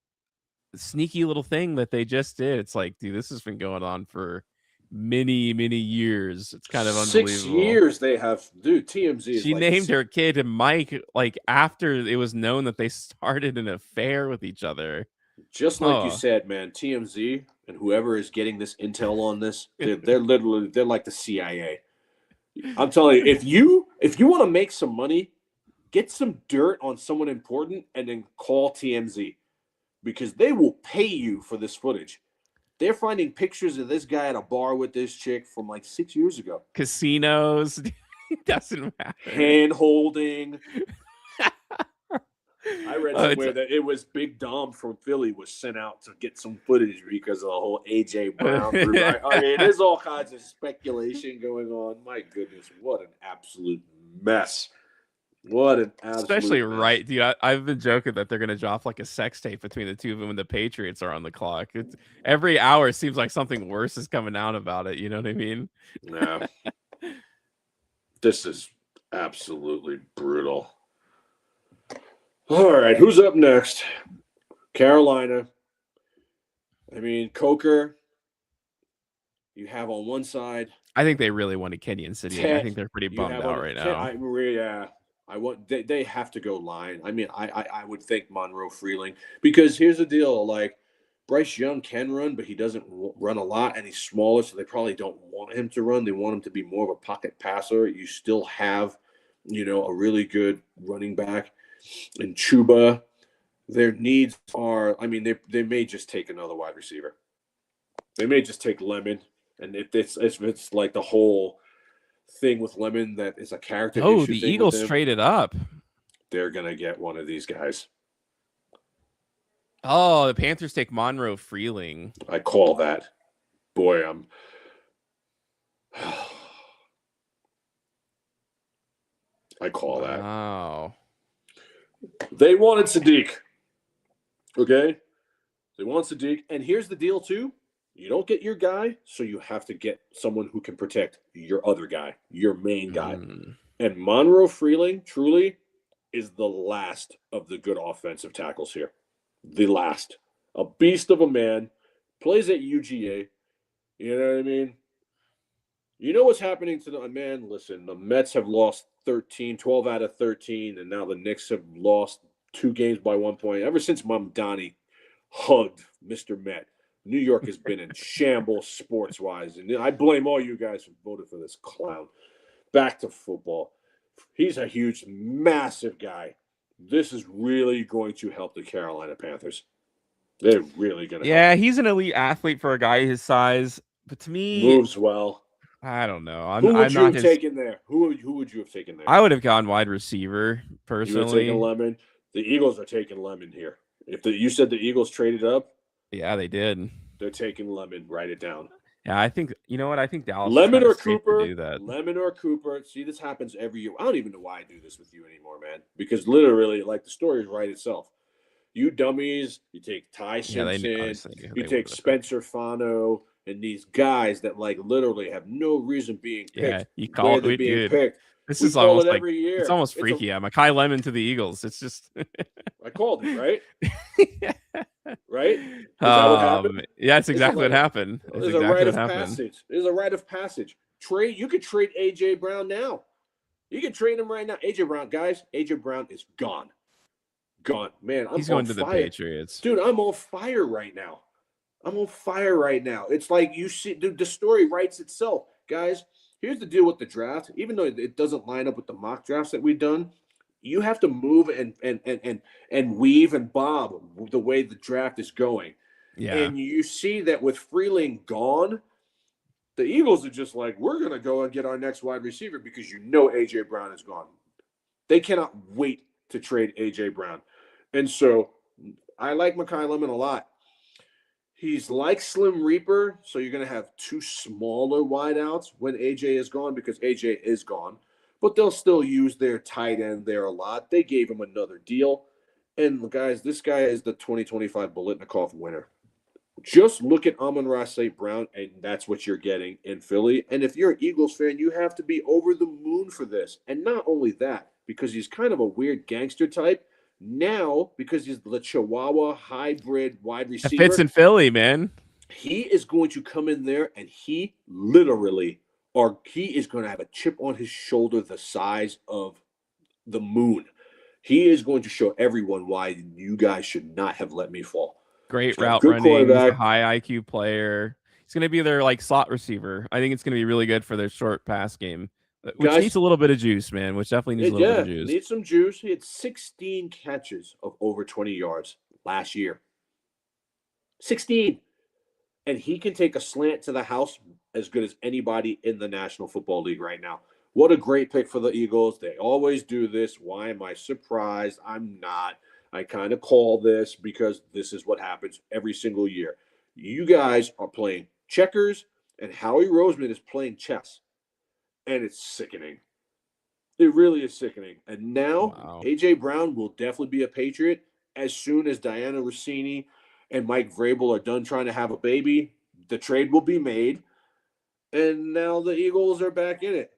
sneaky little thing that they just did. It's like, dude, this has been going on for many years. It's kind of unbelievable. 6 years they have. Dude, TMZ. She named her kid Mike like after it was known that they started an affair with each other. Just like you said, man, TMZ and whoever is getting this intel on this, they're like the CIA. I'm telling you, if you want to make some money, get some dirt on someone important and then call TMZ because they will pay you for this footage. They're finding pictures of this guy at a bar with this chick from like 6 years ago. Casinos. It doesn't matter. Hand holding. I read somewhere that it was Big Dom from Philly was sent out to get some footage because of the whole AJ Brown. I mean, there's all kinds of speculation going on. My goodness, what an absolute mess. What an absolute Especially mess. Right, dude. I've been joking that they're going to drop like a sex tape between the two of them when the Patriots are on the clock. Every hour it seems like something worse is coming out about it. You know what I mean? No. This is absolutely brutal. All right, who's up next? Carolina. I mean, Coker, you have on one side. I think they really wanted Kenyon City. I think they're pretty bummed out right now. They have to go line. I mean, I would think Monroe Freeling because here's the deal. Like Bryce Young can run, but he doesn't run a lot, and he's smaller, so they probably don't want him to run. They want him to be more of a pocket passer. You still have, a really good running back. And Chuba, their needs are, I mean, they may just take another wide receiver. They may just take Lemon. And if it's like the whole thing with Lemon that is a character issue. Oh, the Eagles traded up. They're going to get one of these guys. Oh, the Panthers take Monroe Freeling. I call that. Boy, I call that. Wow. They wanted Sadiq. Okay? They want Sadiq. And here's the deal, too. You don't get your guy, so you have to get someone who can protect your other guy, your main guy. And Monroe Freeling, truly, is the last of the good offensive tackles here. The last. A beast of a man. Plays at UGA. You know what I mean? You know what's happening to the man? Listen, the Mets have lost 12 out of 13, and now the Knicks have lost 2 games by 1 point. Ever since Mamdani hugged Mr. Met, New York has been in shambles sports-wise. And I blame all you guys who voted for this clown. Back to football. He's a huge, massive guy. This is really going to help the Carolina Panthers. They're really going to help. He's an elite athlete for a guy his size. But to me, moves well. I don't know. Who would you have taken there? Who would you have taken there? I would have gone wide receiver, personally. You would have taken Lemon. The Eagles are taking Lemon here. You said the Eagles traded up? Yeah, they did. They're taking Lemon. Write it down. Yeah, I think, you know what? I think Dallas Lemon or Cooper. do that. Lemon or Cooper. See, this happens every year. I don't even know why I do this with you anymore, man. Because literally, like, the story is right itself. You dummies, you take Ty Simpson, you take Spencer Fano, and these guys that, like, literally have no reason being picked. Yeah, you call it being picked. This is almost like every year. It's almost freaky. I'm a Kai Lemon to the Eagles. It's just I called it, right? Right? Is that what happened? Yeah, it's exactly what happened. There's a rite of passage. There's a rite of passage. You could trade AJ Brown now. You can trade him right now. AJ Brown, guys, AJ Brown is gone. Gone. Man, he's going to the Patriots. Dude, I'm on fire right now. It's like you see the story writes itself. Guys, here's the deal with the draft. Even though it doesn't line up with the mock drafts that we've done, you have to move and weave and bob the way the draft is going. Yeah. And you see that with Freeling gone, the Eagles are just like, we're going to go and get our next wide receiver because A.J. Brown is gone. They cannot wait to trade A.J. Brown. And so I like Mekhi Lemon a lot. He's like Slim Reaper, so you're going to have 2 smaller wideouts when A.J. is gone because A.J. is gone. But they'll still use their tight end there a lot. They gave him another deal. And, guys, this guy is the 2025 Biletnikoff winner. Just look at Amon-Ra St. Brown, and that's what you're getting in Philly. And if you're an Eagles fan, you have to be over the moon for this. And not only that, because he's kind of a weird gangster type, now, because he's the Chihuahua hybrid wide receiver. It fits in Philly, man. He is going to come in there, and he is going to have a chip on his shoulder the size of the moon. He is going to show everyone why you guys should not have let me fall. Great route running, high IQ player. He's going to be their slot receiver. I think it's going to be really good for their short pass game, which needs a little bit of juice, man. Which definitely needs a little bit of juice. Needs some juice. He had 16 catches of over 20 yards last year. 16. And he can take a slant to the house as good as anybody in the National Football League right now. What a great pick for the Eagles. They always do this. Why am I surprised? I'm not. I kind of call this because this is what happens every single year. You guys are playing checkers, and Howie Roseman is playing chess. And it's sickening. It really is sickening. And now A.J. Brown will definitely be a Patriot as soon as Diana Rossini and Mike Vrabel are done trying to have a baby. The trade will be made. And now the Eagles are back in it.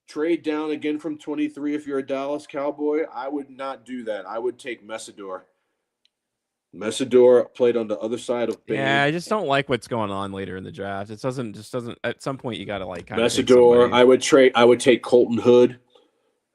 Trade down again from 23 if you're a Dallas Cowboy. I would not do that. I would take Messidor. Messidor played on the other side of Bain. Yeah, I just don't like what's going on later in the draft. It doesn't at some point you got to kind Messidor. I would take Colton Hood.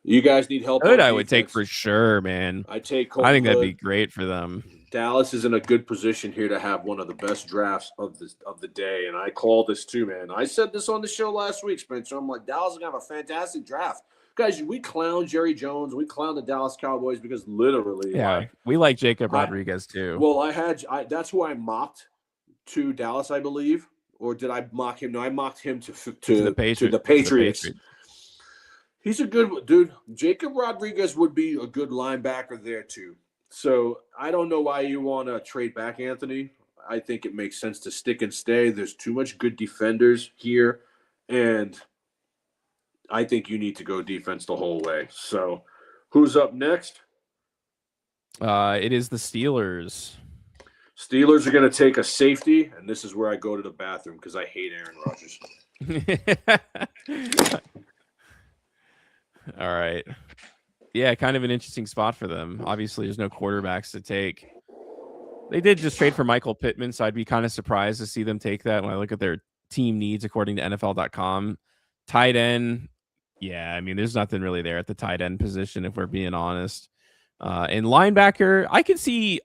You guys need help. Hood I would take for sure, man. I take Colton I think that'd Hood. be great for them. Dallas is in a good position here to have one of the best drafts of the day, and I call this too, man. I said this on the show last week, Spencer. I'm like, Dallas is gonna have a fantastic draft, guys. We clown Jerry Jones, we clown the Dallas Cowboys because literally, we like Jacob Rodriguez too. Well, that's who I mocked to Dallas, I believe, or did I mock him? No, I mocked him to the Patriots. He's a good dude. Jacob Rodriguez would be a good linebacker there too. So I don't know why you want to trade back Anthony. I think it makes sense to stick and stay. There's too much good defenders here, and I think you need to go defense the whole way. So, who's up next? It is the Steelers. Steelers are going to take a safety, and this is where I go to the bathroom because I hate Aaron Rodgers. All right. Yeah, kind of an interesting spot for them. Obviously, there's no quarterbacks to take. They did just trade for Michael Pittman, so I'd be kind of surprised to see them take that when I look at their team needs according to NFL.com. Tight end, yeah, I mean, there's nothing really there at the tight end position, if we're being honest. And linebacker, I can see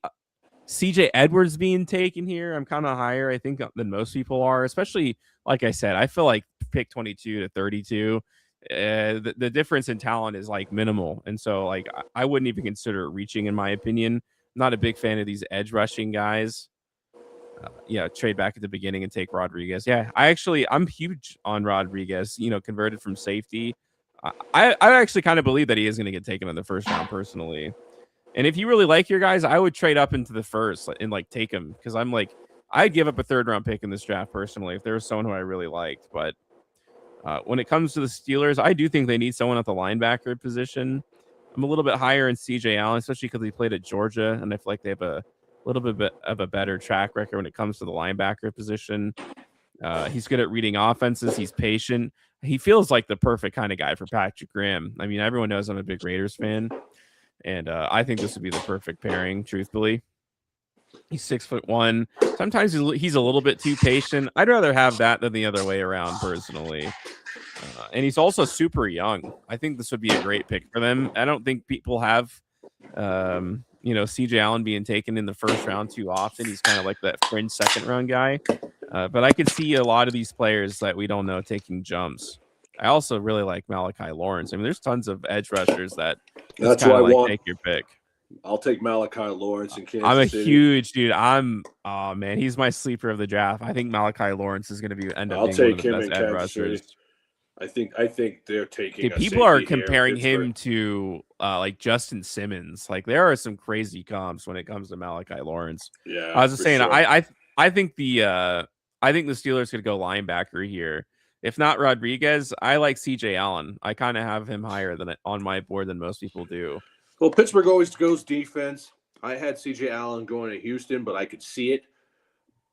CJ Edwards being taken here. I'm kind of higher, I think, than most people are, especially, like I said, I feel like pick 22 to 32. The difference in talent is like minimal. And so like I wouldn't even consider reaching, in my opinion. I'm not a big fan of these edge rushing guys. Trade back at the beginning and take Rodriguez. Yeah, I'm huge on Rodriguez, converted from safety. I actually kind of believe that he is going to get taken in the first round personally. And if you really like your guys, I would trade up into the first and like take him, because I'm like, I'd give up a third round pick in this draft personally if there was someone who I really liked. But when it comes to the Steelers, I do think they need someone at the linebacker position. I'm a little bit higher in CJ Allen, especially because he played at Georgia, and I feel like they have a little bit of a better track record when it comes to the linebacker position. He's good at reading offenses. He's patient. He feels like the perfect kind of guy for Patrick Graham. I mean, everyone knows I'm a big Raiders fan, and I think this would be the perfect pairing, truthfully. He's 6'1". Sometimes he's a little bit too patient. I'd rather have that than the other way around, personally. And he's also super young. I think this would be a great pick for them. I don't think people have, CJ Allen being taken in the first round too often. He's kind of like that fringe second round guy. But I could see a lot of these players that we don't know taking jumps. I also really like Malachi Lawrence. I mean, there's tons of edge rushers that's why I want. Take your pick. I'll take Malachi Lawrence in Kansas I'm a City. huge dude. He's my sleeper of the draft. I think Malachi Lawrence is going to end up being one of the best edge rushers. City. I think they're taking. People are comparing him to like Justin Simmons. Like there are some crazy comps when it comes to Malachi Lawrence. Yeah, I was just saying. Sure. I think the Steelers could go linebacker here. If not Rodriguez, I like CJ Allen. I kind of have him higher than on my board than most people do. Well, Pittsburgh always goes defense. I had CJ Allen going to Houston, but I could see it.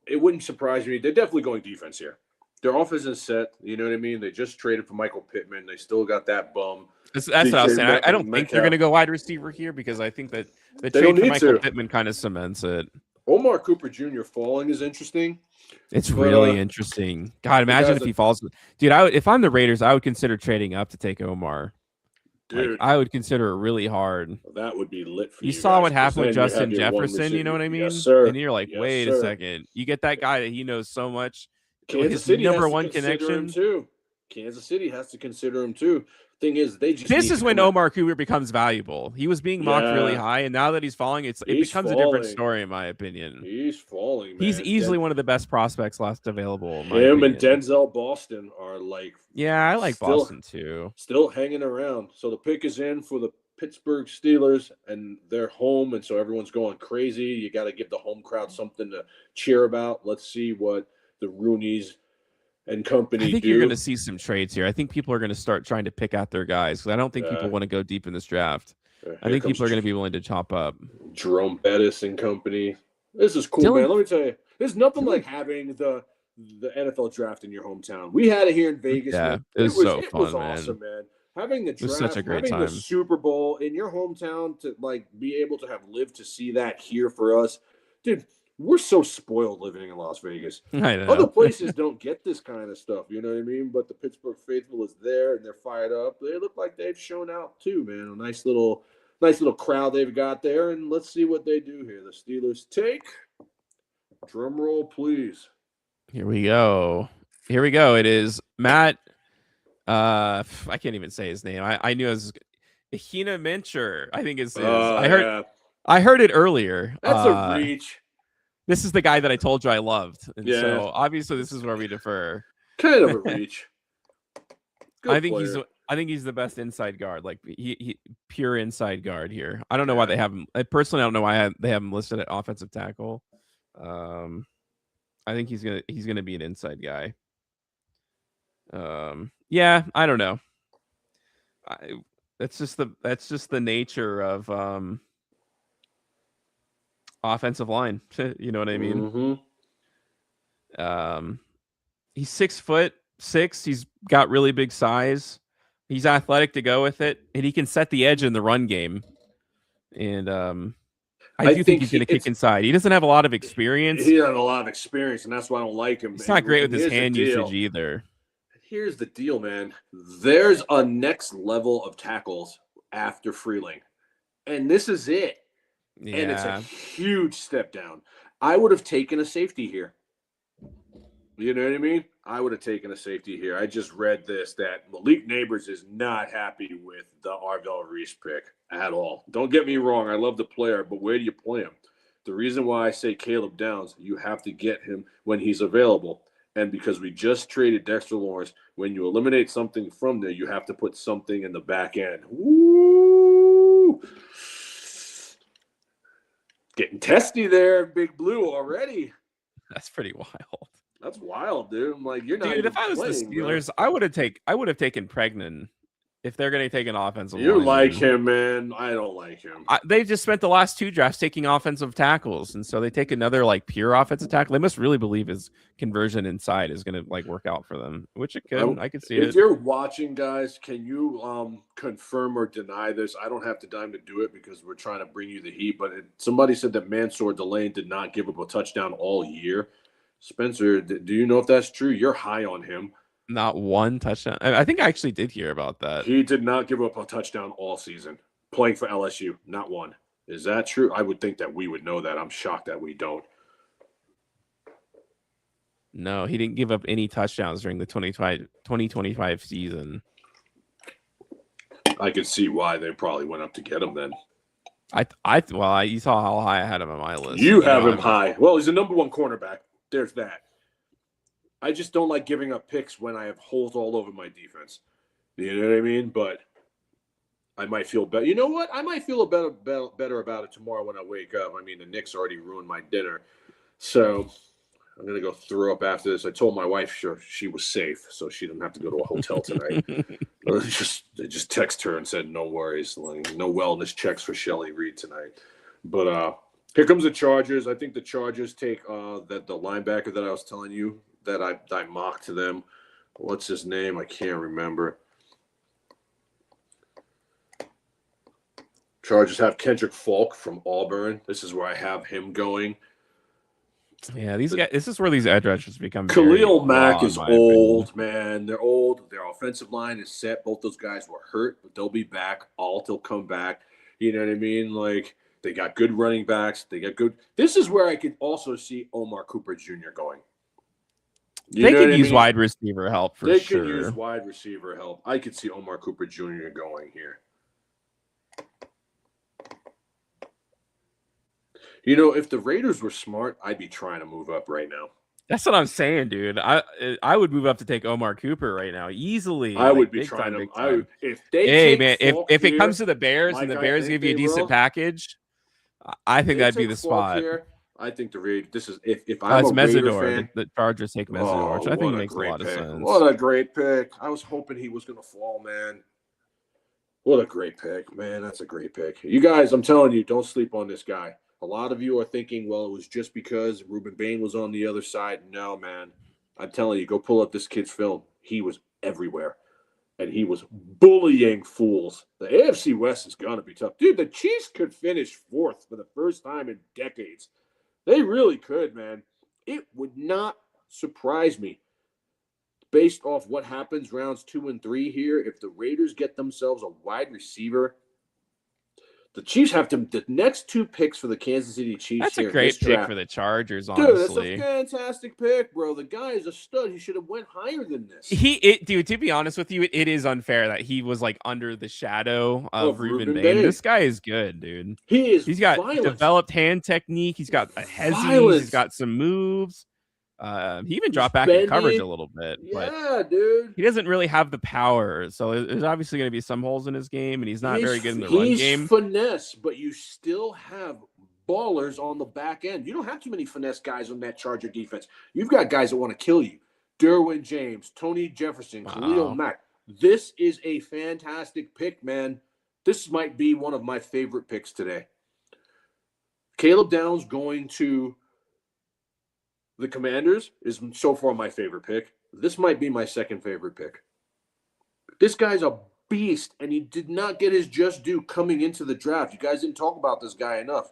It wouldn't surprise me. They're definitely going defense here. Their offense is set. You know what I mean? They just traded for Michael Pittman. They still got that bum. That's what I was saying. I don't think they're going to go wide receiver here because I think that the trade for Michael Pittman kind of cements it. Omar Cooper Jr. falling is interesting. It's really interesting. God, imagine if he falls. Dude, if I'm the Raiders, I would consider trading up to take Omar. Dude, I would consider it really hard. That would be lit for you. You saw what happened with Justin Jefferson, you know what I mean? Yes, sir. And you're like, wait a second. You get that guy that he knows so much. Kansas City number has to one connection him too. Kansas City has to consider him too. Thing is, this is when Omar Cooper becomes valuable. He was being mocked really high, and now that he's falling, it becomes a different story, in my opinion. He's falling, man. He's easily one of the best prospects left available. Him and Denzel Boston are like. Yeah, I like Boston too. Still hanging around. So the pick is in for the Pittsburgh Steelers, and they're home, and so everyone's going crazy. You got to give the home crowd something to cheer about. Let's see what the Rooneys and company I think you're going to see some trades here. I think people are going to start trying to pick out their guys because I don't think people want to go deep in this draft. I think people are going to be willing to chop up. Jerome Bettis and company. This is cool, man. Let me tell you, there's nothing like having the NFL draft in your hometown. We had it here in Vegas. Yeah, man. It was awesome, man. Having the draft, such a great having time. The Super Bowl in your hometown to like be able to have lived to see that here for us, dude. We're so spoiled living in Las Vegas. I know. Other places don't get this kind of stuff, you know what I mean? But the Pittsburgh faithful is there and they're fired up. They look like they've shown out too, man. A nice little crowd they've got there. And let's see what they do here. The Steelers take. Drum roll, please. Here we go. It is Matt. I can't even say his name. I knew it was Hina Mincher. I think it's. I heard it earlier. That's a reach. This is the guy that I told you I loved. And so obviously this is where we defer. Kind of a reach. I think he's the best inside guard. Like he pure inside guard here. I don't know why they have him. I personally don't know why they have him listed at offensive tackle. I think he's gonna be an inside guy. Yeah, I don't know. That's just the nature of offensive line. You know what I mean? Mm-hmm. He's 6'6". He's got really big size. He's athletic to go with it, and he can set the edge in the run game. And I do think he's going to kick inside. He doesn't have a lot of experience. He has a lot of experience, and that's why I don't like him. He's not great with his hand usage either. Here's the deal, man. There's a next level of tackles after Freeling, and this is it. Yeah. And it's a huge step down. I would have taken a safety here. You know what I mean? I would have taken a safety here. I just read this that Malik Neighbors is not happy with the Arvell Reese pick at all. Don't get me wrong. I love the player, but where do you play him? The reason why I say Caleb Downs, you have to get him when he's available. And because we just traded Dexter Lawrence, when you eliminate something from there, you have to put something in the back end. Woo! Getting testy there, Big Blue already. That's pretty wild. That's wild, dude. I'm like, you're not. Dude, if I was the Steelers, bro, I would have taken Pregnan if they're going to take an offensive. You like him, man. I don't like him. They just spent the last 2 drafts taking offensive tackles, and so they take another like pure offensive tackle. They must really believe his conversion inside is going to like work out for them, which it could. I could see it. If you're watching, guys, can you confirm or deny this? I don't have the time to do it because we're trying to bring you the heat. But somebody said that Mansour Delane did not give up a touchdown all year. Spencer, do you know if that's true? You're high on him. Not one touchdown. I think I actually did hear about that. He did not give up a touchdown all season playing for LSU. Not one. Is that true? I would think that we would know that. I'm shocked that we don't. No, he didn't give up any touchdowns during the 2025 season. I could see why they probably went up to get him then. You saw how high I had him on my list. You have him high. Well, he's the number 1 cornerback. There's that. I just don't like giving up picks when I have holes all over my defense. You know what I mean? But I might feel better. You know what? I might feel better about it tomorrow when I wake up. I mean, the Knicks already ruined my dinner. So I'm going to go throw up after this. I told my wife she was safe, so she didn't have to go to a hotel tonight. I just text her and said, no worries. Like, no wellness checks for Shelly Reed tonight. But here comes the Chargers. I think the Chargers take the linebacker that I was telling you that I mocked to them. What's his name? I can't remember. Chargers have Kendrick Falk from Auburn. This is where I have him going. Yeah, these guys. This is where these edge rushers become. Khalil Mack is old, man. They're old. Their offensive line is set. Both those guys were hurt, but they'll be back. Alt will come back. You know what I mean? Like, they got good running backs. They got good. This is where I could also see Omar Cooper Jr. going. They could use wide receiver help for sure. They could use wide receiver help. I could see Omar Cooper Jr. going here. You know, if the Raiders were smart, I'd be trying to move up right now. That's what I'm saying, dude. I would move up to take Omar Cooper right now easily. I would be trying to. If it comes to the Bears and the Bears give you a decent package, I think that'd be the spot. Here, I think the Raiders. This is if I'm a Mesidor, Raider fan, the Chargers take Mesidor, which I think makes a lot of sense. What a great pick! I was hoping he was going to fall, man. What a great pick, man! That's a great pick. You guys, I'm telling you, don't sleep on this guy. A lot of you are thinking, well, it was just because Ruben Bain was on the other side. No, man. I'm telling you, go pull up this kid's film. He was everywhere. And he was bullying fools. The AFC West is going to be tough. Dude, the Chiefs could finish 4th for the first time in decades. They really could, man. It would not surprise me, based off what happens rounds 2 and 3 here, if the Raiders get themselves a wide receiver. The Chiefs have the next 2 picks for the Kansas City Chiefs. That's here a great pick for the Chargers, honestly. Dude, that's a fantastic pick, bro. The guy is a stud. He should have went higher than this. Dude, to be honest with you, it is unfair that he was like under the shadow of Ruben Bain. This guy is good, dude. He's got developed hand technique. He's got a hezzy. He's got some moves. He even dropped back in coverage a little bit. Yeah, dude. He doesn't really have the power, so there's obviously going to be some holes in his game, and he's not very good in the run game. He's finesse, but you still have ballers on the back end. You don't have too many finesse guys on that Charger defense. You've got guys that want to kill you. Derwin James, Tony Jefferson, Khalil Mack. This is a fantastic pick, man. This might be one of my favorite picks today. Caleb Downs going to the Commanders is so far my favorite pick. This might be my second favorite pick. This guy's a beast, and he did not get his just due coming into the draft. You guys didn't talk about this guy enough.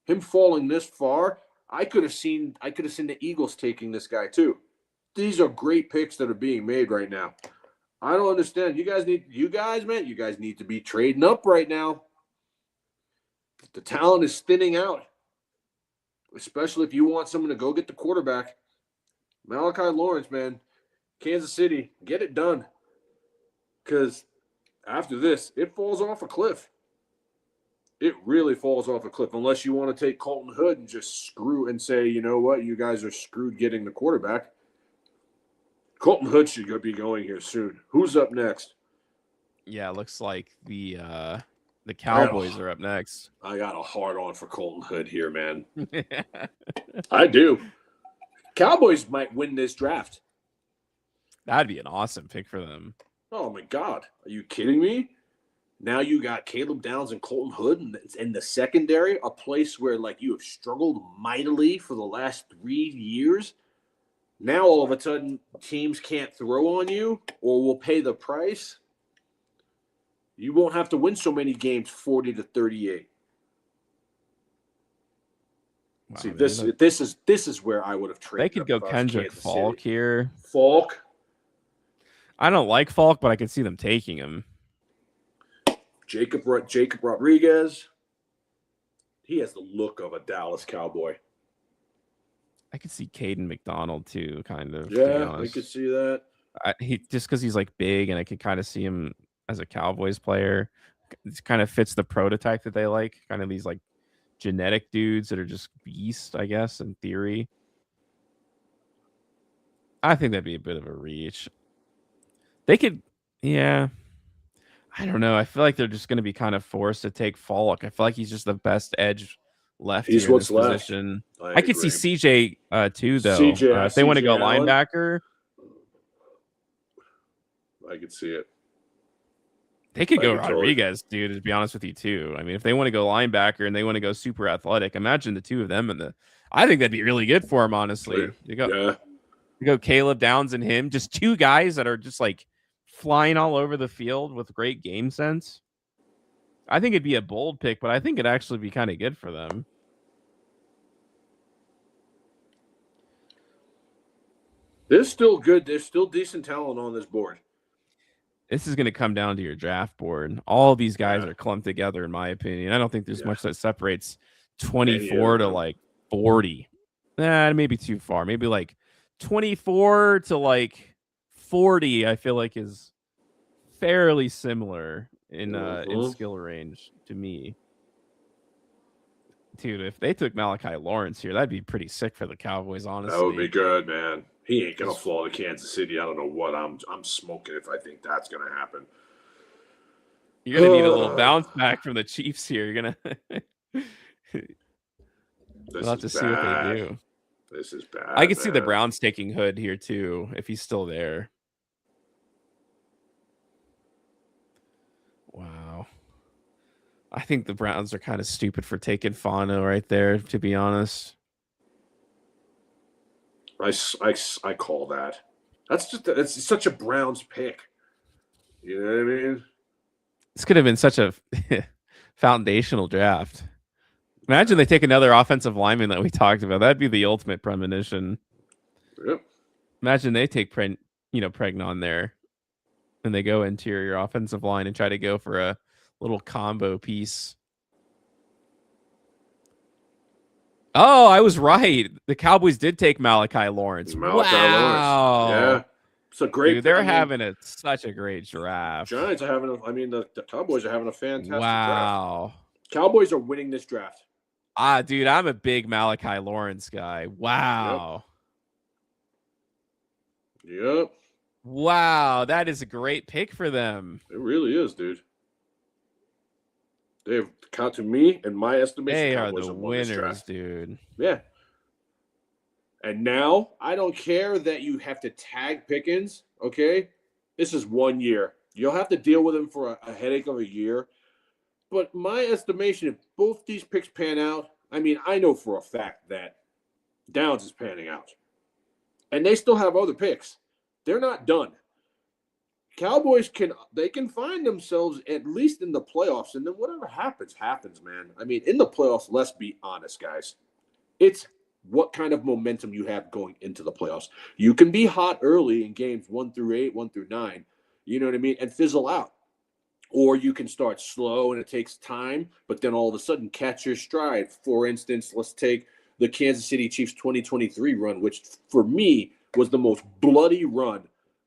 Him falling this far, I could have seen the Eagles taking this guy too. These are great picks that are being made right now. I don't understand. You guys need to be trading up right now. The talent is thinning out, especially if you want someone to go get the quarterback. Malachi Lawrence, man, Kansas City, get it done. Because after this, it falls off a cliff. It really falls off a cliff unless you want to take Colton Hood and just screw and say, you know what, you guys are screwed getting the quarterback. Colton Hood should be going here soon. Who's up next? Yeah, it looks like the Cowboys are up next. I got a hard on for Colton Hood here, man. I do. Cowboys might win this draft. That'd be an awesome pick for them. Oh, my God. Are you kidding me? Now you got Caleb Downs and Colton Hood in the secondary, a place where, like, you have struggled mightily for the last 3 years. Now, all of a sudden, teams can't throw on you or will pay the price. You won't have to win so many games, 40-38. Wow, see, this is where I would have traded. They could go Kendrick Falk here. Falk. I don't like Falk, but I can see them taking him. Jacob Rodriguez. He has the look of a Dallas Cowboy. I could see Caden McDonald too, kind of. Yeah, I could see that. He just because he's like big, and I could kind of see him as a Cowboys player. It kind of fits the prototype that they like. Kind of these like genetic dudes that are just beasts, I guess, in theory. I think that'd be a bit of a reach. They could, yeah. I don't know. I feel like they're just going to be kind of forced to take Falk. I feel like he's just the best edge left. He's here what's left. Position. I could see CJ too, though. If they want to go Allen. Linebacker, I could see it. They could go Rodriguez, dude, to be honest with you, too. I mean, if they want to go linebacker and they want to go super athletic, imagine the two of them. I think that'd be really good for him, honestly. You go Caleb Downs and him, just two guys that are just like flying all over the field with great game sense. I think it'd be a bold pick, but I think it'd actually be kind of good for them. There's still good. There's still decent talent on this board. This is going to come down to your draft board. All these guys are clumped together, in my opinion. I don't think there's much that separates 24 to like 40. Maybe too far. Maybe like 24 to like 40, I feel like is fairly similar in skill range to me. Dude, if they took Malachi Lawrence here, that'd be pretty sick for the Cowboys, honestly. That would be good, man. He ain't gonna fall to Kansas City. I don't know what I'm smoking if I think that's gonna happen. You're gonna need a little bounce back from the Chiefs here. You're gonna we'll have to see what they do. This is bad. I could see the Browns taking Hood here too, if he's still there. Wow. I think the Browns are kind of stupid for taking Fano right there, to be honest. I call that. That's such a Browns pick. You know what I mean? This could have been such a foundational draft. Imagine they take another offensive lineman that we talked about. That'd be the ultimate premonition. Yep. Imagine they take Pregnon there, and they go interior offensive line and try to go for a little combo piece. Oh, I was right. The Cowboys did take Malachi Lawrence. Lawrence. Yeah. It's a great. Dude, they're having such a great draft. Giants are having the Cowboys are having a fantastic draft. Cowboys are winning this draft. Dude, I'm a big Malachi Lawrence guy. Wow. Yep. Wow, that is a great pick for them. It really is, dude. They've count to me and my estimation. They are Cowboys the have won this winners, draft. dude. Yeah. And now I don't care that you have to tag Pickens. Okay, this is 1 year. You'll have to deal with him for a headache of a year. But my estimation, if both these picks pan out, I mean, I know for a fact that Downs is panning out. And they still have other picks. They're not done. Cowboys can find themselves at least in the playoffs, and then whatever happens, happens, man. I mean, in the playoffs, let's be honest, guys. It's what kind of momentum you have going into the playoffs. You can be hot early in games 1-8, 1-9, you know what I mean, and fizzle out. Or you can start slow and it takes time, but then all of a sudden catch your stride. For instance, let's take the Kansas City Chiefs 2023 run, which for me was the most bloody run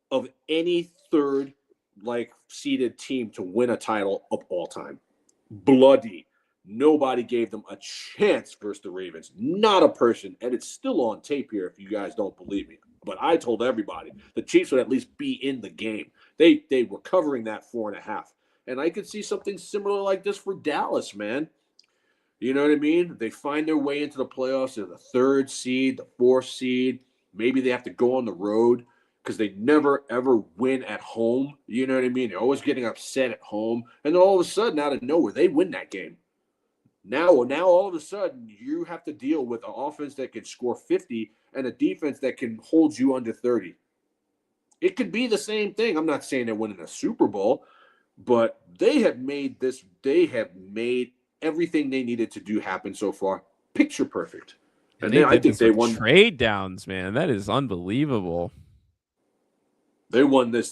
of any third seeded team to win a title of all time. Bloody. Nobody gave them a chance versus the Ravens. Not a person. And it's still on tape here if you guys don't believe me. But I told everybody the Chiefs would at least be in the game. They were covering that 4.5. And I could see something similar like this for Dallas, man. You know what I mean? They find their way into the playoffs. They're the 3rd seed, the 4th seed. Maybe they have to go on the road because they never, ever win at home. You know what I mean? They're always getting upset at home. And then all of a sudden, out of nowhere, they win that game. Now, all of a sudden, you have to deal with an offense that can score 50 and a defense that can hold you under 30. It could be the same thing. I'm not saying they're winning a Super Bowl, but they have made everything they needed to do happen so far picture perfect. And I think they won trade downs, man. That is unbelievable. They won this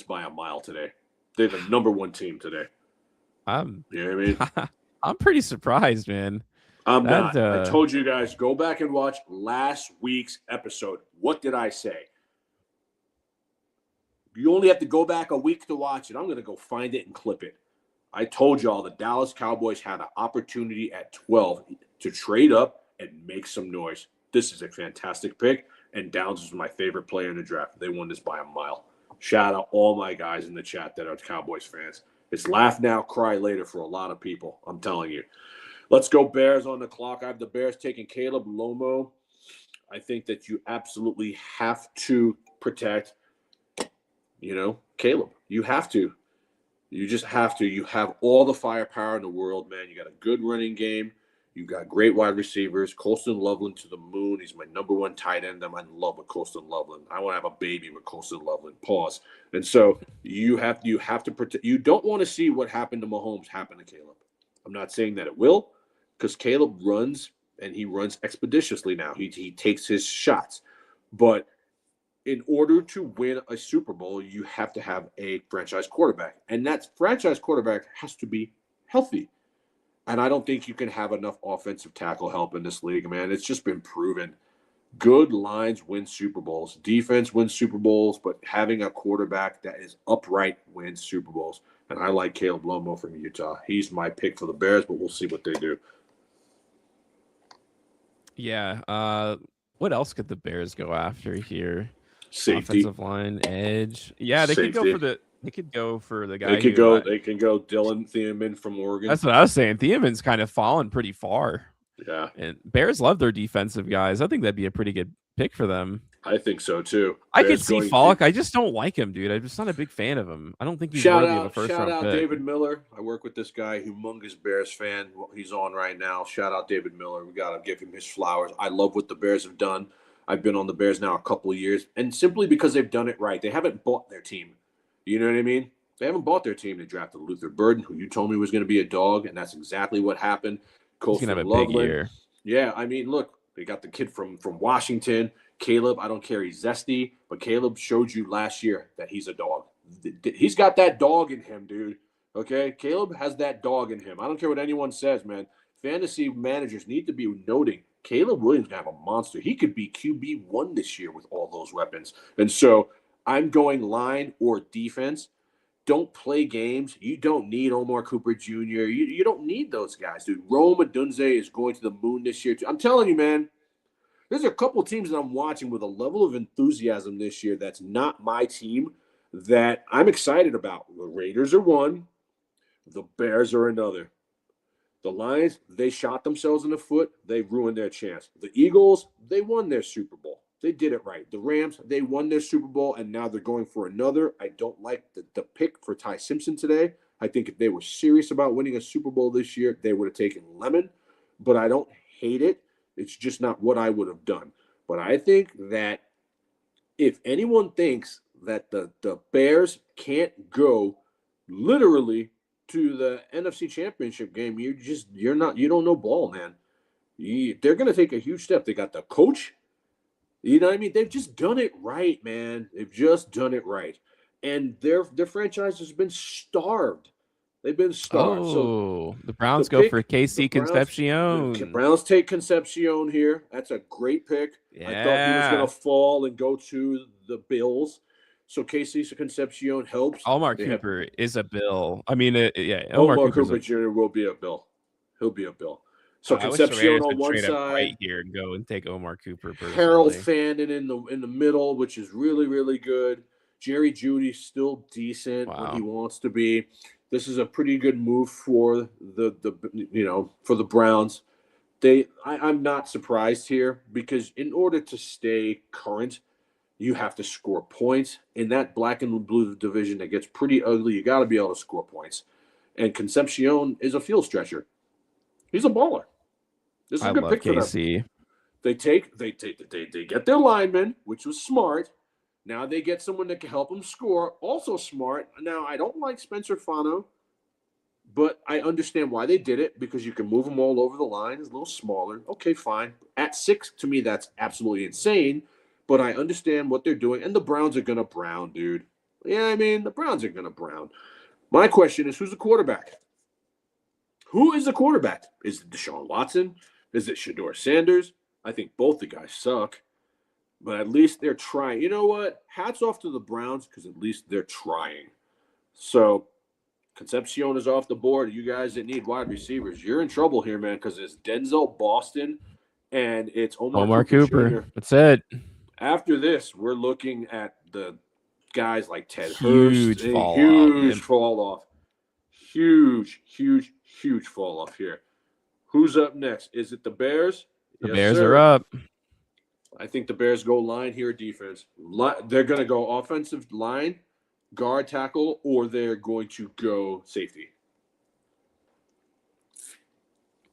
by a mile today. They're the number 1 team today. You know what I mean? I'm pretty surprised, man. I'm not. I told you guys, go back and watch last week's episode. What did I say? You only have to go back a week to watch it. I'm going to go find it and clip it. I told y'all the Dallas Cowboys had an opportunity at 12 to trade up and make some noise. This is a fantastic pick, and Downs is my favorite player in the draft. They won this by a mile. Shout out all my guys in the chat that are Cowboys fans. It's laugh now, cry later for a lot of people. I'm telling you. Let's go Bears on the clock. I have the Bears taking Caleb Lomo. I think that you absolutely have to protect, Caleb. You have to. You just have to. You have all the firepower in the world, man. You got a good running game. You got great wide receivers. Colston Loveland to the moon. He's my number 1 tight end. I'm in love with Colston Loveland. I want to have a baby with Colston Loveland. Pause. And so you have to protect. You don't want to see what happened to Mahomes happen to Caleb. I'm not saying that it will, because Caleb runs and he runs expeditiously now. He takes his shots. But in order to win a Super Bowl, you have to have a franchise quarterback. And that franchise quarterback has to be healthy. And I don't think you can have enough offensive tackle help in this league, man. It's just been proven. Good lines win Super Bowls. Defense wins Super Bowls, but having a quarterback that is upright wins Super Bowls. And I like Caleb Lomo from Utah. He's my pick for the Bears, but we'll see what they do. Yeah. What else could the Bears go after here? Safety. Offensive line, edge. Yeah, they could go for the guy. They could go Dylan Thiemann from Oregon. That's what I was saying. Thiemann's kind of fallen pretty far. Yeah. And Bears love their defensive guys. I think that'd be a pretty good pick for them. I think so too. I could see Falk. I just don't like him, dude. I'm just not a big fan of him. I don't think he's worthy of a first round pick. Shout out David Miller. I work with this guy, humongous Bears fan. He's on right now. Shout out David Miller. We got to give him his flowers. I love what the Bears have done. I've been on the Bears now a couple of years, and simply because they've done it right. They haven't bought their team. You know what I mean? They haven't bought their team. They drafted Luther Burden, who you told me was going to be a dog, and that's exactly what happened. He's going to have a big year. Yeah, I mean, look, they got the kid from Washington, Caleb. I don't care. He's zesty, but Caleb showed you last year that he's a dog. He's got that dog in him, dude. Okay? Caleb has that dog in him. I don't care what anyone says, man. Fantasy managers need to be noting Caleb Williams going to have a monster. He could be QB1 this year with all those weapons. And so I'm going line or defense. Don't play games. You don't need Omar Cooper Jr. You don't need those guys, dude. Rome Odunze is going to the moon this year, too. I'm telling you, man, there's a couple teams that I'm watching with a level of enthusiasm this year that's not my team that I'm excited about. The Raiders are one. The Bears are another. The Lions, they shot themselves in the foot. They ruined their chance. The Eagles, they won their Super Bowl. They did it right. The Rams, they won their Super Bowl, and now they're going for another. I don't like the pick for Ty Simpson today. I think if they were serious about winning a Super Bowl this year, they would have taken Lemon. But I don't hate it. It's just not what I would have done. But I think that if anyone thinks that the Bears can't go literally to the NFC Championship game, you don't know ball, man. They're going to take a huge step. They got the coach. You know what I mean? They've just done it right, man. They've just done it right. And their franchise has been starved. They've been starved. Oh, the Browns go for KC Concepcion. The Browns take Concepcion here. That's a great pick. Yeah. I thought he was going to fall and go to the Bills. So KC Concepcion helps. Omar Cooper is a Bill. I mean, yeah. Omar Cooper Jr. will be a Bill. He'll be a Bill. So Concepcion on one side right here and go and take Omar Cooper. Personally. Harold Fandon in the middle, which is really, really good. Jerry Jeudy's still decent when he wants to be. This is a pretty good move for the Browns. I'm not surprised here because in order to stay current, you have to score points. In that black and blue division that gets pretty ugly, you got to be able to score points. And Concepcion is a field stretcher. He's a baller. This is a good pick for them. They get their lineman, which was smart. Now they get someone that can help them score, also smart. Now, I don't like Spencer Fano, but I understand why they did it because you can move them all over the line. It's a little smaller. Okay, fine. At 6, to me, that's absolutely insane, but I understand what they're doing, and the Browns are going to brown, dude. Yeah, I mean, the Browns are going to brown. My question is, who's the quarterback? Who is the quarterback? Is it Deshaun Watson? Is it Shedeur Sanders? I think both the guys suck. But at least they're trying. You know what? Hats off to the Browns because at least they're trying. So Concepcion is off the board. You guys that need wide receivers, you're in trouble here, man, because it's Denzel Boston and it's Omar Cooper. Jr. That's it. After this, we're looking at the guys like Ted Huge Hurst. Fall off. Huge fall off here. Who's up next? Is it the Bears? The Bears are up. I think the Bears go line here, defense. They're going to go offensive line, guard tackle, or they're going to go safety.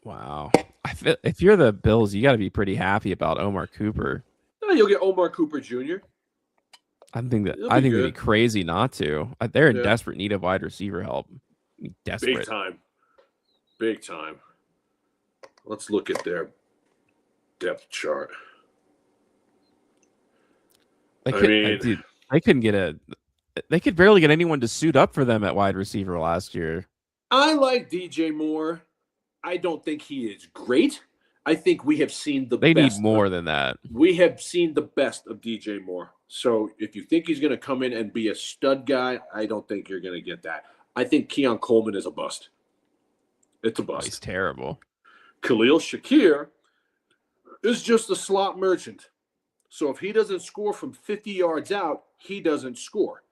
Wow. If you're the Bills, you got to be pretty happy about Omar Cooper. No, you'll get Omar Cooper Jr. I think they'd be crazy not to. They're in desperate need of wide receiver help. Desperate. Big time. Let's look at their depth chart. They could barely get anyone to suit up for them at wide receiver last year. I like DJ Moore. I don't think he is great. I think we have seen the best. They need more than that. We have seen the best of DJ Moore. So if you think he's going to come in and be a stud guy, I don't think you're going to get that. I think Keon Coleman is a bust. It's a bust. He's terrible. Khalil Shakir is just a slot merchant. So if he doesn't score from 50 yards out, he doesn't score.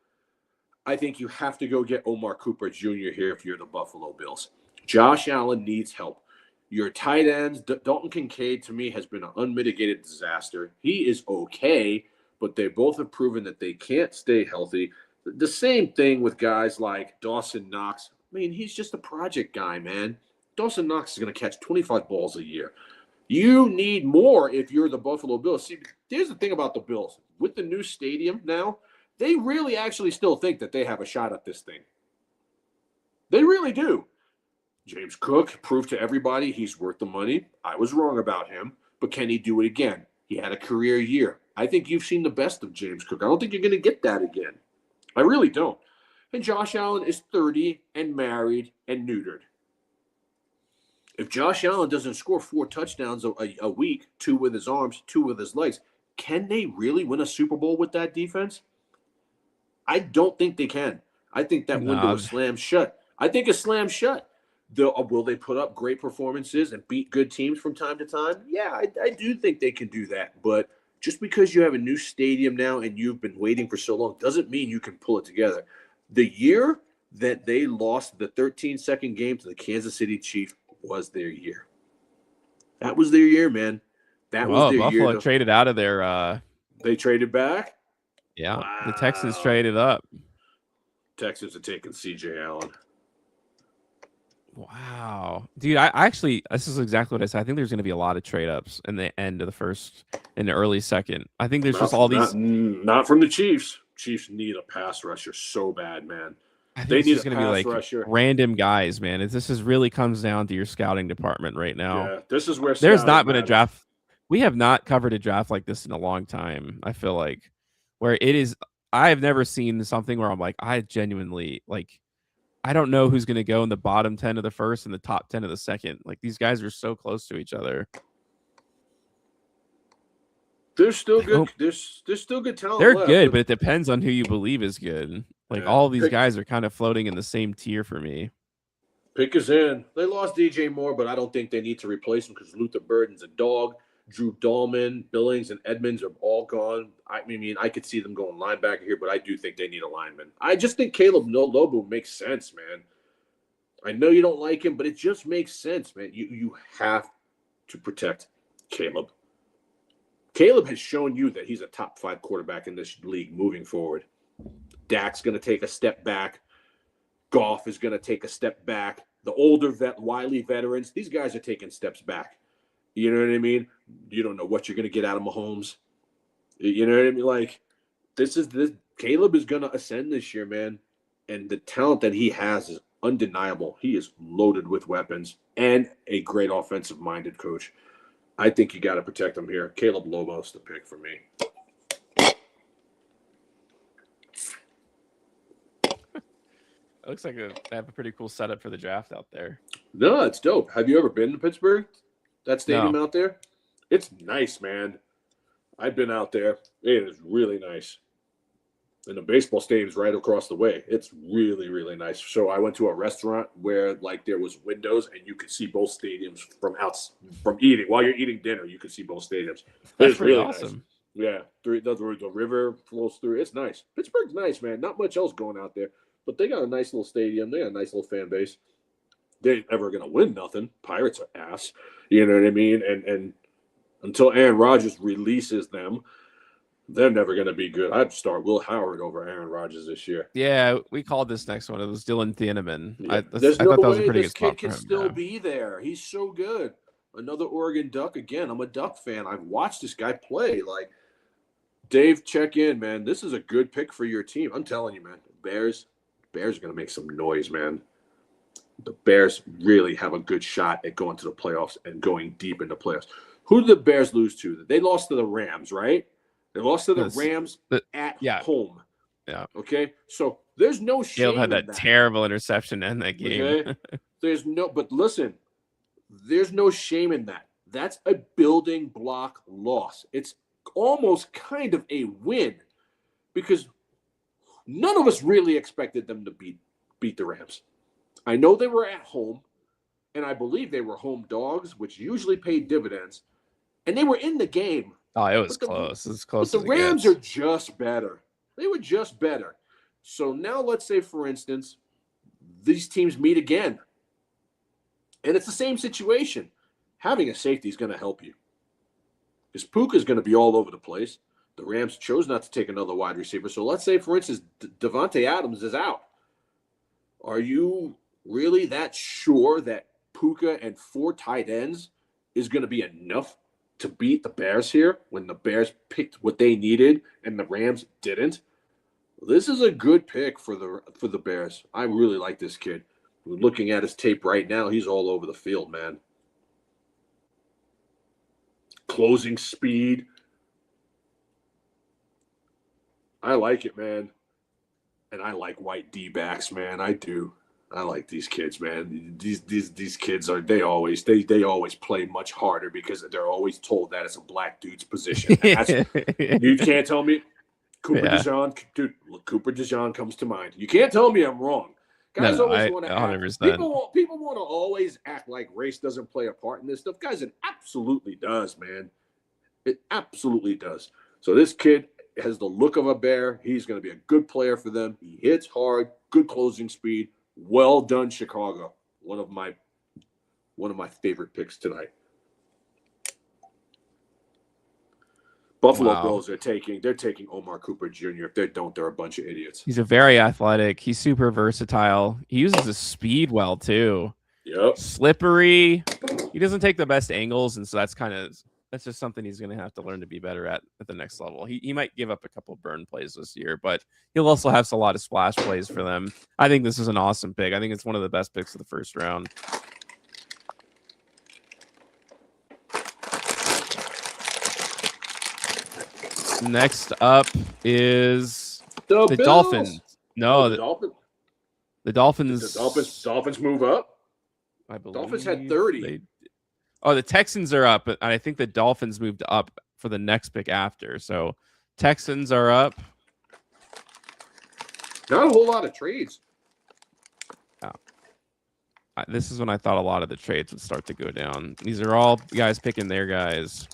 I think you have to go get Omar Cooper Jr. here if you're the Buffalo Bills. Josh Allen needs help. Your tight ends, Dalton Kincaid, to me, has been an unmitigated disaster. He is okay, but they both have proven that they can't stay healthy. The same thing with guys like Dawson Knox. I mean, he's just a project guy, man. Dawson Knox is going to catch 25 balls a year. You need more if you're the Buffalo Bills. See, here's the thing about the Bills. With the new stadium now, they really actually still think that they have a shot at this thing. They really do. James Cook proved to everybody he's worth the money. I was wrong about him, but can he do it again? He had a career year. I think you've seen the best of James Cook. I don't think you're going to get that again. I really don't. And Josh Allen is 30 and married and neutered. If Josh Allen doesn't score 4 touchdowns a week, 2 with his arms, 2 with his legs, can they really win a Super Bowl with that defense? I don't think they can. I think that window is slammed shut. I think it's slammed shut. Will they put up great performances and beat good teams from time to time? Yeah, I do think they can do that. But just because you have a new stadium now and you've been waiting for so long doesn't mean you can pull it together. The year that they lost the 13-second game to the Kansas City Chiefs, was their year. That was their year, man. That was Oh, their Buffalo year. traded out of their. They traded back. Yeah, Wow. the Texans traded up. Texans are taking C.J. Allen. Wow, dude! I actually, this is exactly what I said. I think there's going to be a lot of trade ups in the end of the first, in the early second. I think there's just all these. Not from the Chiefs. Chiefs need a pass rusher so bad, man. I think They it's need just a going to be pass like rusher. random guys, man. This is really comes down to your scouting department right now. Yeah, this is where There's scouting not been a matters. draft. We have not covered a draft like this in a long time. I feel like where it is. I have never seen something where I'm like, I genuinely like. I don't know who's going to go in the bottom 10 of the first and the top 10 of the second. Like these guys are so close to each other. They're still Like, good. oh, There's still good talent. they're left, good, but it depends on who you believe is good. Like Yeah. all of these guys are kind of floating in the same tier for me. Pick is in. They lost DJ Moore, but I don't think they need to replace him because Luther Burden's a dog. Drew Dahlman, Billings, and Edmonds are all gone. I mean, I could see them going linebacker here, but I do think they need a lineman. I just think Caleb Lobo makes sense, man. I know you don't like him, but it just makes sense, man. You have to protect Caleb. Caleb has shown you that he's a top 5 quarterback in this league moving forward. Dak's going to take a step back. Goff is going to take a step back. The older wily veterans, these guys are taking steps back. You know what I mean? You don't know what you're going to get out of Mahomes. You know what I mean? Like, this Caleb is going to ascend this year, man. And the talent that he has is undeniable. He is loaded with weapons and a great offensive-minded coach. I think you got to protect him here. Caleb Lobo's the pick for me. It looks like they have a pretty cool setup for the draft out there. No, it's dope. Have you ever been to Pittsburgh? That stadium No. out there? It's nice, man. I've been out there. It is really nice. And the baseball stadium's right across the way. It's really, really nice. So I went to a restaurant where like there was windows and you could see both stadiums from eating. While you're eating dinner, you could see both stadiums. That's It's pretty really awesome. nice. Yeah. The river flows through. It's nice. Pittsburgh's nice, man. Not much else going out there. But they got a nice little stadium. They got a nice little fan base. They ain't ever gonna win nothing. Pirates are ass. You know what I mean? And until Aaron Rodgers releases them, they're never gonna be good. I'd start Will Howard over Aaron Rodgers this year. Yeah, we called this next one. It was Dylan Thieneman. Yeah. I There's thought no that was a way pretty this good spot kid can for him. still Yeah. be there. He's so good. Another Oregon Duck again. I'm a Duck fan. I've watched this guy play. Like, Dave, check in, man. This is a good pick for your team. I'm telling you, man. Bears are going to make some noise, man. The Bears really have a good shot at going to the playoffs and going deep in the playoffs. Who did the Bears lose to? They lost to the Rams, right? They lost to the Rams at home. Yeah. Okay? So there's no shame Caleb had in that terrible interception in that game. Okay? But listen, there's no shame in that. That's a building block loss. It's almost kind of a win because none of us really expected them to beat the Rams. I know they were at home, and I believe they were home dogs, which usually paid dividends, and they were in the game. Oh, it was close. It was close. But the Rams are just better. They were just better. So now let's say, for instance, these teams meet again, and it's the same situation. Having a safety is going to help you because Puka is going to be all over the place. The Rams chose not to take another wide receiver. So let's say, for instance, Devontae Adams is out. Are you really that sure that Puka and 4 tight ends is going to be enough to beat the Bears here when the Bears picked what they needed and the Rams didn't? This is a good pick for the Bears. I really like this kid. Looking at his tape right now, he's all over the field, man. Closing speed. I like it, man. And I like white D-backs, man. I do. I like these kids, man. These kids they always play much harder because they're always told that it's a black dude's position. You can't tell me Cooper DeJean, dude. Cooper DeJean comes to mind. You can't tell me I'm wrong. Guys always want to 100%. People want to always act like race doesn't play a part in this stuff. Guys, it absolutely does, man. It absolutely does. So this kid has the look of a bear. He's going to be a good player for them. He hits hard, good closing speed. Well done, Chicago. One of my One of my favorite picks tonight. Buffalo Wow. Bills are taking Omar Cooper Jr. If they don't, they're a bunch of idiots. He's a very athletic. He's super versatile. He uses his speed well too. Yep. Slippery. He doesn't take the best angles, and so that's just something he's going to have to learn to be better at the next level. He might give up a couple burn plays this year, but he'll also have a lot of splash plays for them. I think this is an awesome pick. I think it's one of the best picks of the first round. Next up is the Bills. Dolphins. No, Oh, the Dolphins. Dolphins. The Dolphins move up. I believe Dolphins had 30. The Texans are up, and I think the Dolphins moved up for the next pick after. So Texans are up. Not a whole lot of trades. This is when I thought a lot of the trades would start to go down. These are all guys picking their guys.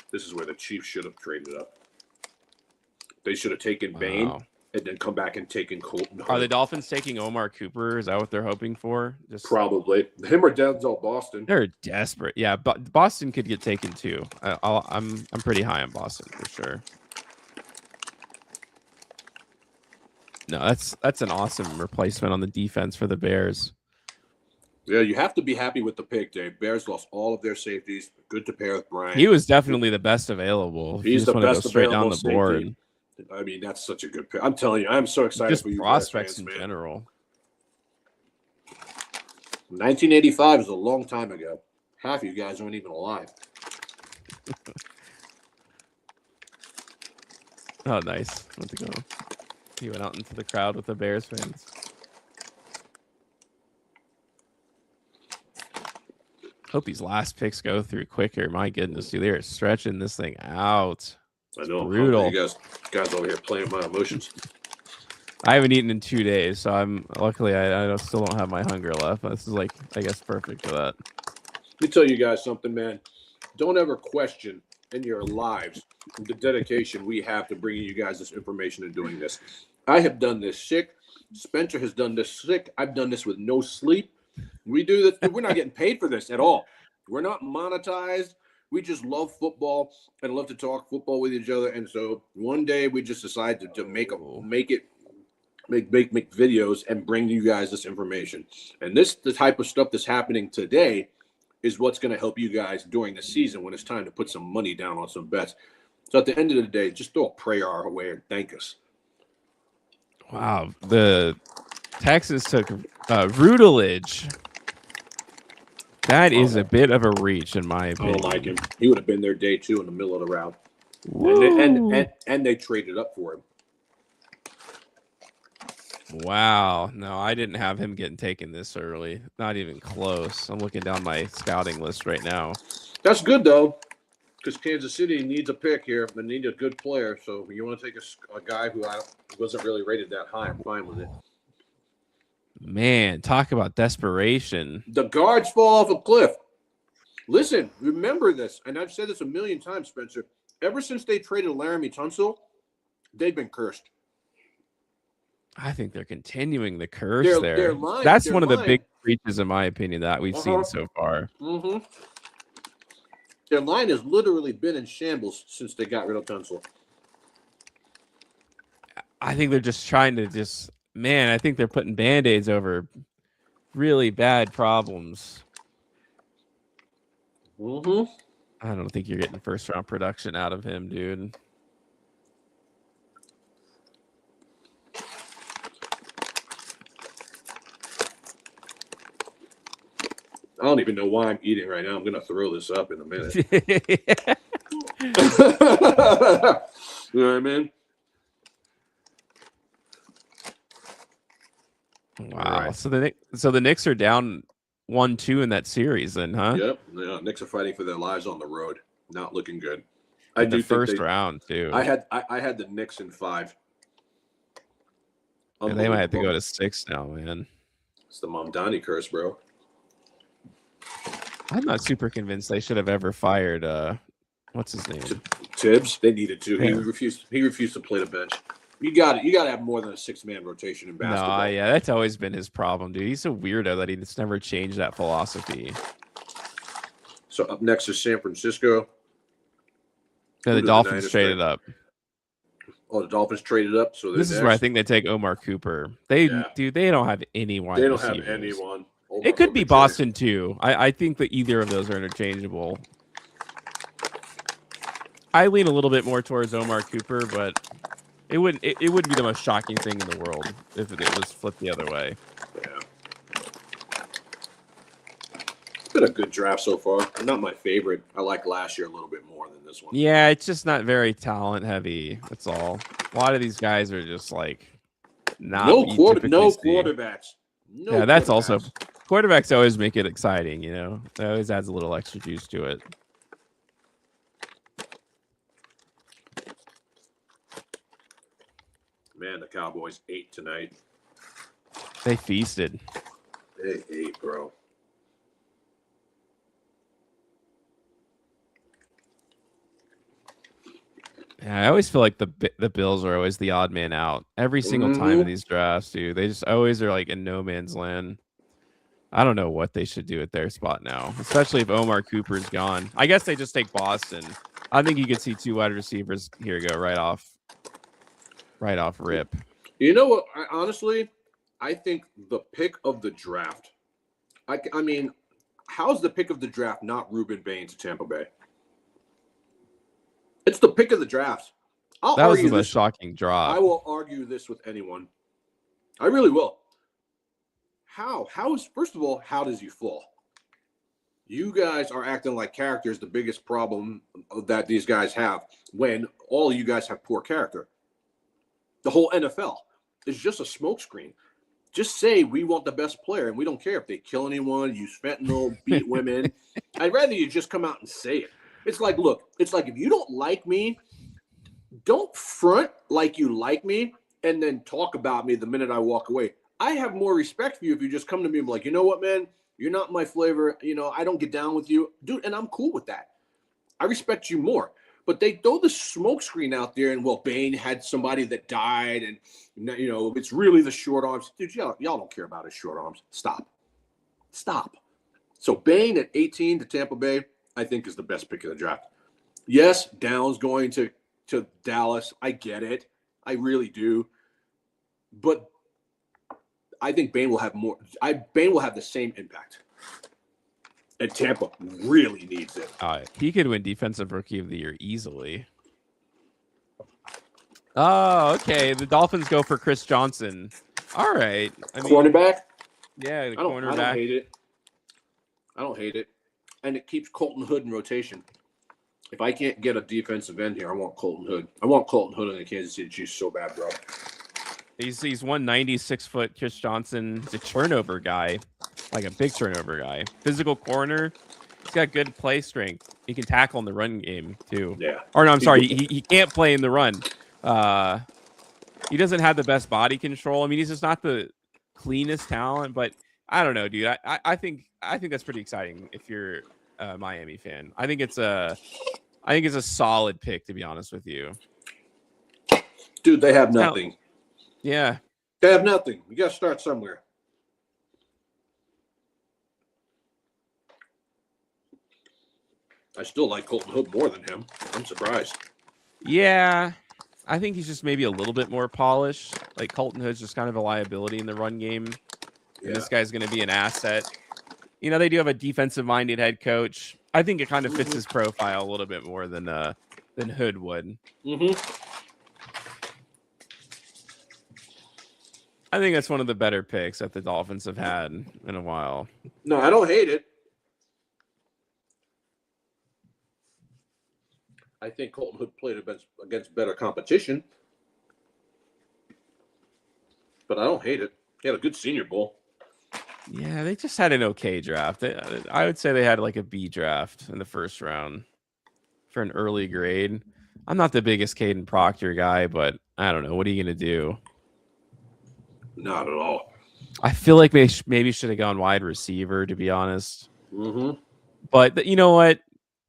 This is where the Chiefs should have traded up. They should have taken Bain Wow. and then come back and taken Colton. Are the Dolphins taking Omar Cooper? Is that what they're hoping for? Just Probably him or Denzel Boston. they're desperate. Yeah, but Boston could get taken too. I'm pretty high on Boston for sure. No, that's an awesome replacement on the defense for the Bears. Yeah, you have to be happy with the pick, Dave. Bears lost all of their safeties. Good to pair with Bryant. He was definitely the best available. If you He's just the wanna go best straight down available the board. safety. I mean, that's such a good pick. I'm telling you, I'm so excited Just for you prospects Bears in fans, man. general. 1985 is a long time ago. Half of you guys aren't even alive. Oh, nice. He went out into the crowd with the Bears fans. Hope these last picks go through quicker. My goodness, dude, they're stretching this thing out. I know. Brutal. You guys over here playing with my emotions. I haven't eaten in 2 days, so I'm luckily I still don't have my hunger left. This is like, I guess, perfect for that. Let me tell you guys something, man. Don't ever question in your lives the dedication we have to bringing you guys this information and doing this. I have done this sick. Spencer has done this sick. I've done this with no sleep. We do this. We're not getting paid for this at all. We're not monetized. We just love football and love to talk football with each other. And so one day we just decided to make videos and bring you guys this information. And the type of stuff that's happening today is what's going to help you guys during the season when it's time to put some money down on some bets. So at the end of the day, just throw a prayer our way and thank us. Wow, the Texans took Rutledge. That is a bit of a reach, in my I opinion. don't like him. He would have been there day 2 in the middle of the round. And they traded up for him. Wow. No, I didn't have him getting taken this early. Not even close. I'm looking down my scouting list right now. That's good, though, because Kansas City needs a pick here. They need a good player. So if you want to take a guy who wasn't really rated that high, I'm fine with it. Man, talk about desperation. The guards fall off a cliff. Listen, remember this, and I've said this a million times, Spencer. Ever since they traded Laramie Tunsil, they've been cursed. I think they're continuing the curse there. Their line, That's their one of the line- big breaches, in my opinion, that we've seen so far. Mm-hmm. Their line has literally been in shambles since they got rid of Tunsil. I think they're just trying to I think they're putting Band-Aids over really bad problems. Mm-hmm. I don't think you're getting first round production out of him, dude. I don't even know why I'm eating right now. I'm going to throw this up in a minute. You know what I mean? Wow. Right. So the Knicks are down 1-2 in that series, then, huh? Yep. Yeah, Knicks are fighting for their lives on the road. Not looking good. I do first round too. I had the Knicks in 5. And they might have to go to 6 now, man. It's the Mamdani curse, bro. I'm not super convinced they should have ever fired what's his name? Tibbs. They needed to. Yeah. He refused to play the bench. You got it. You got to have more than a 6-man rotation in basketball. No, yeah, that's always been his problem, dude. He's a weirdo that he's never changed that philosophy. So up next is San Francisco. Yeah, the Dolphins traded up. Oh, the Dolphins traded up. So this is where I think they take Omar Cooper. They don't have any wide They don't receivers. have anyone. It could be Boston too. I think that either of those are interchangeable. I lean a little bit more towards Omar Cooper, but it wouldn't be the most shocking thing in the world if it was flipped the other way. Yeah. It's been a good draft so far. Not my favorite. I like last year a little bit more than this one. Yeah, it's just not very talent heavy. That's all. A lot of these guys are just like not no quarterbacks. No, yeah, that's also quarterbacks always make it exciting, you know. It always adds a little extra juice to it. Man, the Cowboys ate tonight. They feasted. They ate, bro. Yeah, I always feel like the Bills are always the odd man out every single time in these drafts, dude. They just always are like in no man's land. I don't know what they should do at their spot now, especially if Omar Cooper's gone. I guess they just take Boston. I think you could see 2 wide receivers here go right off rip. You know what? Honestly, I think the pick of the draft. I mean, how's the pick of the draft not Ruben Bain to Tampa Bay? It's the pick of the draft. That was the most shocking drop. I will argue this with anyone. I really will. How is, first of all, how does he fall? You guys are acting like character is the biggest problem that these guys have when all you guys have poor character. The whole NFL is just a smokescreen. Just say we want the best player, and we don't care if they kill anyone, use fentanyl, beat women. I'd rather you just come out and say it. It's like, look, it's like if you don't like me, don't front like you like me and then talk about me the minute I walk away. I have more respect for you if you just come to me and be like, you know what, man, you're not my flavor. You know, I don't get down with you. Dude, and I'm cool with that. I respect you more. But they throw the smoke screen out there and, well, Bain had somebody that died and, you know, it's really the short arms. Dude, y'all don't care about his short arms. Stop. So Bain at 18 to Tampa Bay, I think is the best pick of the draft. Yes, Downs going to Dallas. I get it. I really do. But I think Bain will have more. Bain will have the same impact. And Tampa really needs it. He could win Defensive Rookie of the Year easily. Oh, okay. The Dolphins go for Chris Johnson. All right. Cornerback? Yeah, the cornerback. I don't hate it. I don't hate it. And it keeps Colton Hood in rotation. If I can't get a defensive end here, I want Colton Hood. I want Colton Hood in the Kansas City Chiefs so bad, bro. He's 196-foot Chris Johnson. He's a turnover guy, like a big turnover guy. Physical corner. He's got good play strength. He can tackle in the run game too. Yeah. Or no, I'm sorry. He can't play in the run. He doesn't have the best body control. I mean, he's just not the cleanest talent. But I don't know, dude. I think that's pretty exciting if you're a Miami fan. I think it's a solid pick, to be honest with you. Dude, they have nothing. Yeah. They have nothing. You got to start somewhere. I still like Colton Hood more than him. I'm surprised. Yeah. I think he's just maybe a little bit more polished. Like Colton Hood's just kind of a liability in the run game. Yeah. This guy's going to be an asset. You know, they do have a defensive-minded head coach. I think it kind of fits his profile a little bit more than Hood would. Mm-hmm. I think that's one of the better picks that the Dolphins have had in a while. No, I don't hate it. I think Colton Hood played against better competition. But I don't hate it. He had a good Senior Bowl. Yeah, they just had an okay draft. I would say they had like a B draft in the first round for an early grade. I'm not the biggest Caden Proctor guy, but I don't know. What are you going to do? Not at all. I feel like they maybe should have gone wide receiver, to be honest. Mm-hmm. But you know what,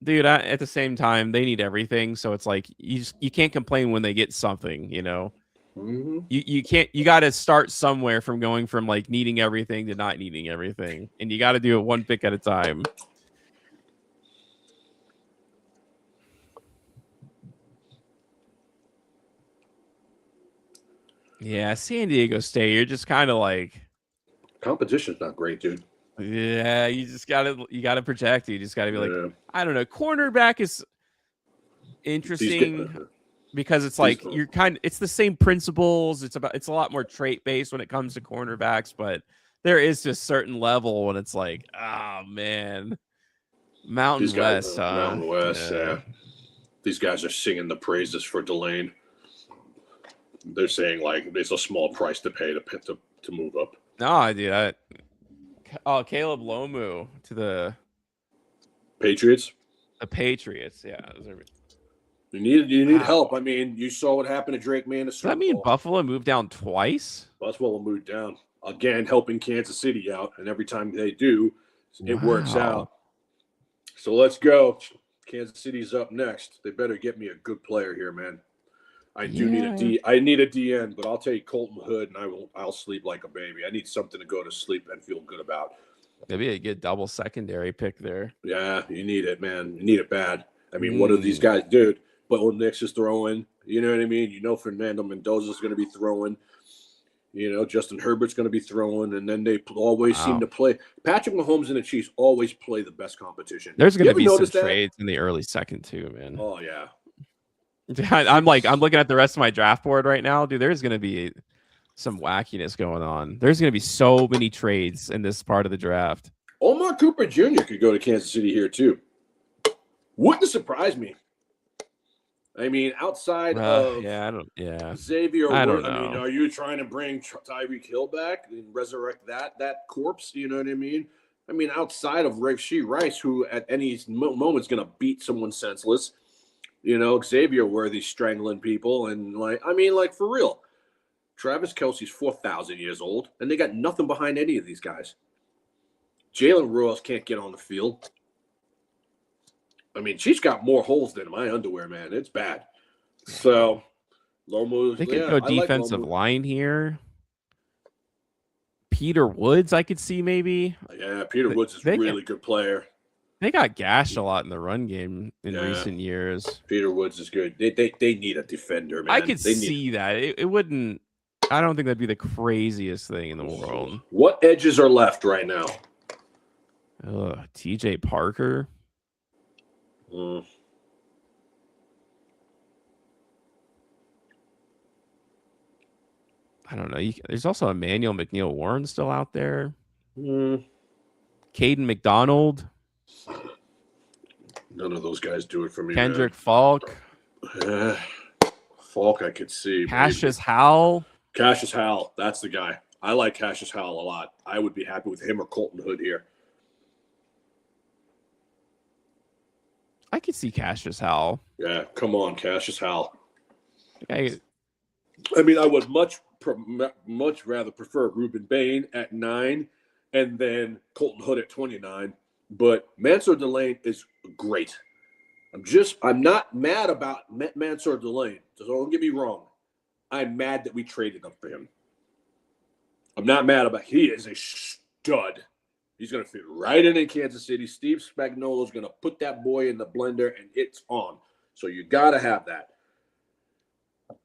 dude? At the same time, they need everything. So it's like you can't complain when they get something, you know? You can't. You got to start somewhere from going from like needing everything to not needing everything, and you got to do it one pick at a time. Yeah, San Diego State. You're just kind of like Competition's not great, dude. Yeah, you gotta protect. You just gotta be like, I don't know. Cornerback is interesting because it's like it's the same principles. It's a lot more trait based when it comes to cornerbacks, but there is just certain level when it's like, oh man, Mountain West, huh? Mountain West, yeah. These guys are singing the praises for Delane. They're saying like it's a small price to pay to move up. No, dude. Caleb Lomu to the Patriots. The Patriots, yeah. You need help. I mean, you saw what happened to Drake May in the Super Bowl. Does that mean Buffalo moved down twice? Buffalo moved down again, helping Kansas City out, and every time they do, it works out. So let's go. Kansas City's up next. They better get me a good player here, man. I need a DN, but I'll take Colton Hood, and I'll sleep like a baby. I need something to go to sleep and feel good about. Maybe a good double secondary pick there. Yeah, you need it, man. You need it bad. I mean, what are these guys, dude? But Nix is throwing. You know what I mean? You know, Fernando Mendoza is going to be throwing. You know, Justin Herbert's going to be throwing, and then they always seem to play. Patrick Mahomes and the Chiefs always play the best competition. There's going to be some trades in the early second too, man. Oh yeah. I'm looking at the rest of my draft board right now, dude. There's going to be some wackiness going on. There's going to be so many trades in this part of the draft. Omar Cooper Jr. could go to Kansas City here too. Wouldn't surprise me. I mean, outside of Xavier, I don't know. I mean, are you trying to bring Tyreek Hill back and resurrect that corpse? You know what I mean? I mean, outside of Rashee Rice, who at any moment is going to beat someone senseless. You know, Xavier Worthy strangling people, and like for real. Travis Kelce's 4,000 years old, and they got nothing behind any of these guys. Jalen Royals can't get on the field. I mean, she's got more holes than my underwear, man. It's bad. So, Lomu. They could go defensive line here. Peter Woods, I could see maybe. Yeah, Peter Woods is a really good player. They got gashed a lot in the run game in recent years. Peter Woods is good. They need a defender, man. I could see that. It wouldn't. I don't think that'd be the craziest thing in the world. What edges are left right now? TJ Parker. I don't know. There's also Emmanuel McNeil Warren still out there. Caden McDonald. None of those guys do it for me. Kendrick Falk. Falk, I could see. Cassius Howell. Cassius Howell. That's the guy. I like Cassius Howell a lot. I would be happy with him or Colton Hood here. I could see Cassius Howell. Yeah, come on, Cassius Howell. I mean, I would much rather prefer Ruben Bain at 9 and then Colton Hood at 29. But Mansour Delane is great. I'm not mad about Mansour Delane. So don't get me wrong. I'm mad that we traded up for him. I'm not mad about he is a stud. He's going to fit right in Kansas City. Steve Spagnuolo is going to put that boy in the blender, and it's on. So you got to have that.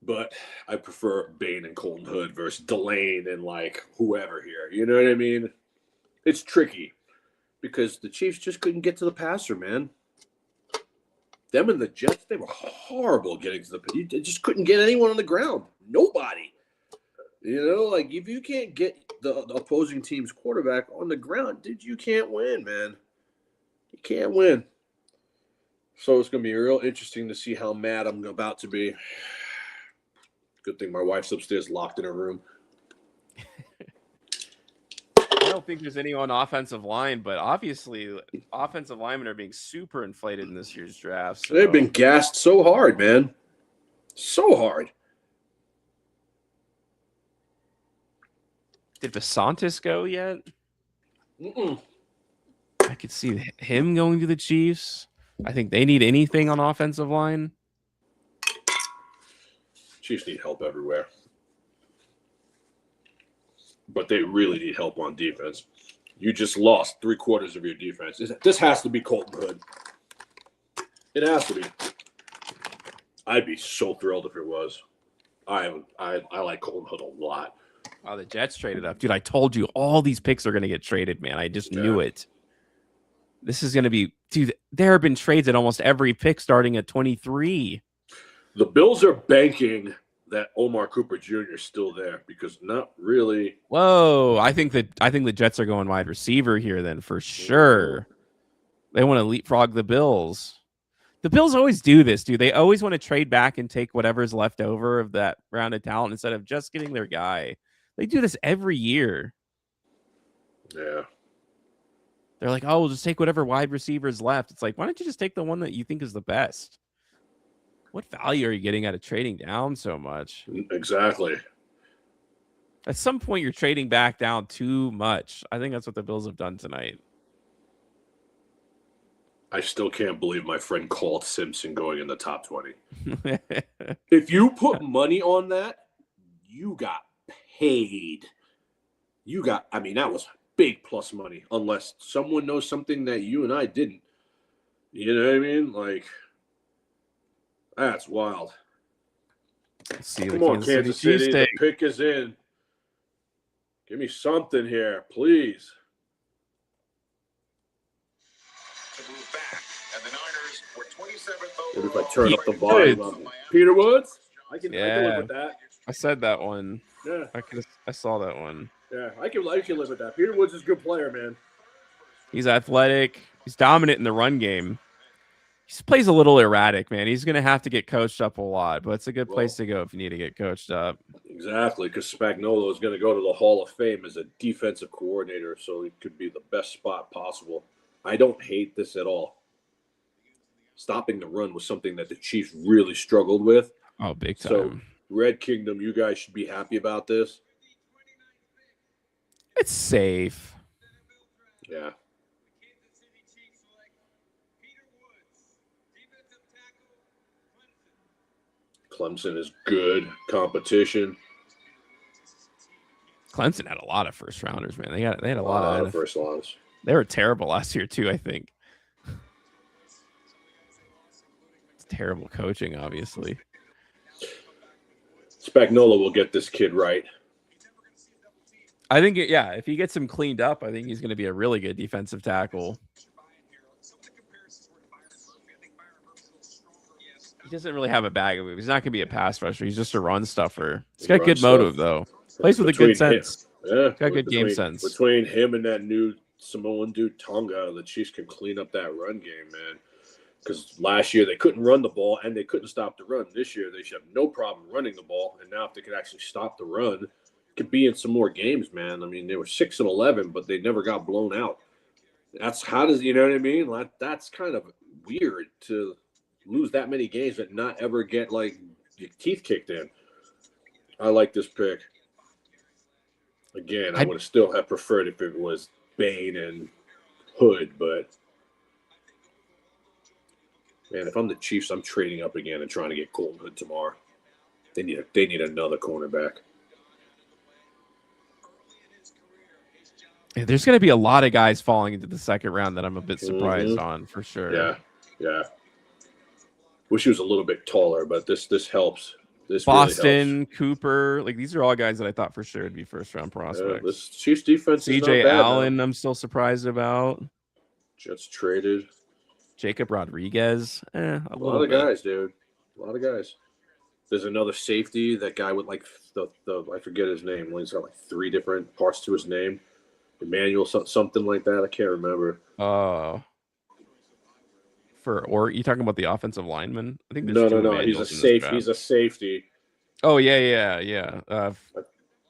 But I prefer Bain and Colton Hood versus Delane and whoever here. You know what I mean? It's tricky because the Chiefs just couldn't get to the passer, man. Them and the Jets, they were horrible getting to the – they just couldn't get anyone on the ground. Nobody. You know, if you can't get the opposing team's quarterback on the ground, dude, you can't win, man. You can't win. So it's going to be real interesting to see how mad I'm about to be. Good thing my wife's upstairs locked in her room. I don't think there's anyone on offensive line, but obviously offensive linemen are being super inflated in this year's draft. So. They've been gassed so hard, man. So hard. Did Vasantis go yet? Mm-mm. I could see him going to the Chiefs. I think they need anything on offensive line. Chiefs need help everywhere. but they really need help on defense. You just lost 3/4 of your defense. This has to be Colton Hood. It has to be. I'd be so thrilled if it was. I like Colton Hood a lot. Oh, the Jets traded up. Dude, I told you all these picks are going to get traded, man. I just knew it. This is going to be... Dude, there have been trades at almost every pick starting at 23. The Bills are banking that Omar Cooper Jr. is still there because not really. Whoa, I think the Jets are going wide receiver here then for sure. They want to leapfrog the Bills. The Bills always do this, dude. They always want to trade back and take whatever's left over of that round of talent instead of just getting their guy. They do this every year. Yeah. They're like, oh, we'll just take whatever wide receiver is left. It's like, why don't you just take the one that you think is the best? What value are you getting out of trading down so much? Exactly. At some point, you're trading back down too much. I think that's what the Bills have done tonight. I still can't believe my friend called Simpson going in the top 20. If you put money on that, you got paid. That was big plus money, unless someone knows something that you and I didn't. You know what I mean? Like, that's wild. See, come on, Kansas City. The pick is in. Give me something here, please. Maybe if I turn up the volume. Peter Woods? I can live with that. I said that one. Yeah. I saw that one. Yeah, I can live with that. Peter Woods is a good player, man. He's athletic. He's dominant in the run game. He plays a little erratic, man. He's going to have to get coached up a lot, but it's a good place to go if you need to get coached up. Exactly, because Spagnuolo is going to go to the Hall of Fame as a defensive coordinator, so it could be the best spot possible. I don't hate this at all. Stopping the run was something that the Chiefs really struggled with. Oh, big time. So, Red Kingdom, you guys should be happy about this. It's safe. Yeah. Clemson is good competition. Clemson had a lot of first rounders, man. They had a lot of first rounders. They were terrible last year too, I think. It's terrible coaching, obviously. Spagnuolo will get this kid right. I think, if he gets him cleaned up, I think he's going to be a really good defensive tackle. He doesn't really have a bag of moves. He's not going to be a pass rusher. He's just a run stuffer. He's got good motive, though. Plays with a good sense. Yeah. Got good game sense. Between him and that new Samoan dude, Tonga, the Chiefs can clean up that run game, man. Because last year they couldn't run the ball and they couldn't stop the run. This year they should have no problem running the ball. And now if they could actually stop the run, could be in some more games, man. I mean, they were 6-11, but they never got blown out. You know what I mean? Like, that's kind of weird to lose that many games and not ever get like your teeth kicked in. I like this pick. Again, I would still have preferred if it was Bain and Hood, but man, if I'm the Chiefs, I'm trading up again and trying to get Colton Hood tomorrow. They need another cornerback. There's going to be a lot of guys falling into the second round that I'm a bit surprised on, for sure. Yeah. Wish he was a little bit taller, but this helps. This Boston, really helps. Cooper, like these are all guys that I thought for sure would be first round prospects. This Chiefs defense is CJ not bad, Allen, though. I'm still surprised about. Jets traded. Jacob Rodriguez, a lot of guys, dude. A lot of guys. There's another safety. That guy with like the I forget his name. He's got like 3 different parts to his name. Emmanuel, something like that. I can't remember. Or you talking about the offensive lineman? I think no. He's a safety. He's a safety. Oh yeah.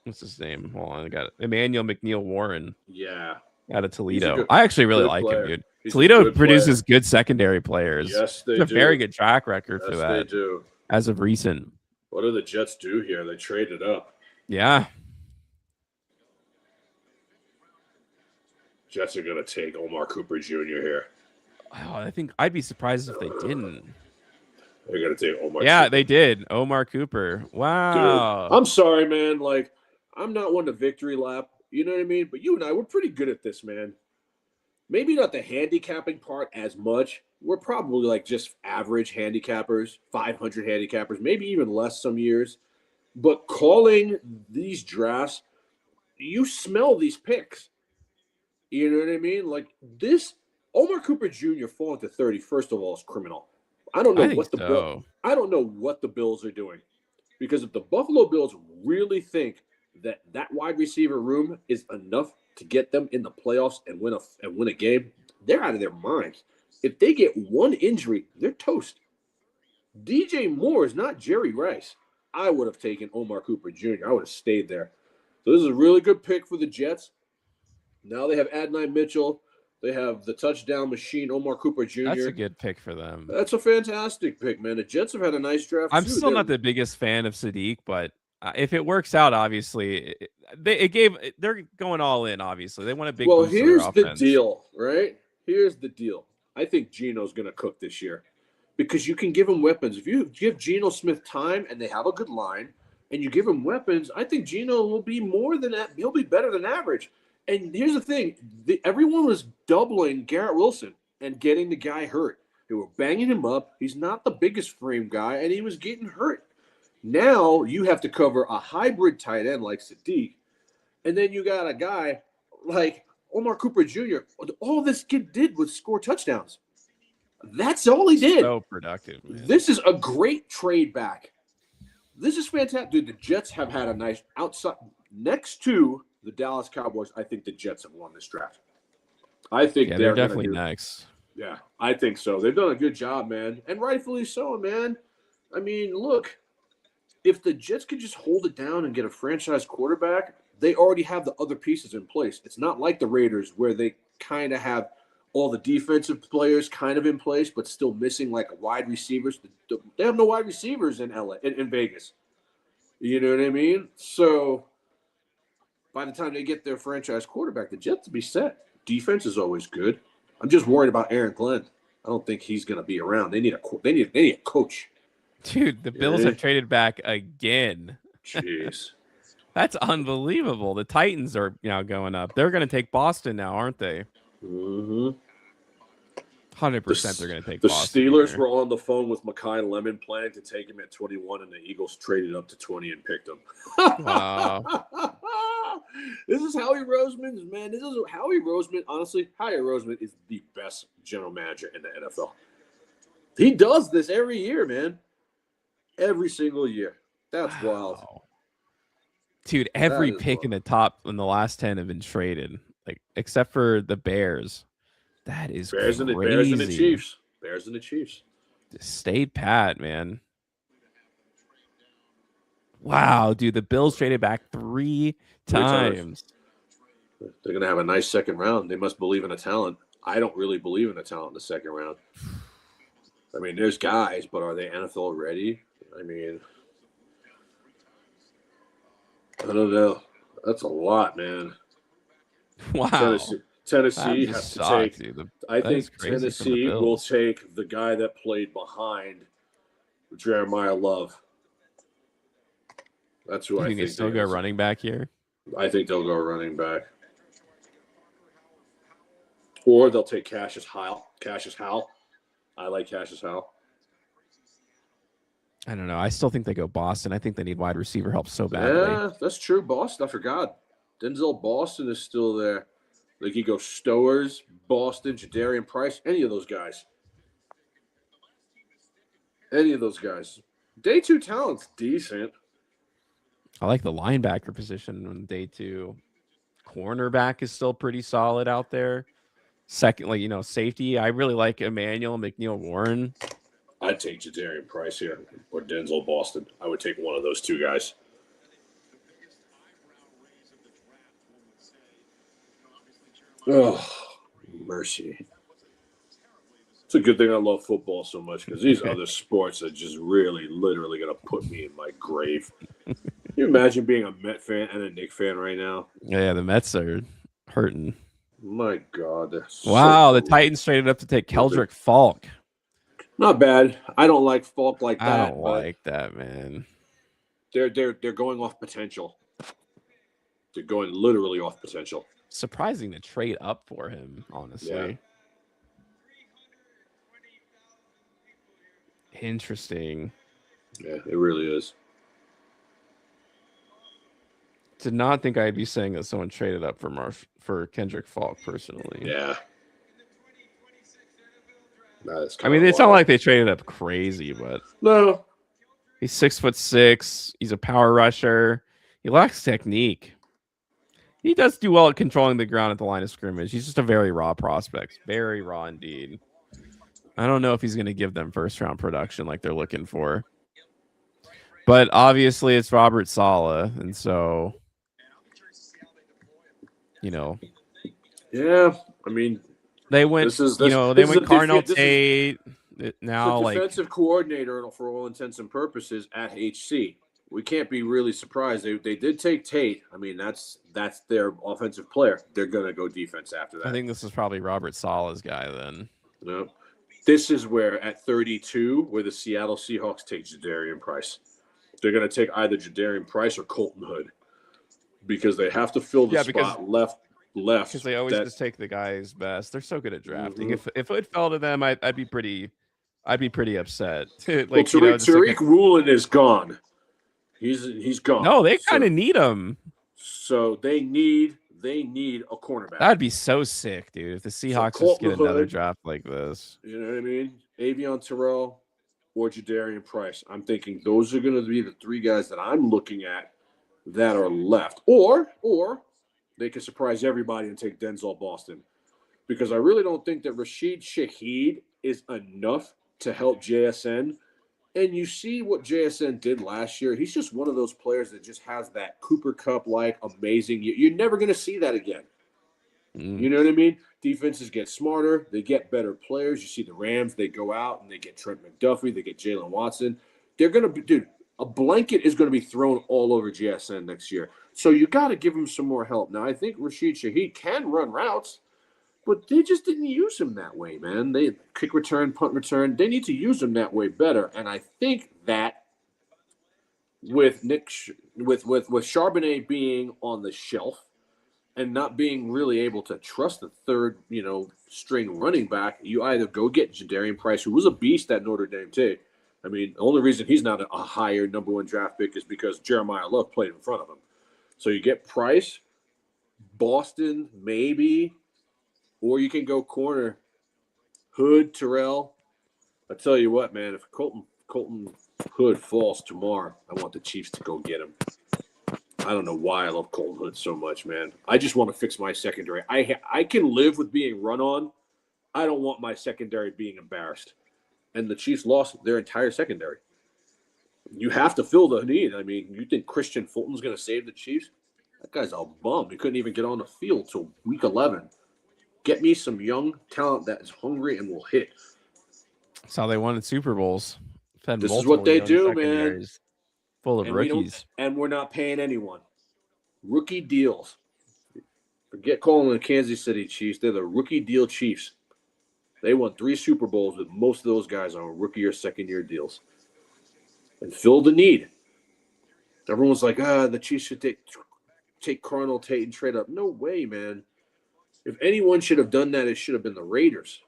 What's his name? Hold on, I got it. Emmanuel McNeil Warren. Yeah. Out of Toledo. I actually really like player. him, dude. He's Toledo produces good secondary players. Yes, they do. A very good track record for that. They do. As of recent. What do the Jets do here? They traded up. Yeah. Jets are going to take Omar Cooper Jr. here. Oh, I think I'd be surprised if they didn't. They're going to take Omar. Yeah, they did. Omar Cooper. Wow. Dude, I'm sorry, man. Like, I'm not one to victory lap. You know what I mean? But you and I, we're pretty good at this, man. Maybe not the handicapping part as much. We're probably like just average handicappers, 500 handicappers, maybe even less some years. But calling these drafts, you smell these picks. You know what I mean? Like this, Omar Cooper Jr. falling to 30. First of all, is criminal. I don't know I think what the so. I don't know what the Bills are doing, because if the Buffalo Bills really think that that wide receiver room is enough to get them in the playoffs and win a game, they're out of their minds. If they get one injury, they're toast. DJ Moore is not Jerry Rice. I would have taken Omar Cooper Jr. I would have stayed there. So this is a really good pick for the Jets. Now they have Adonai Mitchell. They have the touchdown machine, Omar Cooper Jr. That's a good pick for them. That's a fantastic pick, man. The Jets have had a nice draft. I'm too. still not the biggest fan of Sadiq, but if it works out, obviously, they're going all in. Obviously, they want a big. Well, boost to their here's the offense. deal, right? Here's the deal. I think Geno's going to cook this year because you can give him weapons. If you give Geno Smith time and they have a good line, and you give him weapons, I think Geno will be more than that. He'll be better than average. And here's the thing. Everyone was doubling Garrett Wilson and getting the guy hurt. They were banging him up. He's not the biggest frame guy, and he was getting hurt. Now you have to cover a hybrid tight end like Sadiq, and then you got a guy like Omar Cooper Jr. All this kid did was score touchdowns. That's all he did. So productive. Man. This is a great trade back. This is fantastic. Dude, the Jets have had a nice outside next to the Dallas Cowboys. I think the Jets have won this draft. I think they're definitely next. Yeah, I think so. They've done a good job, man, and rightfully so, man. I mean, look, if the Jets could just hold it down and get a franchise quarterback, they already have the other pieces in place. It's not like the Raiders where they kind of have all the defensive players kind of in place, but still missing like wide receivers. They have no wide receivers in LA, in Vegas. You know what I mean? So by the time they get their franchise quarterback, the Jets will be set. Defense is always good. I'm just worried about Aaron Glenn. I don't think he's going to be around. They need a coach. Dude, the Bills have traded back again. Jeez. That's unbelievable. The Titans are now going up. They're going to take Boston now, aren't they? Mm-hmm. 100% they're going to take the Boston. The Steelers here. were on the phone with Mekhi Lemon planning to take him at 21, and the Eagles traded up to 20 and picked him. Wow. This is Howie Roseman's, man. This is Howie Roseman. Honestly, Howie Roseman is the best general manager in the NFL. He does this every year, man. Every single year. That's wild. Dude, every pick in the top in the last 10 have been traded, like except for the Bears. That is Bears crazy. Bears and the Chiefs. Bears and the Chiefs. Stayed pat, man. Wow, dude, the Bills traded back three times. They're going to have a nice second round. They must believe in a talent. I don't really believe in a talent in the second round. I mean, there's guys, but are they NFL ready? I mean, I don't know. That's a lot, man. Wow. Tennessee has to take. Dude. I think Tennessee will take the guy that played behind Jeremiah Love. That's who I think. They still go running back here? I think they'll go running back. Or they'll take Cassius Howell. I like Cassius Howell. I don't know. I still think they go Boston. I think they need wide receiver help so badly. Yeah, that's true. Boston, I forgot. Denzel Boston is still there. Like you go Stowers, Boston, Jadarian Price, any of those guys. Day 2 talent's decent. I like the linebacker position on day 2. Cornerback is still pretty solid out there. Secondly, safety. I really like Emmanuel McNeil Warren. I'd take Jadarian Price here or Denzel Boston. I would take one of those two guys. Oh, mercy. It's a good thing I love football so much because these other sports are just really, literally going to put me in my grave. Can you imagine being a Met fan and a Knicks fan right now? Yeah, the Mets are hurting. My God. Wow, the Titans traded up to take Keldrick Falk. Not bad. I don't like Falk like that. I don't like that, man. They're going off potential. They're going literally off potential. Surprising to trade up for him, honestly. Yeah. Interesting. Yeah, it really is. Did not think I'd be saying that someone traded up for Kendrick Falk personally. Yeah. I mean, it's not like they traded up crazy, but no. He's 6'6". He's a power rusher. He lacks technique. He does do well at controlling the ground at the line of scrimmage. He's just a very raw prospect. Very raw indeed. I don't know if he's going to give them first-round production like they're looking for. But obviously, it's Robert Saleh, and so, you know. Yeah, I mean, they went. They went Carnell Tate. Now, like defensive coordinator for all intents and purposes at HC. We can't be really surprised. They did take Tate. I mean, that's their offensive player. They're gonna go defense after that. I think this is probably Robert Saleh's guy then. No, this is where at 32, where the Seattle Seahawks take Jadarian Price. They're gonna take either Jadarian Price or Colton Hood because they have to fill the spot left. Because they always just take the guys best. They're so good at drafting. Mm-hmm. If it fell to them, I'd be pretty upset. Tariq Woolen is gone. He's gone. No, they kind of need him. So they need a cornerback. That'd be so sick, dude. If the Seahawks just get another draft like this. You know what I mean? Avion Terrell or Jadarian Price. I'm thinking those are going to be the three guys that I'm looking at that are left. Or they could surprise everybody and take Denzel Boston. Because I really don't think that Rashid Shaheed is enough to help JSN. And you see what JSN did last year. He's just one of those players that just has that Cooper Kupp-like amazing. You're never going to see that again. You know what I mean? Defenses get smarter. They get better players. You see the Rams, they go out and they get Trent McDuffie. They get Jalen Watson. They're going to be – dude, a blanket is going to be thrown all over JSN next year. So you got to give him some more help. Now, I think Rashid Shaheed can run routes, but they just didn't use him that way, man. They kick return, punt return. They need to use him that way better. And I think that with Charbonnet being on the shelf and not being really able to trust the third, string running back, you either go get Jadarian Price, who was a beast at Notre Dame too. I mean, the only reason he's not a higher number one draft pick is because Jeremiah Love played in front of him. So you get Price, Boston, maybe, or you can go corner, Hood, Terrell. I tell you what, man, if Colton Hood falls tomorrow, I want the Chiefs to go get him. I don't know why I love Colton Hood so much, man. I just want to fix my secondary. I can live with being run on. I don't want my secondary being embarrassed. And the Chiefs lost their entire secondary. You have to fill the need. I mean, you think Christian Fulton's going to save the Chiefs? That guy's a bum. He couldn't even get on the field till week 11. Get me some young talent that is hungry and will hit. That's how they won Super Bowls. This is what they do, man. Full of rookies. And we're not paying anyone. Rookie deals. Forget calling the Kansas City Chiefs. They're the rookie deal Chiefs. They won 3 Super Bowls with most of those guys on rookie or second-year deals. And fill the need. Everyone's like, the Chiefs should take Carnell Tate and trade up. No way, man. If anyone should have done that, it should have been the Raiders.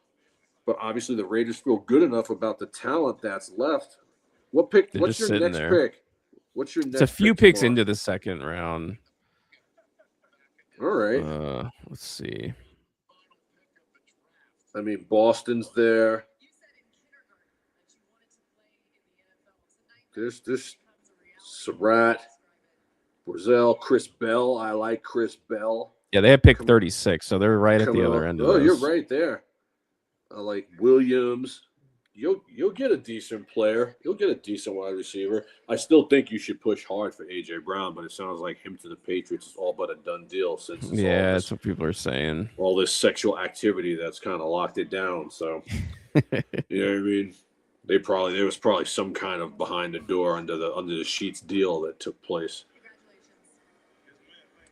But obviously the Raiders feel good enough about the talent that's left. What pick? What's your next pick? What's your next? It's a few picks into the second round. All right. Let's see. I mean, Boston's there. This Surratt, Borzell, Chris Bell. I like Chris Bell. Yeah, they have pick 36, so they're right at the other end of this. You're right there. I like Williams. You'll get a decent player. You'll get a decent wide receiver. I still think you should push hard for A.J. Brown, but it sounds like him to the Patriots is all but a done deal since that's what people are saying. All this sexual activity that's kind of locked it down. So, you know what I mean? There was probably some kind of behind the door under the sheets deal that took place.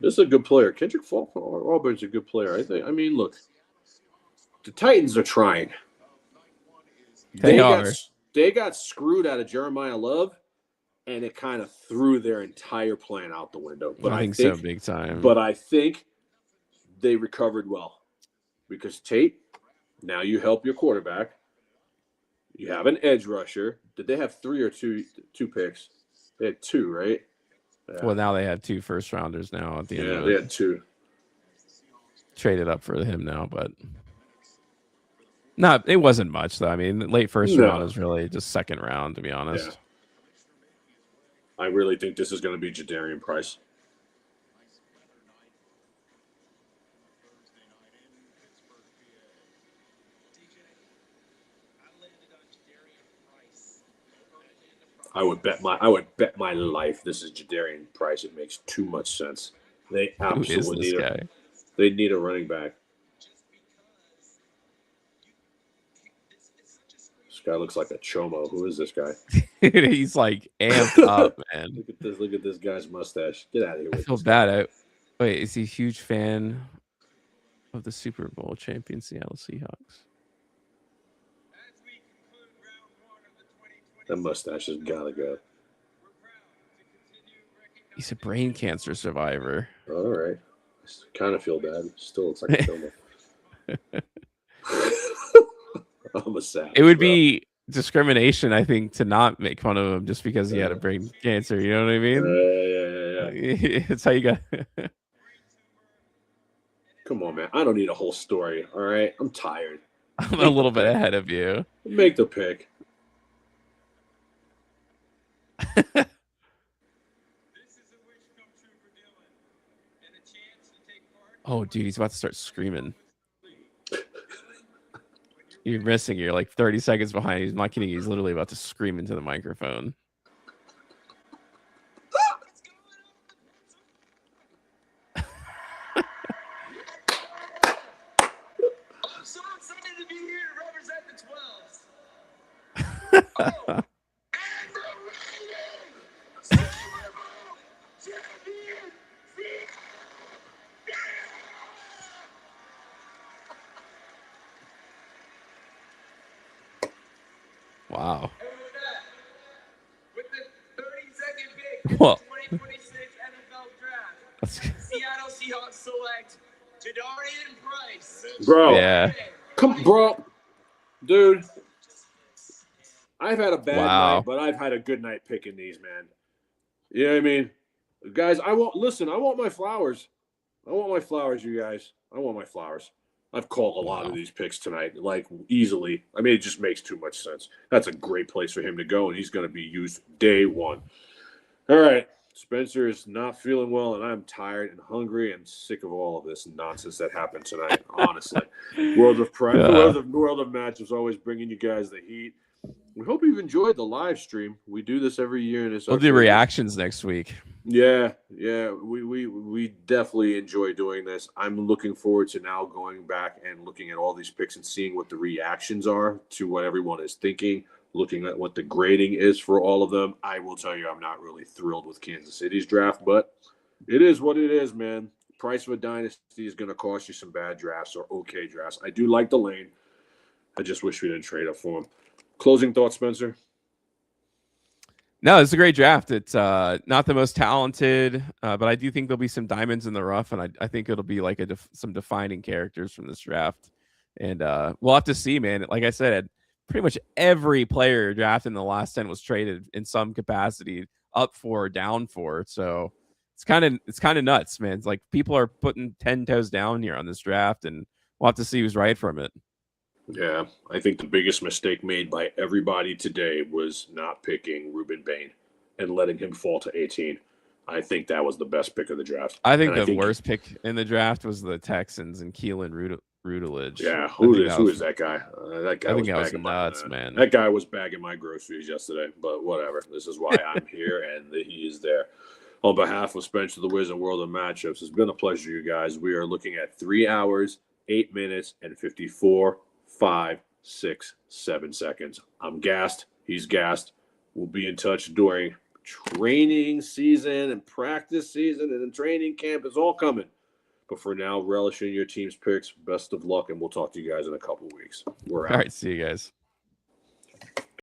This is a good player. Kendrick Auburn's a good player. I mean, look, the Titans are trying. They are. They got screwed out of Jeremiah Love, and it kind of threw their entire plan out the window. But I think so, big time. But I think they recovered well because Tate, now you help your quarterback. You have an edge rusher. Did they have 3 or 2 picks? They had 2, right? Yeah. Well, now they have 2 first rounders now at the end of it. They had 2. Traded up for him now, but it wasn't much though. I mean, late first round is really just second round, to be honest. Yeah. I really think this is going to be Jadarian Price. I would bet my life this is Jadarian Price. It makes too much sense. They absolutely they need a running back. This guy looks like a chomo. Who is this guy? He's like amped up, man. Look at this guy's mustache. Get out of here. I feel bad. Wait, is he a huge fan of the Super Bowl champion Seattle Seahawks? That mustache has gotta go. He's a brain cancer survivor. All right. Kind of feel bad. Still looks like a chomo. I'm a savage. It would be discrimination, I think, to not make fun of him just because he had a brain cancer. You know what I mean? Yeah. It's how you got. Come on, man. I don't need a whole story. All right. I'm tired. I'm a little bit ahead of you. Make the pick. Oh, dude, he's about to start screaming. You're missing. You're like 30 seconds behind. He's not kidding. He's literally about to scream into the microphone. I'm so excited to be here to represent the 12s. And the reigning Super Bowl champion, Wow. And with the 32nd pick in the Well, 2026 NFL Draft, Seattle Seahawks select Jadarian Price. Bro. Yeah. Come, bro. Dude. I've had a bad Wow. night, but I've had a good night picking these, man. You know what I mean? Guys, I want my flowers. I want my flowers, you guys. I want my flowers. I've called a lot of these picks tonight, like easily. I mean, it just makes too much sense. That's a great place for him to go, and he's going to be used day one. All right. Spencer is not feeling well, and I'm tired and hungry and sick of all of this nonsense that happened tonight, honestly. World of Matchups always bringing you guys the heat. We hope you've enjoyed the live stream. We do this every year, and We'll do reactions next week. Yeah, we definitely enjoy doing this. I'm looking forward to now going back and looking at all these picks and seeing what the reactions are to what everyone is thinking, looking at what the grading is for all of them. I will tell you, I'm not really thrilled with Kansas City's draft, but it is what it is, man. Price of a dynasty is going to cost you some bad drafts or okay drafts. I do like the lane. I just wish we didn't trade up for him. Closing thoughts, Spencer? No, it's a great draft. It's not the most talented, but I do think there'll be some diamonds in the rough, and I think it'll be like some defining characters from this draft. And we'll have to see, man. Like I said, pretty much every player drafted in the last 10 was traded in some capacity, up for or down for. So it's kind of nuts, man. It's like people are putting 10 toes down here on this draft, and we'll have to see who's right from it. Yeah, I think the biggest mistake made by everybody today was not picking Ruben Bain and letting him fall to 18. I think that was the best pick of the draft. I think the worst pick in the draft was the Texans and Keelan Rudeledge. Yeah, who is that guy? That guy I think was that was bagging nuts, man. That guy was bagging my groceries yesterday, but whatever. This is why I'm here, and he is there. On behalf of Spencer the Wiz and World of Matchups, it's been a pleasure, you guys. We are looking at 3 hours, 8 minutes, and 54, 5, 6, 7 seconds. I'm gassed. He's gassed. We'll be in touch during training season and practice season, and then training camp is all coming. But for now, relish in your team's picks. Best of luck, and we'll talk to you guys in a couple weeks. We're out. All right, see you guys.